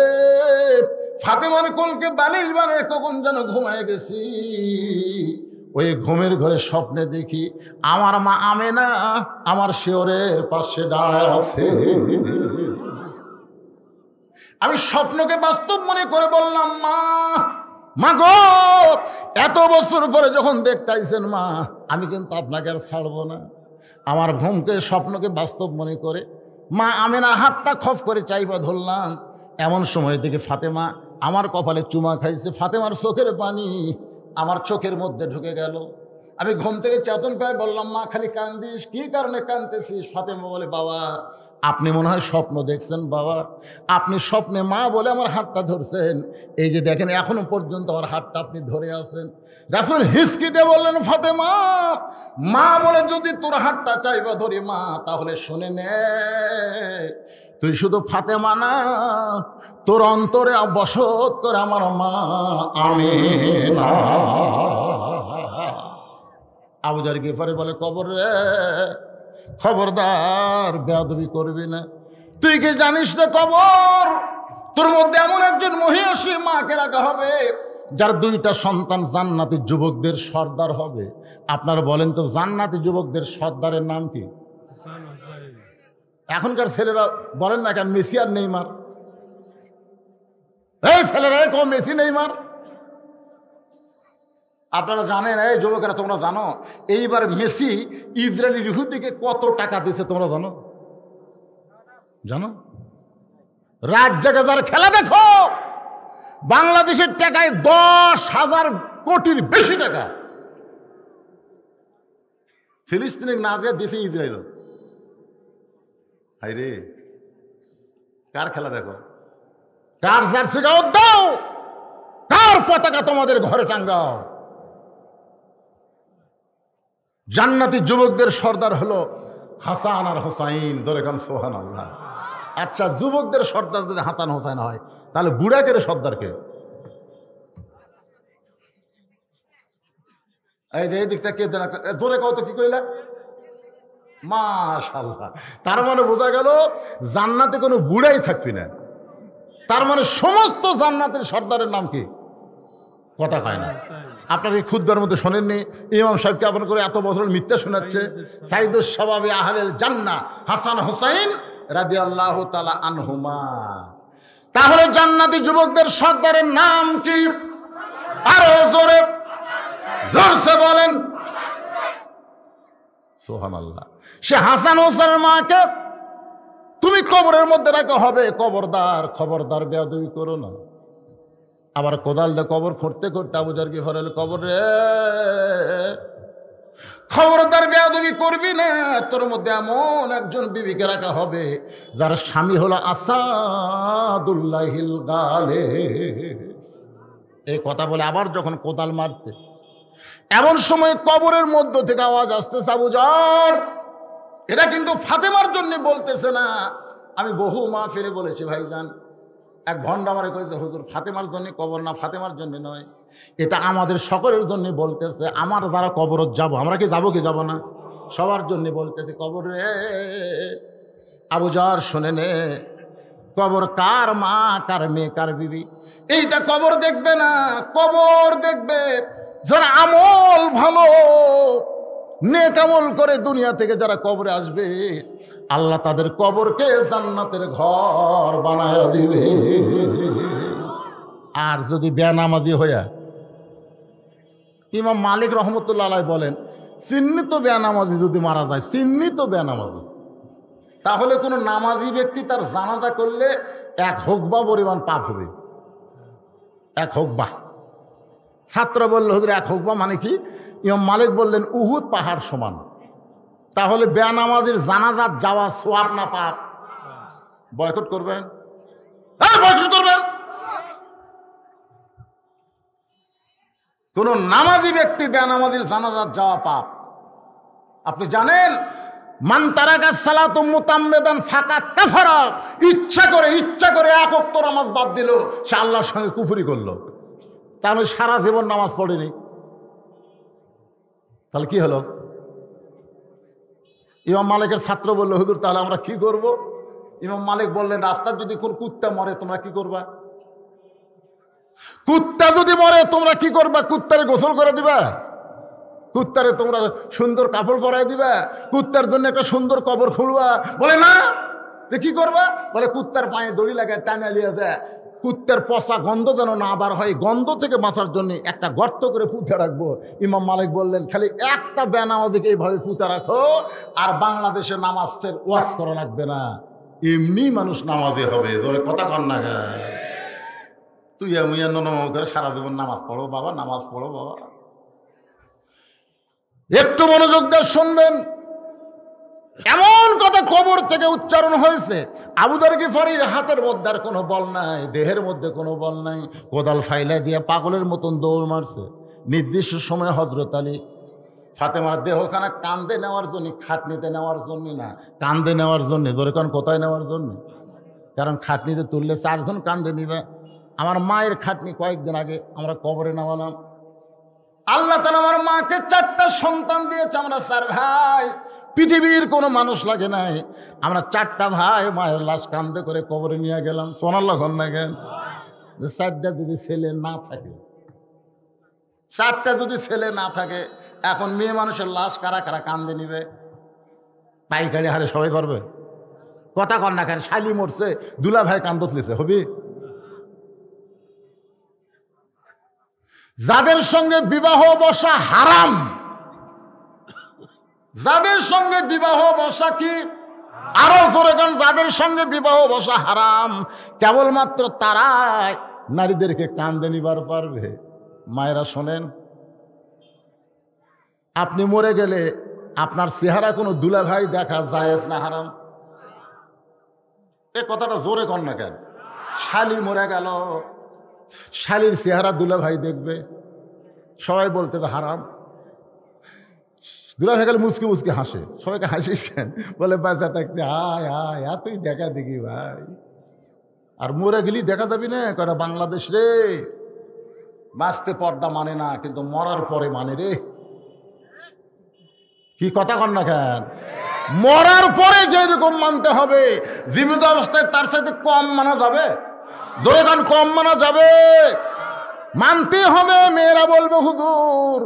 ফাতেমার কোলকে বালিশ বানায় কখন যেন ঘুমায় গেছি। ওই ঘুমের ঘরে স্বপ্নে দেখি আমার মা আমেনা আমার শিয়রের পাশে দাঁড়ায় আছে। আমি স্বপ্নকে বাস্তব মনে করে বললাম, মা, মা গো, এত বছর পরে যখন দেখতে আইছেন মা, আমি কিন্তু আপনাকে আর ছাড়বো না। আমার ঘুমকে স্বপ্নকে বাস্তব মনে করে মা আমেনার হাতটা খপ করে চাইবা ধরলাম। এমন সময় থেকে ফাতেমা আমার কপালে চুমা খাইছে। ফাতেমার চোখের পানি আমার চোখের মধ্যে ঢুকে গেল। আমি ঘুম থেকে চেতন পেয়ে বললাম, মা খালি কান্দিস, কি কারণে কাঁদতেছিস? ফাতেমা বলে, বাবা আপনি মনে হয় স্বপ্ন দেখছেন। বাবা আপনি স্বপ্নে মা বলে আমার হাতটা ধরছেন, এই যে দেখেন এখনো পর্যন্ত আমার হাতটা আপনি ধরে আছেন। রাসূল হিসকি দিয়ে বললেন, ফাতেমা মা বলে যদি তোর হাতটা চাইবা ধরি মা, তাহলে শুনে নে, তুই শুধু ফাতেমা না, তোর অন্তরে বসত করে আমার মা আমিনা। আবু যার গিফারি বলে, কবর রে খবরদার বেয়াদবি করবি না। তুই কি জানিস না কবর তোর মধ্যে এমন একজন মহিষী মাকে রাখা হবে যার 2টা সন্তান জান্নাতি যুবকদের সর্দার হবে। আপনারা বলেন তো জান্নাতি যুবকদের সর্দারের নাম কি? এখনকার ছেলেরা বলেন না কেন মেসি আর নেইমার? এই ছেলেরা কো মেসি নেইমার। আপনারা জানেন, এই যুবকেরা তোমরা জানো এইবার মেসি ইসরায়েলি ইহুদিকে কত টাকা দিয়েছে তোমরা জানো? জানো? রাত জেগে যারা খেলা দেখো, বাংলাদেশের টাকায় 10,000 কোটির বেশি টাকা ফিলিস্তিনে না দিয়ে দিয়েছে ইসরায়েল। হাই রে, কার খেলা দেখো? কার জার্সি গাও দাও, কার পতাকা তোমাদের ঘরে টাঙ্গাও। জান্নাতি যুবকদের সর্দার হলো হাসান আর হোসাইন। ধরে কান সুবহানাল্লাহ। আচ্ছা, যুবকদের সর্দার যদি হাসান হোসাইন হয়, তাহলে বুড়াকের সর্দারকে? এই যে এই দিকটা কে দেন একটা ধরে কত কি কইলা? মাশাআল্লাহ। তার মানে বোঝা গেল জান্নাতে কোনো বুড়াই থাকবি না। তার মানে সমস্ত জান্নাতের সর্দারের নাম কি? কথা কয় না। আপনার এই খুদ্বার মধ্যে শোনেননি? ইমাম সাহেবকে আপন করে এত বছর মিথ্যা শোনাচ্ছে। সাইদুস শাবাবি আহলেল জান্নাহ হাসান হোসাইন রাদিয়াল্লাহু তাআলা আনহুমা। তাহলে জান্নাতি যুবকদের সর্দারের নাম কি? আরো জোরে জোরসে বলেন সুবহানাল্লাহ। সে হাসান হোসেনের মাকে তুমি কবরের মধ্যে রাখা হবে। খবরদার খবরদার বেয়াদবি করো না। আবার কোদাল দিয়ে কবর খুঁড়তে খুঁড়তে আবু যার গিফারি হলো, কবর রে খবরদার বেয়াদবি করবি না। তোর মধ্যে এমন একজন বিবিকে রাখা হবে যার স্বামী হলো আসাদুল্লাহিল গালিব। এই কথা বলে আবার যখন কোদাল মারতে, এমন সময় কবরের মধ্য থেকে আওয়াজ আসতেছে, আবু যার এটা কিন্তু ফাতেমার জন্য বলতেছে না। আমি বহু মাহফিলে বলেছি ভাইজান, এক ভণ্ড আমারে কয়েছে, হুজুর ফাতেমার জন্য কবর না, ফাতেমার জন্য নয়, এটা আমাদের সকলের জন্য বলতেছে। আমার যারা কবরত যাব, আমরা কি যাবো কি যাব না? সবার জন্য বলতেছে কবর রে। আবু যার শুনে নে, কবর কার মা, কার মেয়ে, কার বিবি, এইটা কবর দেখবে না। কবর দেখবে যারা আমল ভালো নেক আমল করে দুনিয়া থেকে যারা কবরে আসবে, আল্লাহ তাদের কবরকে জান্নাতের ঘর বানায় দিবে। আর যদি বেনামাজি হইয়া, ইমাম মালিক রহমতুল্লাহ আলাইহি বলেন, চিহ্নিত বেনামাজি যদি মারা যায়, চিহ্নিত বেনামাজি, তাহলে কোনো নামাজি ব্যক্তি তার জানাজা করলে 1 হুকবা পরিমাণ পাপ হবে। 1 হুকবা। ছাত্র বলল, হুজুর 1 হুকবা মানে কি? ইমাম মালিক বললেন উহুদ পাহাড় সমান। তাহলে বেনামাজির জানাজাত যাওয়া সওয়াব না পাপ? বয়কট করবেন? বয়কট করবেন। কোন নামাজি ব্যক্তি বেনামাজির জানাজাত যাওয়া পাপ। আপনি জানেন, মান তারাকা সালাতু মুতাম্মিদান ফাকাত কাফারা, ইচ্ছা করে 1 ওয়াক্ত নামাজ বাদ দিল, সে আল্লাহর সঙ্গে কুফরি করলো। তাহলে সারা জীবন নামাজ পড়েনি, তাহলে কি হলো? ইমাম মালিকের ছাত্র বলল, হুজুর তাহলে আমরা কি করব? ইমাম মালিক বললেন, রাস্তার যদি কোন কুত্তা মরে তোমরা কি করবা? কুত্তা যদি মরে তোমরা কি করবা? কুত্তারে গোসল করে দিবা? কুত্তারে তোমরা সুন্দর কাপড় পরাই দিবা? কুত্তার জন্য একটা সুন্দর কবর খুলবা? বলে না। কি করবা? বলে কুত্তার পায়ে দড়ি লাগায় টাঙা লিয়ে যায়, কুত্তার পচা গন্ধ যেন না বার হয়, গন্ধ থেকে বাঁচার জন্য একটা গর্ত করে পুঁতে রাখবো। ইমাম মালিক বললেন, খালি একটা বেনামাজিকে এইভাবে পুঁতে রাখো, আর বাংলাদেশে নামাজের ওয়াজ করা লাগবে না, এমনি মানুষ নামাজে হবে। জোরে কথা কর না গায়, তুই আমি করে সারা জীবন নামাজ পড়ো বাবা, নামাজ পড়ো বাবা। একটু মনোযোগ দিয়ে শুনবেন। এমন কথা কবর থেকে উচ্চারণ হয়েছে, আবু যর গিফারীর হাতের মধ্যে আর কোনো বল নাই, দেহের মধ্যে কোনো বল নাই, কোদাল ফাইলা দিয়ে পাগলের মতন দৌড় মারছে। নির্দিষ্ট সময়ে হযরত আলী ফাতেমার দেহখানা কান্দে নেওয়ার জন্য, খাটনিতে নেওয়ার জন্য না, কান্দে নেওয়ার জন্য। ধরে কারণ কোথায় নেওয়ার জন্য? কারণ খাটনিতে তুললে 4 জন কান্দে নিবে। আমার মায়ের খাটনি কয়েকদিন আগে আমরা কবরে নামালাম। আল্লাহ তাআলা আমার মাকে 4টা সন্তান দিয়েছে। আমরা 4 ভাই, পৃথিবীর কোনো মানুষ লাগে নাই। আমরা 4টা ভাই মায়ের লাশ কান্দে করে কবরে নিয়ে গেলাম। সুবহানাল্লাহ না কেন? 4টা যদি ছেলে না থাকে, 4টা যদি ছেলে না থাকে, এখন মেয়ে মানুষের লাশ কারা কারা কান্দে নিবে? পাইকারি হারে সবাই পারবে? কথা কর না কেন? শালি মরছে, দুলা ভাই কান্দত লিছে, হবি? যাদের সঙ্গে বিবাহ বসা হারাম, যাদের সঙ্গে বিবাহ বসা কি আরো জোরে গান, যাদের সঙ্গে বিবাহ বসা হারাম, কেবলমাত্র তারাই নারীদেরকে কান্দে নিবার পারবে। মায়েরা শোনেন, আপনি মরে গেলে আপনার চেহারা কোনো দুলা ভাই দেখা জায়েজ না হারাম? এ কথাটা জোরে কর না কেন? শালি মরে গেল, শালির চেহারা দুলা ভাই দেখবে, সবাই বলতে তো হারাম। দুলা ভাই গেলে মুচকি মুচকি হাসে, সবাইকে হাসিস কেন? বলে বাচ্চা থাকতে হায় হায় তুই দেখা দেখি ভাই। আর মরে গেলি দেখা যাবি না, কটা বাংলাদেশ রে, বাঁচতে পর্দা মানে না, কিন্তু মরার পরে মানে রে। কি কথা কন না কেন? মরার পরে যেরকম মানতে হবে, জীবিত অবস্থায় তার সাথে কম মানা যাবে? ধরে কান কম মানা যাবে? মানতে হবে। মেয়েরা বলবে হুজুর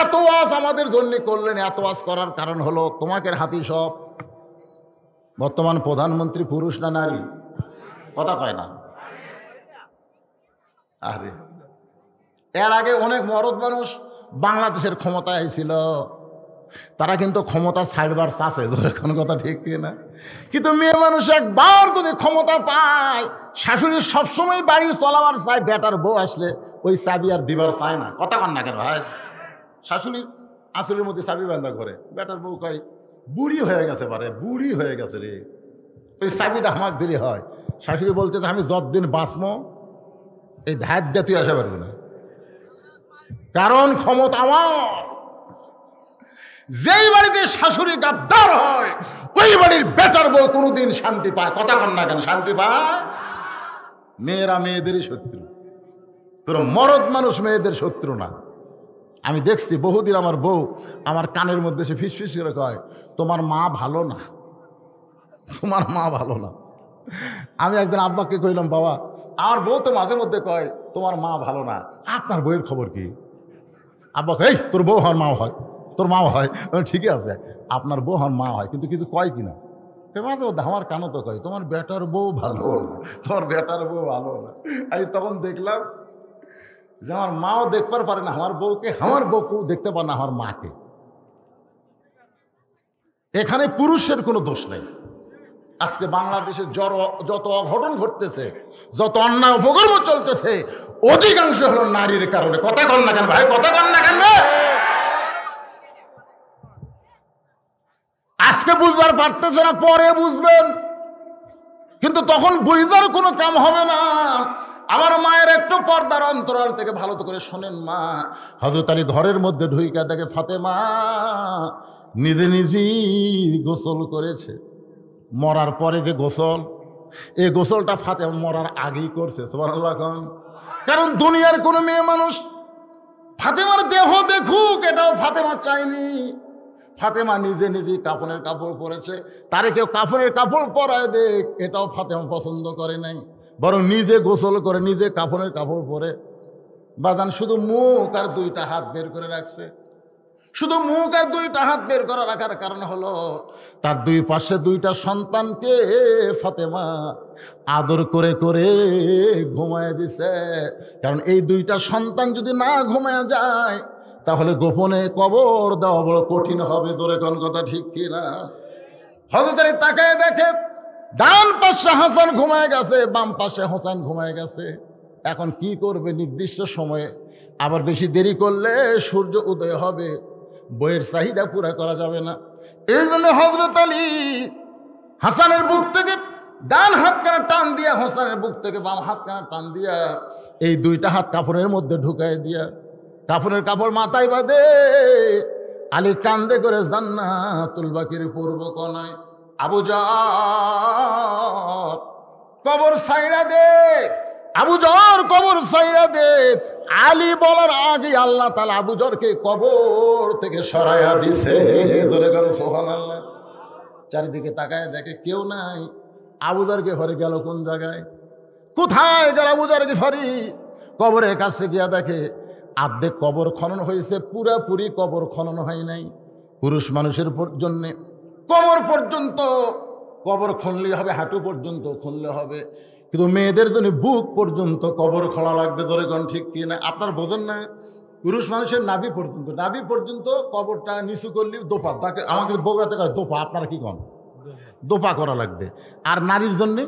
এত ওয়াজ আমাদের জন্য করলেন, এত ওয়াজ করার কারণ হলো তোমাকে হাতি সব। বর্তমান প্রধানমন্ত্রী পুরুষ না নারী? কথা কয় না। আরে এর আগে অনেক মরদ মানুষ বাংলাদেশের ক্ষমতায় আইছিল, তারা কিন্তু ক্ষমতা ছাড়বার চাষে, ধরে কথা ঠিক না? কিন্তু মেয়ে মানুষ একবার যদি ক্ষমতা পায়, শাশুড়ি সবসময় বাড়ি চলাবার চায়, বেটার বউ আসলে ওই চাবি আর দিবার চায় না। কথা কন না কেন ভাই? শাশুড়ির আসলের মধ্যে চাবি বান্ধা করে, বেটার বউ কয় বুড়ি হয়ে গেছে, পারে বুড়ি হয়ে গেছে রে, ওই চাবিটা আমাকে দিলে হয়। শাশুড়ি বলতেছে আমি যতদিন বাঁচমো এই ধার দিয়ে তুই আসা পারবি না, কারণ ক্ষমতা আমার। যেই বাড়িতে শাশুড়ি গাদ্দার হয়, ওই বাড়ির বেটার বউ কোনোদিন শান্তি পায়। কথা কন না কেন? শান্তি পায়? মেয়েরা মেয়েদেরই শত্রু, পুরো মরদ মানুষ মেয়েদের শত্রু না। আমি দেখছি বহুদিন আমার বউ আমার কানের মধ্যে সে ফিসফিস করে কয় তোমার মা ভালো না, তোমার মা ভালো না। আমি একদিন আব্বাকে কইলাম বাবা আমার বউ তো মাঝে মধ্যে কয় তোমার মা ভালো না, আপনার বউয়ের খবর কি? আব্বা কয় এই তোর বউ হওয়ার মাও হয়, তোর মাও হয়। ঠিকই আছে, আপনার বউ হওয়ার মা হয়, কিন্তু কিছু কয় কিনা? আমার কানও তো কয় তোমার বেটার বউ ভালো না, তোমার বেটার বউ ভালো না। আমি তখন দেখলাম যে আমার মাও দেখবার পারে না আমার বউকে, আমার বউকেও দেখতে পারে না আমার মাকে। এখানে পুরুষের কোনো দোষ নেই। আজকে বাংলাদেশে যত অঘটন ঘটতেছে, যত অন্যায় অপকর্ম চলতেছে, অধিকাংশ হলো নারীর কারণে। কথা কন না কেন ভাই? কথা কন না কেন? আজকে বুঝবার পারতেছে না, পরে বুঝবেন, কিন্তু তখন বুঝবার কোনো কাম হবে না। আমার মায়ের একটু পর্দার অন্তরাল থেকে ভালো করে শোনেন মা। হযরত আলী ঘরের মধ্যে ঢুইকা দেখে ফাতেমা নিজে নিজেই গোসল করেছে। মরার পরে যে গোসল, এই গোসলটা ফাতেমা মরার আগেই করছে। সুবহানাল্লাহ। কারণ দুনিয়ার কোনো মেয়ে মানুষ ফাতেমার দেহ দেখুক এটাও ফাতেমা চায়নি। ফাতেমা নিজে নিজে কাফনের কাপড় পরেছে, তারে কেউ কাফনের কাপড় পরায় দেখ এটাও ফাতেমা পছন্দ করে নাই, বরং নিজে গোসল করে নিজে কাফনের কাপড় পরে বাদান শুধু মুখ আর 2টা হাত বের করে রাখছে। শুধু মুখ আর 2টা হাত বের করে রাখার কারণ হলো তার 2 পাশে 2টা সন্তানকে ফাতেমা আদর করে করে ঘুমায় দিছে। কারণ এই 2টা সন্তান যদি না ঘুমায় যায় তাহলে গোপনে কবর দেওয়া বড় কঠিন হবে। জোরে কোন কথা ঠিক কিনা? হযরত আলী তাকায় দেখে ডান পাশে হাসান ঘুমায় গেছে, বাম পাশে হোসেন ঘুমায় গেছে। এখন কি করবে? নির্দিষ্ট সময়ে, আবার বেশি দেরি করলে সূর্য উদয় হবে, বইয়ের চাহিদা পুরা করা যাবে না। এই জন্য হযরত আলী হাসানের বুক থেকে ডান হাতখানা টান দিয়া, হাসানের বুক থেকে বাম হাতখানা টান দিয়া এই দুইটা হাত কাপড়ের মধ্যে ঢুকাই দিয়া কাপড়ের কাপড় মাথায় বাঁধে আলী কান্দে করে জান্নাতুল বাকির পূর্ব কোনায় আবু জর কবর ছাইড়া দে, আবু জর কবর ছাইড়া দে। আলী বলার আগে আল্লাহ তাআলা আবু জরকে কবর থেকে সরাইয়া দিছে। ধরে গেল সুবহানাল্লাহ। চারিদিকে তাকায় দেখে কেউ নাই। আবু জরকে ঘরে গেল কোন জায়গায়, কোথায় গেল আবু জরকে সরি? কবরের কাছে গিয়া দেখে আর্ধেক কবর খনন হয়েছে, পুরাপুরি কবর খনন হয় নাই। পুরুষ মানুষের জন্যে কবর পর্যন্ত কবর খুনলে হবে, হাঁটু পর্যন্ত খুনলে হবে, কিন্তু মেয়েদের জন্য বুক পর্যন্ত কবর খোলা লাগবে। ধরে কোন ঠিক কি না? আপনার বোঝেন না? পুরুষ মানুষের নাভি পর্যন্ত কবরটা নিচু করলে দোপা, তাকে আমাকে বগুড়াতে কয় দোপা, আপনারা কি কন? দোপা করা লাগবে। আর নারীর জন্যে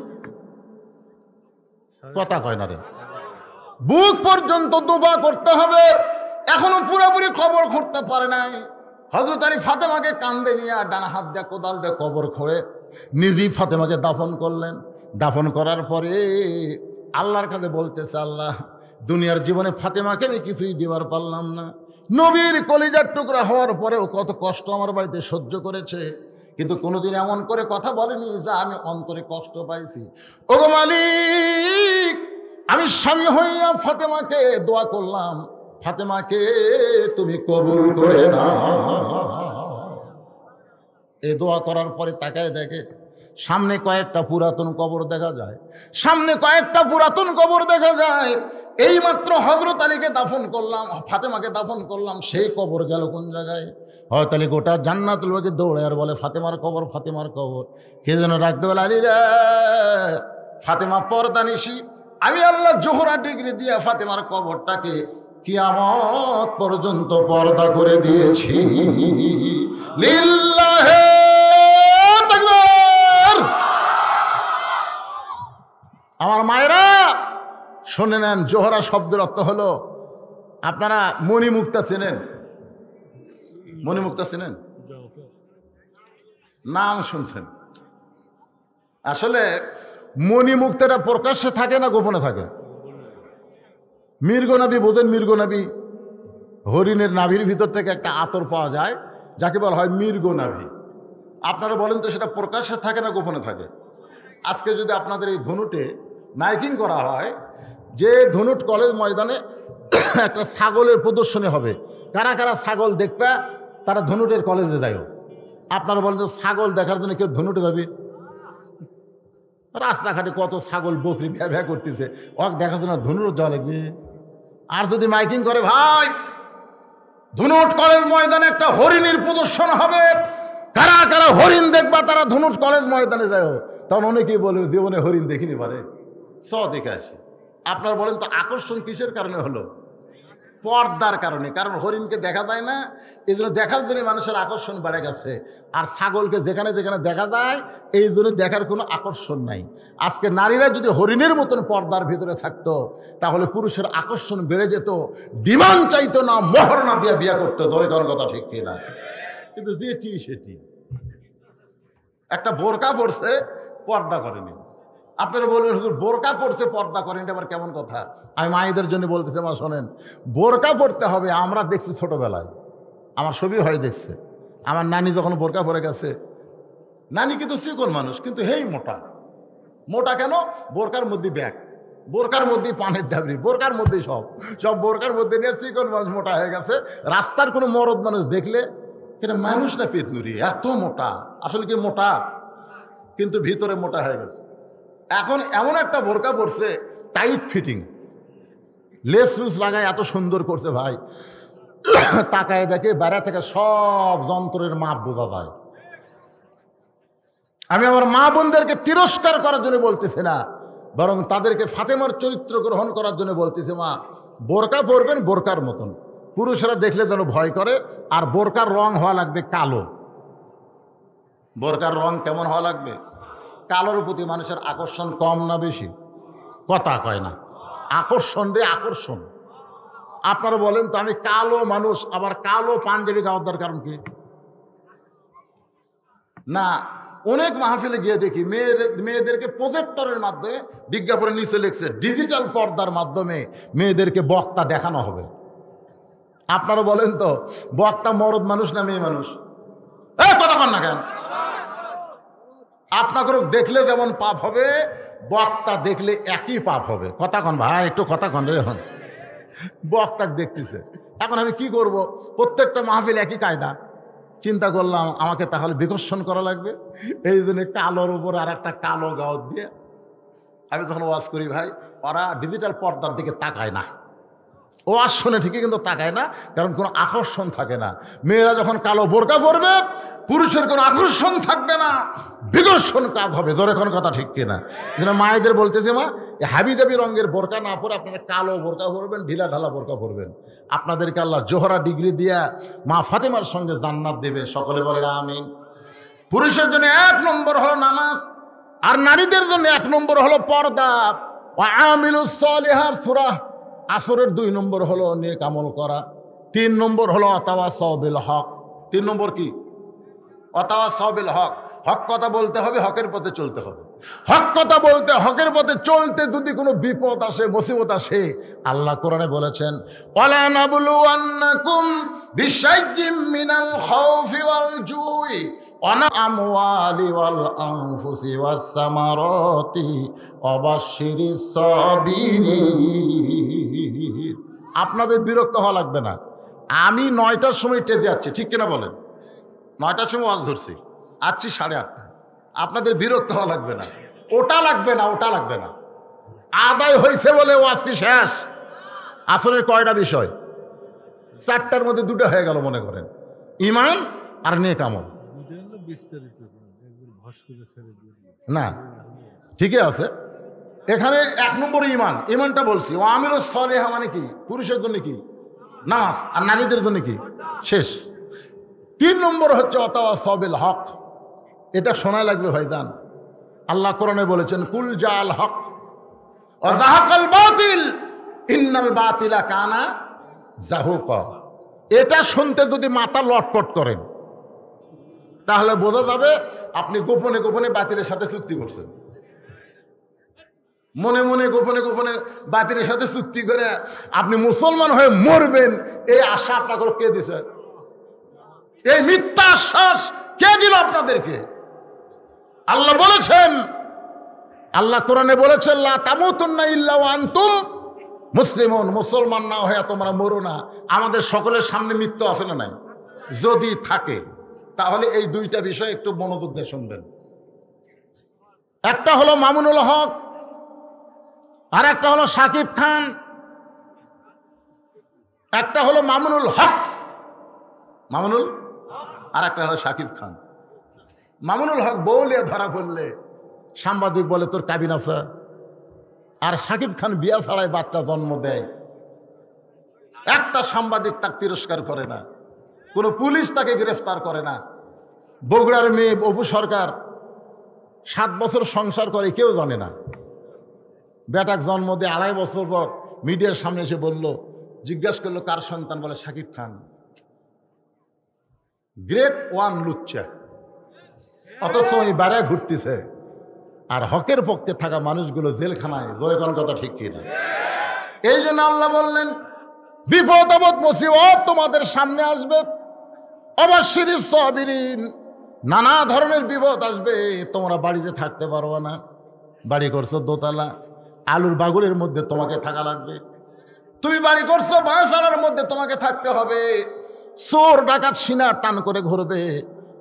কথা কয় না রে, বুক পর্যন্ত দোপা করতে হবে। এখনো পুরোপুরি কবর খুঁড়তে পারে নাই। হযরত আলী ফাতেমাকে কান্দে নিয়ে ডানা হাত দিয়ে কোদাল দিয়ে কবর খোঁড়ে নিজেই ফাতেমাকে দাফন করলেন। দাফন করার পরে আল্লাহর কাছে বলতেছে, আল্লাহ দুনিয়ার জীবনে ফাতেমাকে আমি কিছুই দিবার পারলাম না। নবীর কলিজার টুকরা হওয়ার পরেও কত কষ্ট আমার বাড়িতে সহ্য করেছে, কিন্তু কোনোদিন এমন করে কথা বলেনি যে আমি অন্তরে কষ্ট পাইছি। ওগো মালিক, আমি স্বামী হইয়া ফাতেমাকে দোয়া করলাম, ফাতেমাকে তুমি কবুল করে না। এই দোয়া করার পরে তাকায় দেখে সামনে কয়েকটা পুরাতন কবর দেখা যায়, এইমাত্র হযরত আলীকে দাফন করলাম, ফাতেমাকে দাফন করলাম, সেই কবর গেল কোন জায়গায়? হয়তো আলী গোটা জান্নাতুল বাকি দৌড়ে আর বলে ফাতেমার কবর, ফাতেমার কবর। কে যেন রাখতে বলে, আলী রে ফাতেমা পর্দা নিশি, আমি আল্লাহ জোহরা ডিগ্রি দিয়া ফাতেমার কবরটাকে কিয়ামত পর্যন্ত পর্দা করে দিয়েছি। লিল্লাহে তাকবীর। আমার মায়েরা শুনে নেন, জোহরা শব্দের অর্থ হলো, আপনারা মণিমুক্তা চেনেন? মণিমুক্তা চেনেন? নাম শুনছেন? আসলে মণিমুক্তাটা প্রকাশ্যে থাকে না গোপনে থাকে? মৃগনাভি বোঝেন? মৃগনাভি, হরিণের নাভির ভিতর থেকে একটা আতর পাওয়া যায় যাকে বলা হয় মৃগনাভি। আপনারা বলেন তো সেটা প্রকাশ্যে থাকে না গোপনে থাকে? আজকে যদি আপনাদের এই ধনুটে মাইকিং করা হয় যে ধনুট কলেজ ময়দানে একটা ছাগলের প্রদর্শনী হবে, কারা কারা ছাগল দেখবে তারা ধনুটের কলেজে যায়। আপনারা বলেন যে ছাগল দেখার জন্য কেউ ধনুটে যাবে? রাস্তাঘাটে কত ছাগল বকরি ভ্যা ভ্যা করতেছে, ওকে দেখার জন্য ধনুট যাওয়া লাগবে? আর যদি মাইকিং করে, ভাই ধনুট কলেজ ময়দানে একটা হরিণের প্রদর্শন হবে, কারা কারা হরিণ দেখবা তারা ধনুট কলেজ ময়দানে যায়, তখন অনেকেই বলে জীবনে হরিণ দেখিনি পারে, দেখে আসি। আপনারা বলেন তো আকর্ষণ কিসের কারণে হলো? পর্দার কারণে। কারণ হরিণকে দেখা যায় না, এই জন্য দেখার জন্য মানুষের আকর্ষণ বেড়ে গেছে। আর ছাগলকে যেখানে যেখানে দেখা যায় এই জন্য দেখার কোনো আকর্ষণ নাই। আজকে নারীরা যদি হরিণের মতন পর্দার ভিতরে থাকতো তাহলে পুরুষের আকর্ষণ বেড়ে যেত, ডিমান্ড চাইতো না, মোহর না দিয়ে বিয়ে করতো। ধরে কারণ কথা ঠিক কিনা? কিন্তু যেটি সেটি, একটা বোরকা পরছে পর্দা করেনি। আপনারা বলবেন হুজুর বোরকা পড়ছে পর্দা করেন, এটা আবার কেমন কথা? আমি মায়েদের জন্য বলতেছি, মা শোনেন, বোরকা পড়তে হবে। আমরা দেখছি ছোটবেলায়, আমার ছবি হয় দেখছে, আমার নানি যখন বোরকা পরে গেছে, নানি কিন্তু চিকন মানুষ, কিন্তু হেই মোটা। মোটা কেন? বোরকার মধ্যে ব্যাগ, বোরকার মধ্যে পানের ডাবরি, বোরকার মধ্যেই সব বোরকার মধ্যে নিয়ে চিকন মানুষ মোটা হয়ে গেছে। রাস্তার কোনো মরদ মানুষ দেখলে এটা মানুষ না পেতনুরি, এত মোটা। আসলে কি মোটা, কিন্তু ভিতরে মোটা হয়ে গেছে। এখন এমন একটা বোরকা পরছে টাইট ফিটিং, লেস লুস লাগায় এত সুন্দর করছে ভাই, তাকায় দেখে বাইরে থেকে সব যন্ত্রের মাপ বোঝা যায়। আমি আমার মা বোনদেরকে তিরস্কার করার জন্য বলতেছি না, বরং তাদেরকে ফাতেমার চরিত্র গ্রহণ করার জন্য বলতেছি, মা বোরকা পরবেন বোরকার মতন, পুরুষরা দেখলে যেন ভয় করে। আর বোরকার রং হওয়া লাগবে কালো। বোরকার রং কেমন হওয়া লাগবে? কালোর প্রতি মানুষের আকর্ষণ কম না বেশি? কথা কয় না। আকর্ষণ রে আকর্ষণ। আপনারা বলেন তো, আমি কালো মানুষ, আবার কালো পাঞ্জাবি গাওয়ার কারণ কি? না, অনেক মাহফিলে গিয়ে দেখি মেয়েদেরকে প্রজেক্টরের মাধ্যমে, বিজ্ঞাপনের নিচে লিখছে ডিজিটাল পর্দার মাধ্যমে মেয়েদেরকে বক্তা দেখানো হবে। আপনারা বলেন তো, বক্তা মরদ মানুষ না মেয়ে মানুষ? কথা কন না কেন? আপনাকে দেখলে যেমন পাপ হবে, বক্তা দেখলে একই পাপ হবে। কথা কন ভাই, একটু কথা কন রে। এখন বক্তা দেখতেছে, এখন আমি কি করব? প্রত্যেকটা মাহফিল একই কায়দা। চিন্তা করলাম আমাকে তাহলে বিকর্ষণ করা লাগবে, এই জন্য কালোর উপর আর একটা কালো গাও দিয়ে আমি যখন ওয়াজ করি, ভাই ওরা ডিজিটাল পর্দার দিকে তাকায় না। ওয়াজ শোনে ঠিকই, কিন্তু তাকায় না, কারণ কোনো আকর্ষণ থাকে না। মেয়েরা যখন কালো বোরকা পরবে, পুরুষের কোনো আকর্ষণ থাকবে না, বিকর্ষণ কাজ হবে। জোরে কোন কথা ঠিক কিনা? যেন মায়েদের বলতেছে, মা হাবিজাবি রঙের বোরকা না পরে আপনারা কালো বোরকা পরবেন, ঢিলা ঢালা বোরকা পরবেন। আপনাদেরকে আল্লাহ জোহরা ডিগ্রি দিয়া মা ফাতেমার সঙ্গে জান্নাত দেবে। সকলে বলে আমিন। পুরুষের জন্য 1 নম্বর হলো নামাজ, আর নারীদের জন্য 1 নম্বর হলো পর্দা। ওয়া আমিলুস সালিহাত সূরা আসরের 2 নম্বর হলো নেক আমল করা। 3 নম্বর হলো আতাওয়াসাউ বিল হক। 3 নম্বর কি? আতাওয়াসাউ বিল হক। হক কথা বলতে হবে, হকের পথে চলতে হবে। হক কথা বলতে, হকের পথে চলতে যদি কোনো বিপদ আসে, মুসিবত আসে, আল্লাহ কোরআনে বলেছেন, ওয়ালা নাবলুওয়ান্নাকুম বিশাইয়্যিম মিনাল খাউফি ওয়াল জুই ওয়া আমওয়ালি ওয়াল আনফুসি ওয়াস সামারাতি ওয়া বাশশিরিস সাবিরিন। আপনাদের বিরক্ত হওয়া লাগবে না। আমি 9টার সময় টেজে যাচ্ছি, ঠিক কিনা বলেন? 9টার সময় ওয়াজ ধরছি, আছি 8:30। আপনাদের বিরক্ত হওয়া লাগবে না, ওটা লাগবে না, ওটা লাগবে না। আদায় হয়েছে বলে ওয়াজ কি শেষ? আসলে কয়টা বিষয়? 4টার মধ্যে 2টা হয়ে গেল মনে করেন, ঈমান আর নেক আমল। না, ঠিকই আছে। এখানে 1 নম্বর ঈমান, ঈমানটা বলছি। ও আমিলুস সালিহা মানে কি? পুরুষের জন্য কি? নামাজ। আর নারীদের জন্য কি? শেষ। 3 নম্বর হচ্ছে আতাওয়াসাউ বিল হক। এটা শোনা লাগবে ভাইজান। আল্লাহ কোরআনে বলেছেন, কুল জাল হক ওয়া যাহাকাল বাতিল ইন্নাল বাতিলা কানা যাহুকা। এটা শুনতে যদি মাথা লটপট করেন, তাহলে বোঝা যাবে আপনি গোপনে গোপনে বাতিলের সাথে চুক্তি করছেন। মনে মনে গোপনে গোপনে বাতিলের সাথে চুক্তি করে আপনি মুসলমান হয়ে মরবেন, এই আশা আপনাকে কে দিছে? এই মিথ্যা আশ্বাস কে দিল আপনাদেরকে? আল্লাহ বলেছেন, আল্লাহ কোরআনে বলেছেন, লা তামুতুন্না ইল্লা ওয়া আনতুম মুসলিমুন। মুসলমান না হয়ে তোমরা মরো না। আমাদের সকলের সামনে মৃত্যু আছে না নাই? যদি থাকে তাহলে এই 2টা বিষয় একটু মনোযোগ দিয়ে শুনবেন। একটা হলো মামুনুল হক, আর একটা হলো সাকিব খান। একটা হলো মামুনুল হক, মামুনুল, আর একটা হলো সাকিব খান। মামুনুল হক বউলিয়া ধরা পড়লে সাংবাদিক বলে তোর কাবিন আছে। আর সাকিব খান বিয়া ছাড়াই বাচ্চা জন্ম দেয়, একটা সাংবাদিক তাকে তিরস্কার করে না, কোনো পুলিশ তাকে গ্রেফতার করে না। বগুড়ার মেয়ে অপু সরকার 7 বছর সংসার করে, কেউ জানে না। বেটাক জন্ম দিয়ে 2.5 বছর পর মিডিয়ার সামনে এসে বলল, জিজ্ঞাসা করলো কার সন্তান, বলে সাকিব খান। গ্রেড 1 লুচ্চা, অথচ ওই বারে ঘুরতেছে। আর হকের পক্ষে থাকা মানুষগুলো জেলখানায়। জোরে কোন কথা ঠিক কিনা? এই জন্য আল্লাহ বললেন, বিপদ আপদ মুসিবত তোমাদের সামনে আসবে, অবশ্যই সাবিরিন। নানা ধরনের বিপদ আসবে, তোমরা বাড়িতে থাকতে পারবে না। বাড়ি করছো দোতলা, আলুর বাগুলের মধ্যে তোমাকে থাকা লাগবে। তুমি বাড়ি করছো বাসার মধ্যে, তোমাকে থাকতে হবে। চোর ডাকাত সিনা টান করে ঘুরবে,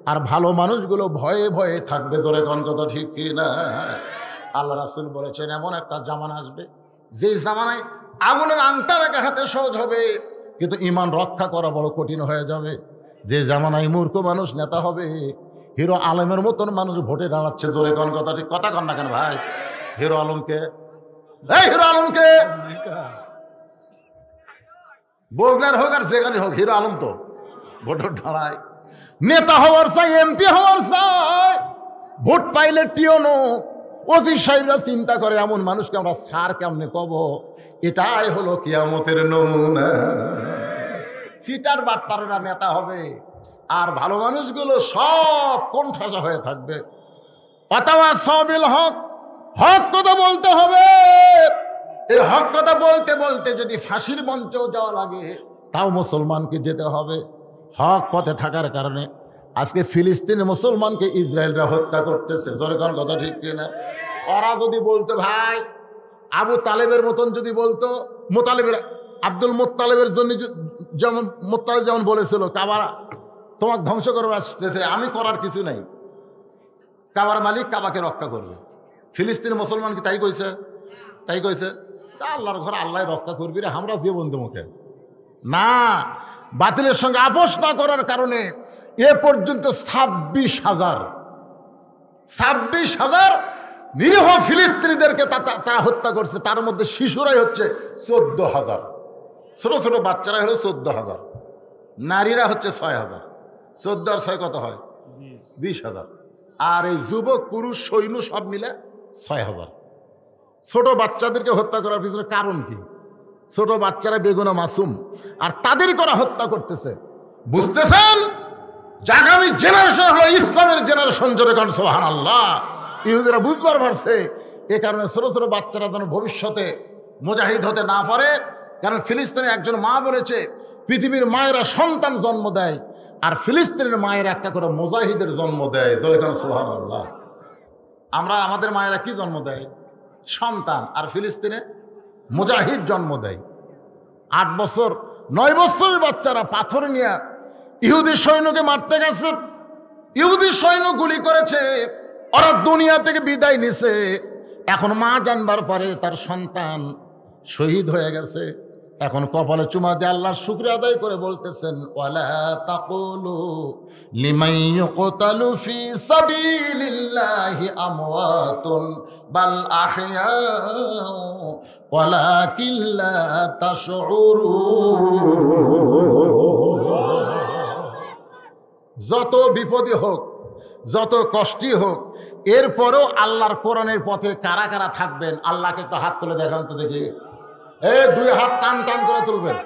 আর ভালো মানুষগুলো ভয়ে ভয়ে থাকবে। ধরে কোন কথা ঠিক কিনা? আল্লাহ রাসূল বলেছেন, এমন একটা জামানা আসবে, যে জামানায় আগুনের আংটা রাখা হাতে সহজ হবে, কিন্তু ঈমান রক্ষা করা বড় কঠিন হয়ে যাবে। যে জামানায় মূর্খ মানুষ নেতা হবে, হিরো আলমের মতন মানুষ ভোটে দাঁড়াচ্ছে। জোরে কোন কথা ঠিক? কথা কন না কেন ভাই? হিরো আলমকে, এই হিরো আলমকে, বগুড়ার হোক আর যেখানে হোক, হিরো আলম তো ভোটে দাঁড়ায়। নেতা হওয়ার চাই, এমপি হওয়ার চাই, ভোট পাইলে টিওনো, ওসি সাহেবরা চিন্তা করে এমন মানুষকে আমরা সার কেমনে কব, এটাই হলো কিয়ামতের নমুনা। চিটার বাটপারেরা নেতা হবে, আর ভালো মানুষগুলো সব কোণঠাসা হয়ে থাকবে। অথবা সবিল হক, হক কথা বলতে হবে। এই হক কথা বলতে বলতে যদি ফাঁসির মঞ্চেও যাওয়া লাগে তাও মুসলমানকে যেতে হবে। হক পথে থাকার কারণে আজকে ফিলিস্তিনের মুসলমানকে ইসরায়েলরা হত্যা করতেছে। জোরে কোন কথা ঠিক কিনা? ওরা যদি বলতো ভাই আবু তালেবের মতন যদি বলতো, মোতালেবের আব্দুল মোত্তালেবের জন্য যেমন মোত্তালেব যেমন বলেছিল কাবা তোমাকে ধ্বংস করে আসতেছে, আমি করার কিছু নাই, কাবার মালিক কাবাকে রক্ষা করবে। ফিলিস্তিনের মুসলমান কি তাই কইছে? তাই কইছে তা আল্লাহর ঘর আল্লাহ রক্ষা করবি রে, আমরা জীবন মুখে না। বাতিলের সঙ্গে আপোষ না করার কারণে এ পর্যন্ত 26,000 নিরীহ ফিলিস্তিনিদেরকে তারা হত্যা করছে। তার মধ্যে শিশুরাই হচ্ছে 14,000, ছোট ছোট বাচ্চারাই হলো 14,000, নারীরা হচ্ছে 6,000। 14 আর 6 কত হয়? 20,000। আর এই যুবক পুরুষ সৈন্য সব মিলে 6,000। ছোট বাচ্চাদেরকে হত্যা করার পিছনে কারণ কি? ছোট বাচ্চারা বেগুনা মাসুম, আর তাদের করা হত্যা করতেছে। বুঝতেছেন? আগামী জেনারেশন হলো ইসলামের জেনারেশন। জোরে কারণ সুবহানাল্লাহ। ইহুদিরা বুঝবার পারছে, এ কারণে ছোট ছোট বাচ্চারা যেন ভবিষ্যতে মুজাহিদ হতে না পারে। কারণ ফিলিস্তিনে একজন মা বলেছে পৃথিবীর মায়েরা সন্তান জন্ম দেয়, আর ফিলিস্তিনের মায়েরা একটা করে মুজাহিদের জন্ম দেয়। জোরে কারণ সুবহানাল্লাহ। আমরা আমাদের মায়েরা কি জন্ম দেয়? সন্তান। আর ফিলিস্তিনে মুজাহিদ জন্ম দেয়। 8 বছর 9 বছরের বাচ্চারা পাথর নিয়ে ইহুদি সৈন্যকে মারতে গেছে। ইহুদি সৈন্য গুলি করেছে, ওরা দুনিয়া থেকে বিদায় নিছে। এখন মা জানবার পরে তার সন্তান শহীদ হয়ে গেছে। এখন কপালে চুমা দিয়ে আল্লাহর শুকরিয়া আদায় করে বলতেছেন, ওয়ালা তাকুলু লিমান ইউকতালু ফি সাবিলিল্লাহি আমওয়াতুন বাল আহইয়াউ ওয়ালাকিন লা তাশউরুন। যত বিপদই হোক, যত কষ্টই হোক, এরপরেও আল্লাহর কোরআনের পথে কারা কারা থাকবেন? আল্লাহকে একটু হাত তুলে দেখান তো দেখি। 2 হাত টান টান করে তুলবেন।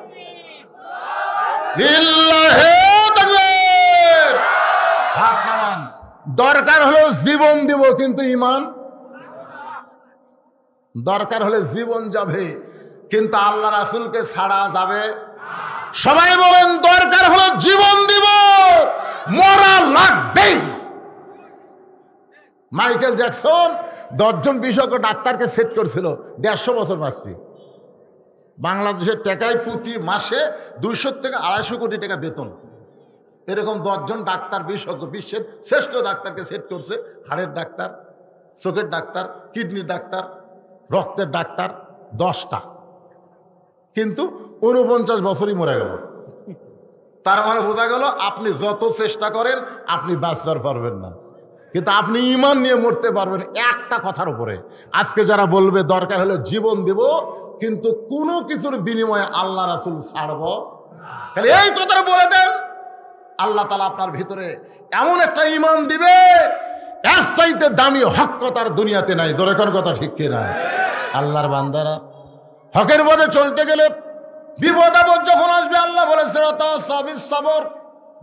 হাত নামান। দরকার হলো জীবন দিব, কিন্তু ইমান দরকার হলে জীবন যাবে, কিন্তু আল্লাহ রাসূলকে ছাড়া যাবে। সবাই বলেন দরকার হলো জীবন দিব, মরা লাগবেই। মাইকেল জ্যাকসন 10 জন বিশেষজ্ঞ ডাক্তারকে সেট করছিল 150 বছর বাঁচবে। বাংলাদেশের টাকায় প্রতি মাসে 200 থেকে 250 কোটি টাকা বেতন। এরকম 10 জন ডাক্তার বিশেষজ্ঞ, বিশ্বের শ্রেষ্ঠ ডাক্তারকে সেট করছে। হাড়ের ডাক্তার, চোখের ডাক্তার, কিডনির ডাক্তার, রক্তের ডাক্তার 10টা, কিন্তু 49 বছরই মরে গেল। তার মানে বোঝা গেল আপনি যত চেষ্টা করেন আপনি বাঁচতে পারবেন না, কিন্তু আপনি ঈমান নিয়ে মরতে পারবেন একটা কথার উপরে। আজকে যারা বলবে দরকার হলে জীবন দেব, কিন্তু কোনো কিছুর বিনিময়ে আল্লাহ রাসূল ছাড়ব, তাহলে এই কথাটা বলে দেন, আল্লাহ তাআলা আপনার ভিতরে এমন একটা ঈমান দিবে, এর চাইতে দামি হক কথার দুনিয়াতে নাই। জোরে কোন কথা ঠিক কিনা? আল্লাহর বান্দারা হকের পথে চলতে গেলে বিপদ আপদ যখন আসবে, আল্লাহ বলেছেন তাসাবিস সবর,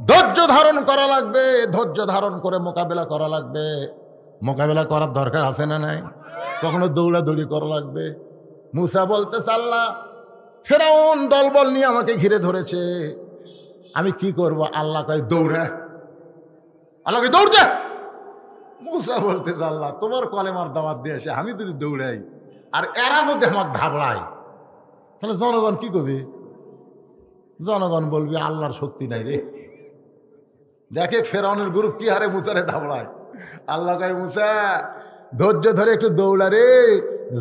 ধৈর্য ধারণ করা লাগবে, ধৈর্য ধারণ করে মোকাবেলা করা লাগবে। মোকাবেলা করার দরকার আছে না নাই? কখনো দৌড়াদৌড়ি করা লাগবে। মুসা বলতেছে, আল্লাহ ফেরাউন দলবল নিয়ে আমাকে ঘিরে ধরেছে, আমি কি করব? আল্লাহ কয় দৌড়া, আল্লাহকে দৌড়। মুসা বলতেছে, আল্লাহ তোমার কলেমার দাওয়াত দিয়ে আসে, আমি যদি দৌড়াই আর এরা যদি আমাকে ধাবড়ায়, তাহলে জনগণ কি করবে? জনগণ বলবে আল্লাহর শক্তি নাই রে। দেখে ফেরাউনের গ্রুপ কি হারে মুসারে ধাবড়ায়। আল্লাহ কয়, মুসা ধৈর্য ধরে একটু দৌড়া রে,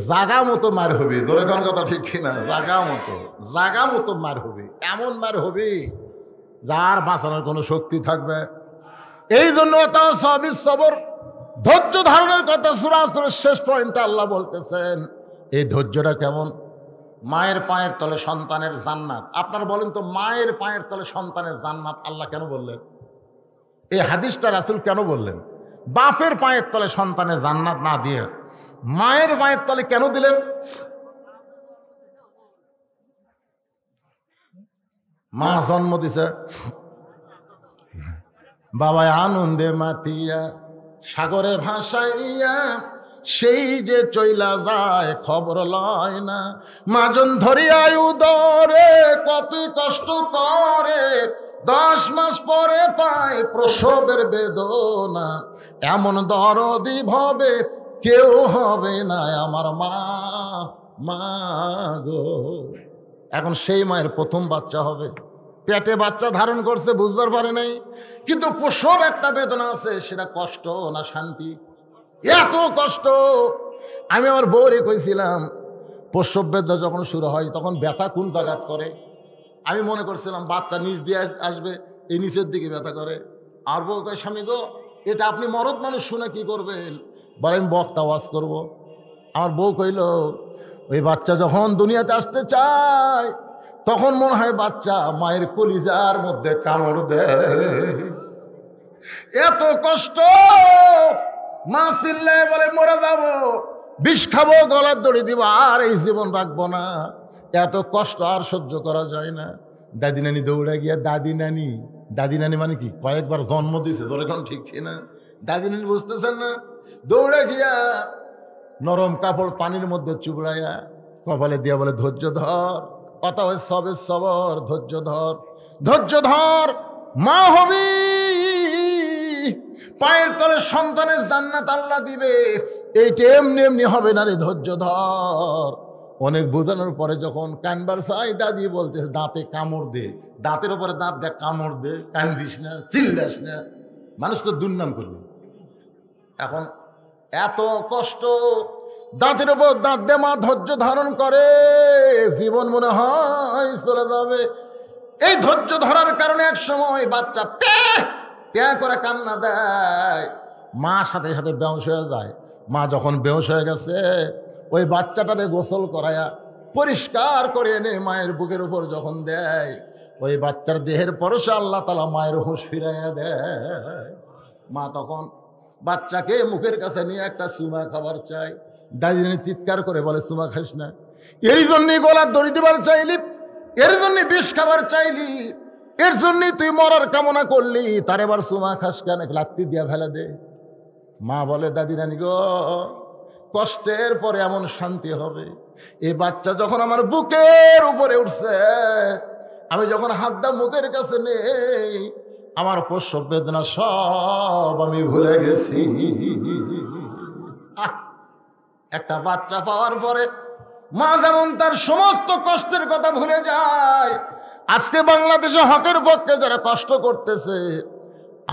জাগা মতো মার হবে। ধরে কোন কথা ঠিক কিনা? জাগা মতো মার হবে, এমন মার হবে যার বাঁচানোর কোনো শক্তি থাকবে। এই জন্য তাসাবিস সবর, ধৈর্য ধারণের কথা সূরা আসরের শেষ পয়েন্টে আল্লাহ বলতেছেন। এই ধৈর্যটা কেমন? মায়ের পায়ের তলে সন্তানের জান্নাত। আপনারা বলেন তো, মায়ের পায়ের তলে সন্তানের জান্নাত আল্লাহ কেন বললেন? এই হাদিসটা রাসূল কেন বললেন? বাপের পায়ের তলে সন্তানের জান্নাত না দিয়ে মায়ের মায়ের তলে কেন দিলেন? মা জন্ম দিছে, বাবায় আনন্দে মাতিয়া সাগরে ভাসাইয়া সেই যে চইলা যায় খবর লয় না। মাজন ধরিয়ায় উদরে কত কষ্ট করে, 10 মাস পরে পায় প্রসবের বেদনা। এমন দরদি ভবে কেউ হবে না আমার মা, মা গো। এখন সেই মায়ের প্রথম বাচ্চা হবে, পেটে বাচ্চা ধারণ করছে, বুঝবার পারে নাই, কিন্তু প্রসব একটা বেদনা আছে, সেটা কষ্ট না শান্তি? এত কষ্ট। আমি আমার বউরে কইছিলাম প্রসব বেদনা যখন শুরু হয় তখন ব্যথা কোন জায়গাত করে। আমি মনে করছিলাম বাচ্চা নিচ দিয়ে আসবে, এই নিচের দিকে ব্যথা করে। আর বউ কয়, স্বামী গো, এটা আপনি মরদ মানুষ শুনে কি করবেন? বলে আমি বক্তা ওয়াজ করবো। আমার বউ কইল, ওই বাচ্চা যখন দুনিয়াতে আসতে চায় তখন মনে হয় বাচ্চা মায়ের কলিজার মধ্যে কামড় দেয়। এত কষ্ট। মা চিল্লায় বলে মরে যাবো, বিষ খাবো, গলার দড়ি দিব, আর এই জীবন রাখবো না। এত কষ্ট আর সহ্য করা যায় না। দাদি নানি দৌড়ে গিয়া, দাদি নানি মানে কি? কয়েকবার জন্ম দিয়েছে, ধরে কোন ঠিক না? দাদি নানি বুঝতেছেন না? দৌড়ে গিয়া নরম কাপড় পানির মধ্যে চুবড়াইয়া কপালে দিয়া বলে, ধৈর্য ধর, কথা হয় সবে সবর, ধৈর্য ধর, ধৈর্য ধর, মা হবি, পায়ের তলে সন্তানের জান্নাত আল্লাহ দিবে, এইটা এমনি এমনি হবে না রে, ধৈর্য ধর। অনেক বোঝানোর পরে যখন কানবার চাই, দাদি বলতে দাঁতে কামড় দে, দাঁতের উপরে দাঁত দেখ, কামড় দে, কান্দিস না, চিল্লাস না, মানুষ তো দুর্নাম করবে। এখন এত কষ্ট, দাঁতের উপর দাঁত দে, মা ধৈর্য ধারণ করে, জীবন মনে হয় চলে যাবে। এই ধৈর্য ধরার কারণে এক সময় বাচ্চা প্যা করে কান্না দেয়, মা সাথে সাথে বেহুশ হয়ে যায়। মা যখন বেহুশ হয়ে গেছে, ওই বাচ্চাটারে গোসল করায়া পরিষ্কার করে এনে মায়ের বুকের উপর যখন দেয়, ওই বাচ্চার দেহের পরশে আল্লাহ তাআলা মায়ের হুঁশ ফিরাইয়া দেয়। মা তখন বাচ্চাকে মুখের কাছে নিয়ে একটা চুমা খাবার চাই। দাদি চিৎকার করে বলে, চুমা খাইস না, এই জন্যই গলার দড়ি দিবার চাইলি, এর জন্য বিষ খাবার চাইলি, এর জন্যই তুই মরার কামনা করলি, তার এবার চুমা খাস কেন? লাত্তি দিয়া ফেলে দে। মা বলে, দাদি নানি গো, কষ্টের পরে এমন শান্তি হবে। এই বাচ্চা যখন আমার বুকের উপরে উঠছে, আমি যখন হাতটা মুখের কাছে নেই, আমার প্রসব বেদনা সব আমি ভুলে গেছি। একটা বাচ্চা পাওয়ার পরে মা যেমন তার সমস্ত কষ্টের কথা ভুলে যায়, আজকে বাংলাদেশে হকের পক্ষে যারা কষ্ট করতেছে,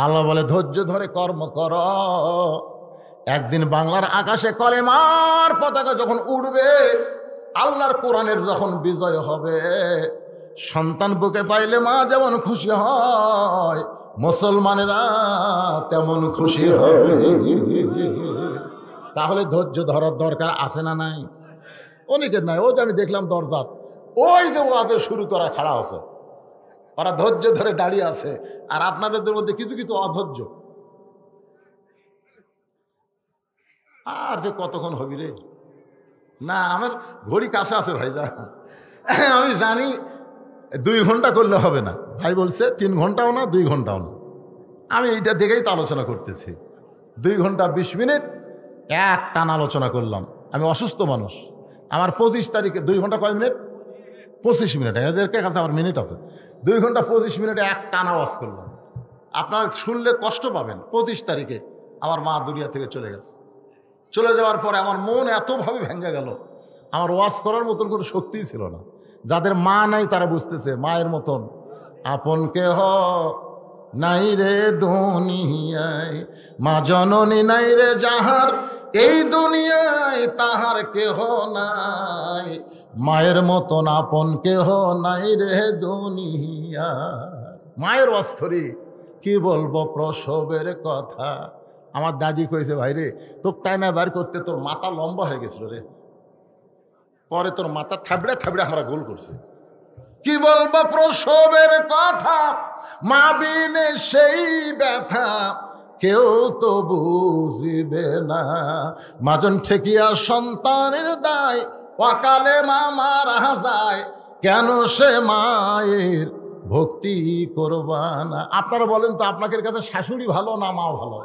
আল্লাহ বলে ধৈর্য ধরে কর্ম কর। একদিন বাংলার আকাশে কলেমার পতাকা যখন উড়বে, আল্লাহর কোরআনের যখন বিজয় হবে, সন্তান বুকে পাইলে মা যেমন খুশি হয়, মুসলমানেরা তেমন খুশি হবে। তাহলে ধৈর্য ধরার দরকার আছে না নাই? অনেকের নাই। ওই যে আমি দেখলাম দরজাত, ওই যে ওদের শুরু করা খাড়া আছে, ওরা ধৈর্য ধরে দাঁড়িয়ে আছে, আর আপনাদের মধ্যে কিছু কিছু অধৈর্য। আর যে কতক্ষণ হবি রে? না, আমার ঘড়ি কাছে আছে ভাইজা, আমি জানি 2 ঘন্টা করলে হবে না। ভাই বলছে 3 ঘন্টাও না, 2 ঘন্টাও না। আমি এইটা দেখেই তো আলোচনা করতেছি। 2 ঘন্টা 20 মিনিট এক টান আলোচনা করলাম। আমি অসুস্থ মানুষ, আমার 25 তারিখে 2 ঘন্টা কয় মিনিট? 25 মিনিট। এদেরকে কাছে আমার মিনিট আছে। 2 ঘন্টা 25 মিনিটে এক টান আওয়াজ করলাম। আপনারা শুনলে কষ্ট পাবেন। 25 তারিখে আমার মা দুনিয়া থেকে চলে গেছে। চলে যাওয়ার পরে আমার মন এতভাবে ভেঙে গেল, আমার ওয়াজ করার মতন কোনো শক্তিই ছিল না। যাদের মা নাই তারা বুঝতেছে, মায়ের মতন আপন কেহ নাই রে দুনিয়ায়, মা জননী নাই রে যাহার এই দুনিয়ায়, তাহার কেহ নাই, মায়ের মতন আপন কেহ নাই রে দুনিয়ায়। মায়ের ওয়াজ করি, কি বলবো প্রসবের কথা। আমার দাদি কইছে, ভাই রে, তোর টাইনা বার করতে তোর মাথা লম্বা হয়ে গেছিল রে, পরে তোর মাথা থাবড়ে থাবড়ে আমরা গোল করছে। কি বলবো প্রসবের কথা, মা বিনে সেই ব্যথা, কেউ তো বুঝিবে না। মাজন ঠেকিয়া সন্তানের দায়, অকালে মা মারা যায়, কেন সে মায়ের ভক্তি করবা না? আপনারা বলেন তো, আপনাদের কাছে শাশুড়ি ভালো না মা ভালো?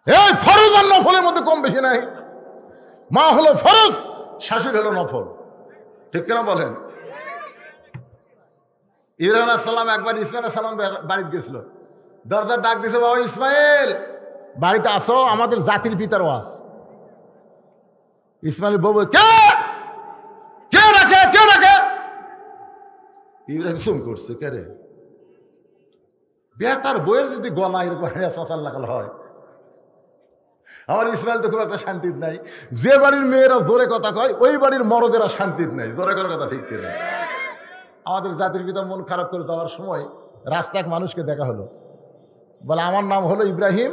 এই ফরজ আর নফলের মধ্যে কম বেশি নাই। মা হলো ফরজ, শাশুড়ি হলো নফল। ঠিক কেন বলেন? ইব্রাহিম আলাইহিস সালাম একবার ইসমাইল আলাইহিস সালাম বাড়িতে গেছিল, দরজার ডাক দিয়েছে, বাবা ইসমাইল বাড়িতে আসো, আমাদের জাতির পিতার ওয়াজ। ইসমাইল বউ, কে কে রাখে, কে রাখে? ইব্রাহিম চুম করছে, কে রে? বেটার বইয়ের যদি গলা এরকম চাচার লাগাল হয়। আমার ইসমাইল তো খুব একটা শান্তির নাই। যে বাড়ির মেয়েরা জোরে কথা কয়, ওই বাড়ির মরদেরা শান্তির নাই। জোরে করার কথা ঠিক কিনা? আমাদের জাতির পিতা মন খারাপ করে যাওয়ার সময় রাস্তায় এক মানুষকে দেখা হলো, বলে আমার নাম হলো ইব্রাহিম,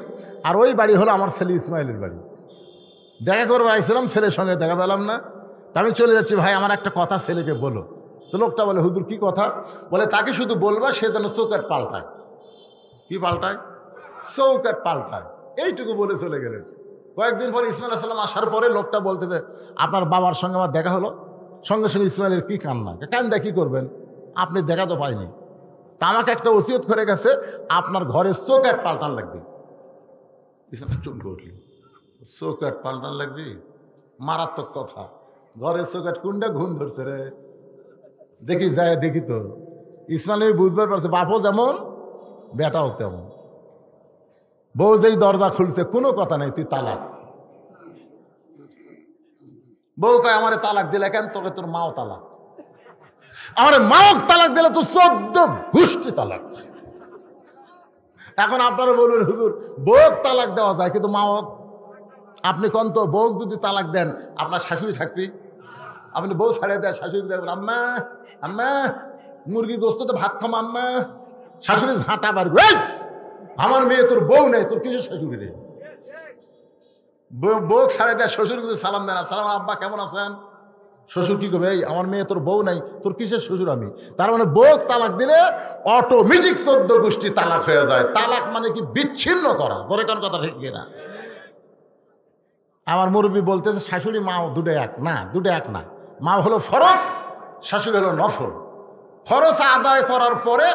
আর ওই বাড়ি হলো আমার ছেলে ইসমাইলের বাড়ি। দেখা করবো আইছিলাম, ছেলের সঙ্গে দেখা পেলাম না, তা আমি চলে যাচ্ছি, ভাই আমার একটা কথা ছেলেকে বলো। তো লোকটা বলে, হুজুর কি কথা? বলে তাকে শুধু বলবা সে যেন চৌকাট পাল্টায়। কি পাল্টায়? চৌকাট পাল্টায়। এইটুকু বলে চলে গেলেন। কয়েকদিন পরে ইসমাইল আলাইহিস সালাম আসার পরে লোকটা বলতেছে, আপনার বাবার সঙ্গে আমার দেখা হলো। সঙ্গে সঙ্গে ইসমাইলের কি কান্না, কান্দা কি করবেন, আপনি দেখা তো পাইনি। তা আমাকে একটা ওসিয়ত করে গেছে, আপনার ঘরের চৌকাট পাল্টান লাগবে। চমকে উঠলি, চৌকাট পাল্টান লাগবে? মারাত্মক কথা। ঘরের চৌকাট কোনটা ঘুম ধরছে রে? দেখি যায়, দেখি তো। ইসমাইল বুঝতে পারছে, বাপও যেমন বেটাও তেমন। বউ যেই দরজা খুলছে, কোনো কথা নেই, তুই তালাক। বউ কয়, আমারে তালাক দিলে কেন? তোকে তোর মাও তালাক। আমার মাও তালাক দিলে তো 14 গোষ্ঠী তালাক। এখন আপনারা বলবেন, হুজুর বউ তালাক দেওয়া যায়, কিন্তু মাও? আপনি কোন তো, বউ যদি তালাক দেন আপনার শাশুড়ি থাকবি? আপনি বউ ছাড়িয়ে দেন, শাশুড়ি দেখবেন, আম্মা আম্মা মুরগির গোস্ত তো ভাত খাম আম্মা। শাশুড়ি ঝাঁটা পারবে, আমার মেয়ে তোর বউ নেই, তোর কিছু শাশুড়ি রে। বউ ছাড়ে দেয়, শ্বশুর যদি সালাম দেন, সালাম আব্বা কেমন আছেন? শ্বশুর কি করবে, এই আমার মেয়ে তোর বউ নাই, তোর কিসের শ্বশুর আমি? তার মানে বউ তালাক দিলে অটোমেটিক 14 গোষ্ঠী তালাক হয়ে যায়। তালাক মানে কি? বিচ্ছিন্ন করা। ধরে কোন কথা ঠিক কিনা? আমার মুরব্বী বলতেছে, শাশুড়ি মা দুটো এক না, দুটো এক না। মা হলো ফরজ, শাশুড়ি হলো নফল। ফরজ আদায় করার পরে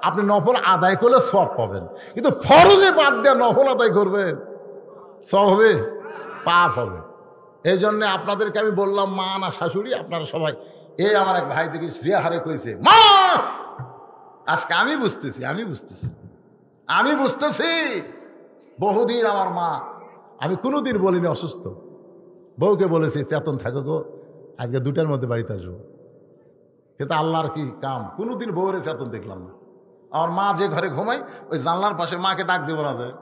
আপনি নফল আদায় করলে সওয়াব পাবেন, কিন্তু ফরজে বাদ দিয়ে নফল আদায় করবেন, সওয়াব হবে? পাপ হবে। এই জন্যে আপনাদেরকে আমি বললাম, মা না শাশুড়ি, আপনারা সবাই। এই আমার এক ভাই দেখি যে হারে কইছে মা, আজকে আমি বুঝতেছি বহুদিন আমার মা, আমি কোনোদিন বলিনি অসুস্থ। বউকে বলেছি, চেতন থাকো গো, আজকে 2টার মধ্যে বাড়িতে আসবো। কিন্তু আল্লাহর কি কাম, কোনোদিন বউরে চেতন দেখলাম না। আমার মা যে ঘরে ঘুমায়, ওই জানলার পাশে মাকে ডাক দেবো না যায়,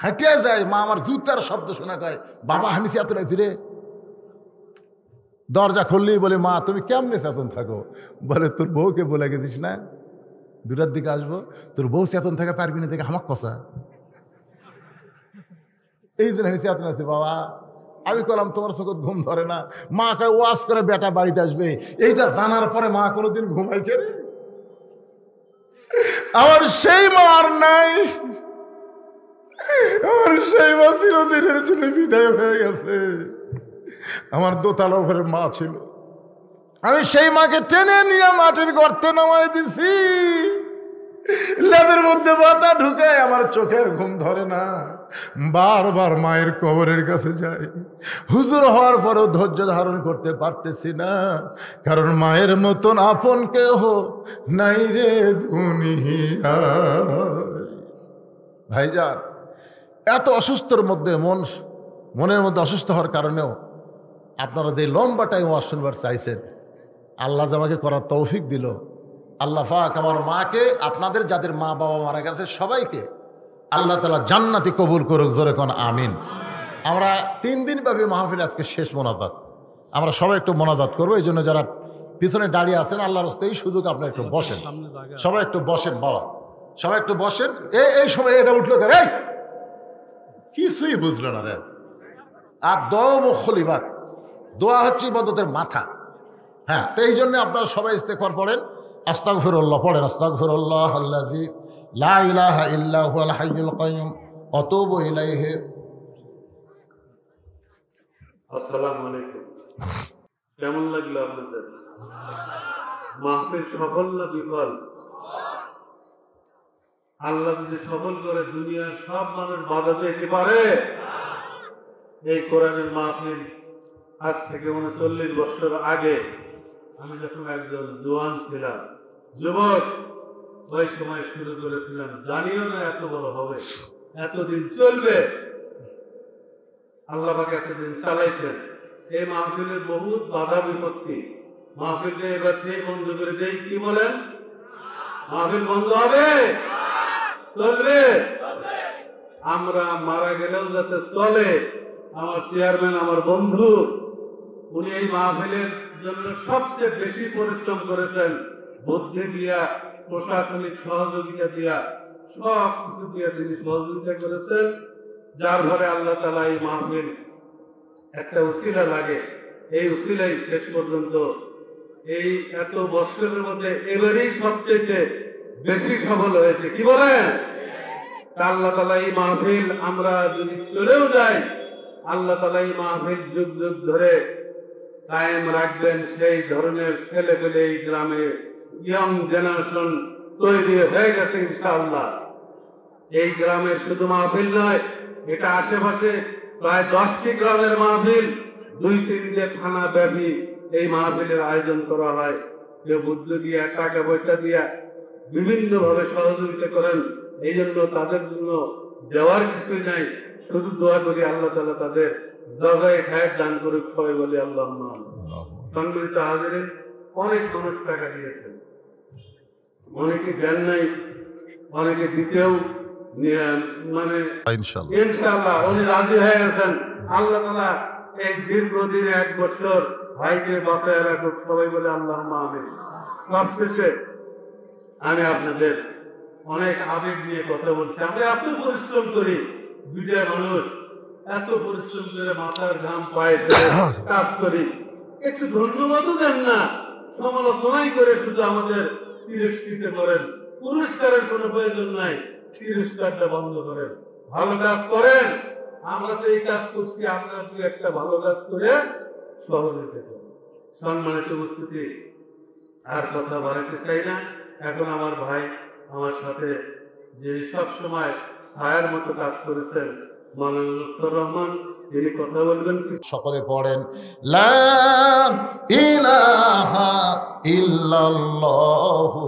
হাঁটিয়ে যায়। মা আমার জুতার শব্দ শোনা কয়, বাবা আমি চেতন আছি রে। দরজা খুললেই বলে, মা তুমি কেমনে চেতন থাকো? বলে, তোর বউকে বলে গেছিস না 2টার দিকে আসবো, তোর বউ চেতন থাকা পারবি না, দেখে আমার কষা। এই দিন আমি চেতন আছি বাবা। আমি করলাম, তোমার চোখত ঘুম ধরে না? মা কয়, ওয়াজ করে বেটা বাড়িতে আসবে। এইটা জানার পরে মা কোনোদিন ঘুমাই কে? আমার সেই মা আর নাই, আমার সেই মা চিরদিনের জন্য বিদায় হয়ে গেছে। আমার দোতলা ঘরে মা ছিল, আমি সেই মাকে টেনে নিয়ে মাটির গর্তে নামাই দিছি। লেবের মধ্যে মাথা ঢুকে আমার চোখের ঘুম ধরে না। বারবার মায়ের কবরের কাছে যাই, হুজুর হওয়ার পরেও ধৈর্য ধারণ করতে পারতেছি না, কারণ মায়ের মতন আপন কেহ নাই রে দুনিয়ায়। ভাইজান, এত অসুস্থর মধ্যে মনের মধ্যে অসুস্থ হওয়ার কারণেও আপনারা যে লম্বা টাইম ওয়াজ শুনবার চাইছেন, আল্লাহ যে আমাকে করার তৌফিক দিল, আল্লাহ পাক আমার মাকে, আপনাদের যাদের মা বাবা মারা গেছে সবাইকে আল্লাহ তাআলা জান্নাতি কবুল করুক। জোরে কোন আমিন। আমরা 3 দিন ব্যাপী মাহফিল, আজকে শেষ মোনাজাত। আমরা সবাই একটু মোনাজাত করবো। এই জন্য যারা পিছনে দাঁড়িয়ে আছেন, আল্লাহর রাস্তায় এই সুযোগ আপনারা একটু বসেন, সবাই একটু বসেন বাবা, সবাই একটু বসেন। এই সময় এটা উঠলো কেন? কিছুই বুঝলো না রে। আর দোয়া মুখলিবাত, দোয়া হচ্ছে ইবাদতের মাথা। হ্যাঁ, তো এই জন্য আপনারা সবাই ইস্তেগফার পড়েন, আস্তাগফিরুল্লাহ পড়েন, আস্তাগফিরুল্লাহ আল্লাযী লা ইলাহা ইল্লা হুয়াল হাইয়ুল কাইয়্যুম ওয়া আতুবু ইলাইহি। আসসালামু আলাইকুম। কেমন লাগলো আপনাদের মাহফিল? সফল না বিফল? আল্লাহ যদি সফল করে দুনিয়ার সব মানুষ বাধা দিতে পারে। এই কোরআনের মাহফিল আজ থেকে 39 বছর আগে আমি যখন একজন জোয়ান ছিলাম, যুবক, ওই সময় শুরু করেছিলাম, জানিও না এত বড় হবে, এতদিন চলবে। আল্লাহ পাক এতদিন চালাইছেন। এই মাহফিলের বহুত বাধা বিপত্তি। মাহফিলকে এবার থেকে বন্ধ করে দেই, কি বলেন? মাহফিল বন্ধ হবে? চলবে? আমরা মারা গেলেও যাতে চলে। আমার চেয়ারম্যান, আমার বন্ধু, উনি এই মাহফিলের জন্য সবচেয়ে বেশি পরিশ্রম করেছেন। বুদ্ধি দিয়া, প্রশাসনিক সহযোগিতা দিয়া, সব কিছু দিয়া তিনি সহযোগিতা করেছেন, যার ঘরে আল্লাহ তাআলা এই মাহফিল একটা উসিলা লাগে। এই উসিলাই শেষ পর্যন্ত এই এত বছরের মধ্যে এবারই সবচেয়ে বেশি সফল হয়েছে। কি বলেন? আল্লাহ তাআলা এই মাহফিল আমরা যদি চলেও যাই, আল্লাহ তাআলা এই মাহফিল যুগ যুগ ধরে কায়েম রাখবেন। সেই ধরনের ছেলে পেলে এই গ্রামে ইয়ং জেনারেশন তৈরি হয়ে গেছে ইনশাআল্লাহ। এই গ্রামের শুধু মাহফিল নয়, এটা আশেপাশে প্রায় 10টি গ্রামের মাহফিল, 2-3টে থানা ব্যাপী এই মাহফিলের আয়োজন করা হয়। কেউ বুদ্ধি দিয়া, টাকা পয়সা দিয়া বিভিন্ন ভাবে সহযোগিতা করেন। এই জন্য তাদের জন্য দেওয়ার কিছুই নাই, শুধু দোয়া করি আল্লাহ তাআলা তাদের জাযায়ে খায়ের দান করুক। সবাই বলি আল্লাহুম্মা আমিন। সম্মানিত হাজিরিন, অনেক মানুষ টাকা দিয়েছেন, অনেকে দেন নাই, অনেকে দিতেও মানে ইনশাআল্লাহ উনি রাজি হয়ে গেছেন। আল্লাহ তাআলা এই দীর্ঘদিন 1 বছর ভাইকে বাঁচায় রাখুক। সবাই বলে আল্লাহুম্মা আমিন। সবশেষে আমি আপনাদের অনেক আবেগ নিয়ে কথা বলছি। আমরা এত পরিশ্রম করি, দুইটা মানুষ এত পরিশ্রম করে মাথার ঘাম পায়ে ফেলে কাজ করি, একটু ধন্যবাদও দেন না, সমালোচনাই করে শুধু আমাদের তিরস্কৃত করেন। পুরস্কারের কোনো প্রয়োজন নাই, তিরস্কারটা বন্ধ করেন। ভালো কাজ করেন, আমরা তো এই কাজ করছি, আপনারা তো একটা ভালো কাজ করে সহযোগিতা করেন। সম্মানিত উপস্থিতি, আর কথা বাড়াতে চাই না। এখন আমার ভাই আমার সাথে যে সব সময় ছায়ার মতো কাজ করেছেন, মাওলানা লুৎফর রহমান, তিনি কথা বলবেন। সকলে পড়েন লা ইলাহা ইল্লাল্লাহু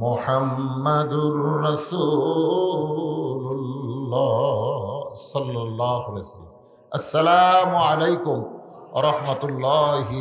মুহাম্মাদুর রাসূলুল্লাহ সাল্লাল্লাহু আলাইহি ওয়াসাল্লাম। আসসালামু আলাইকুম ওয়া রাহমাতুল্লাহি।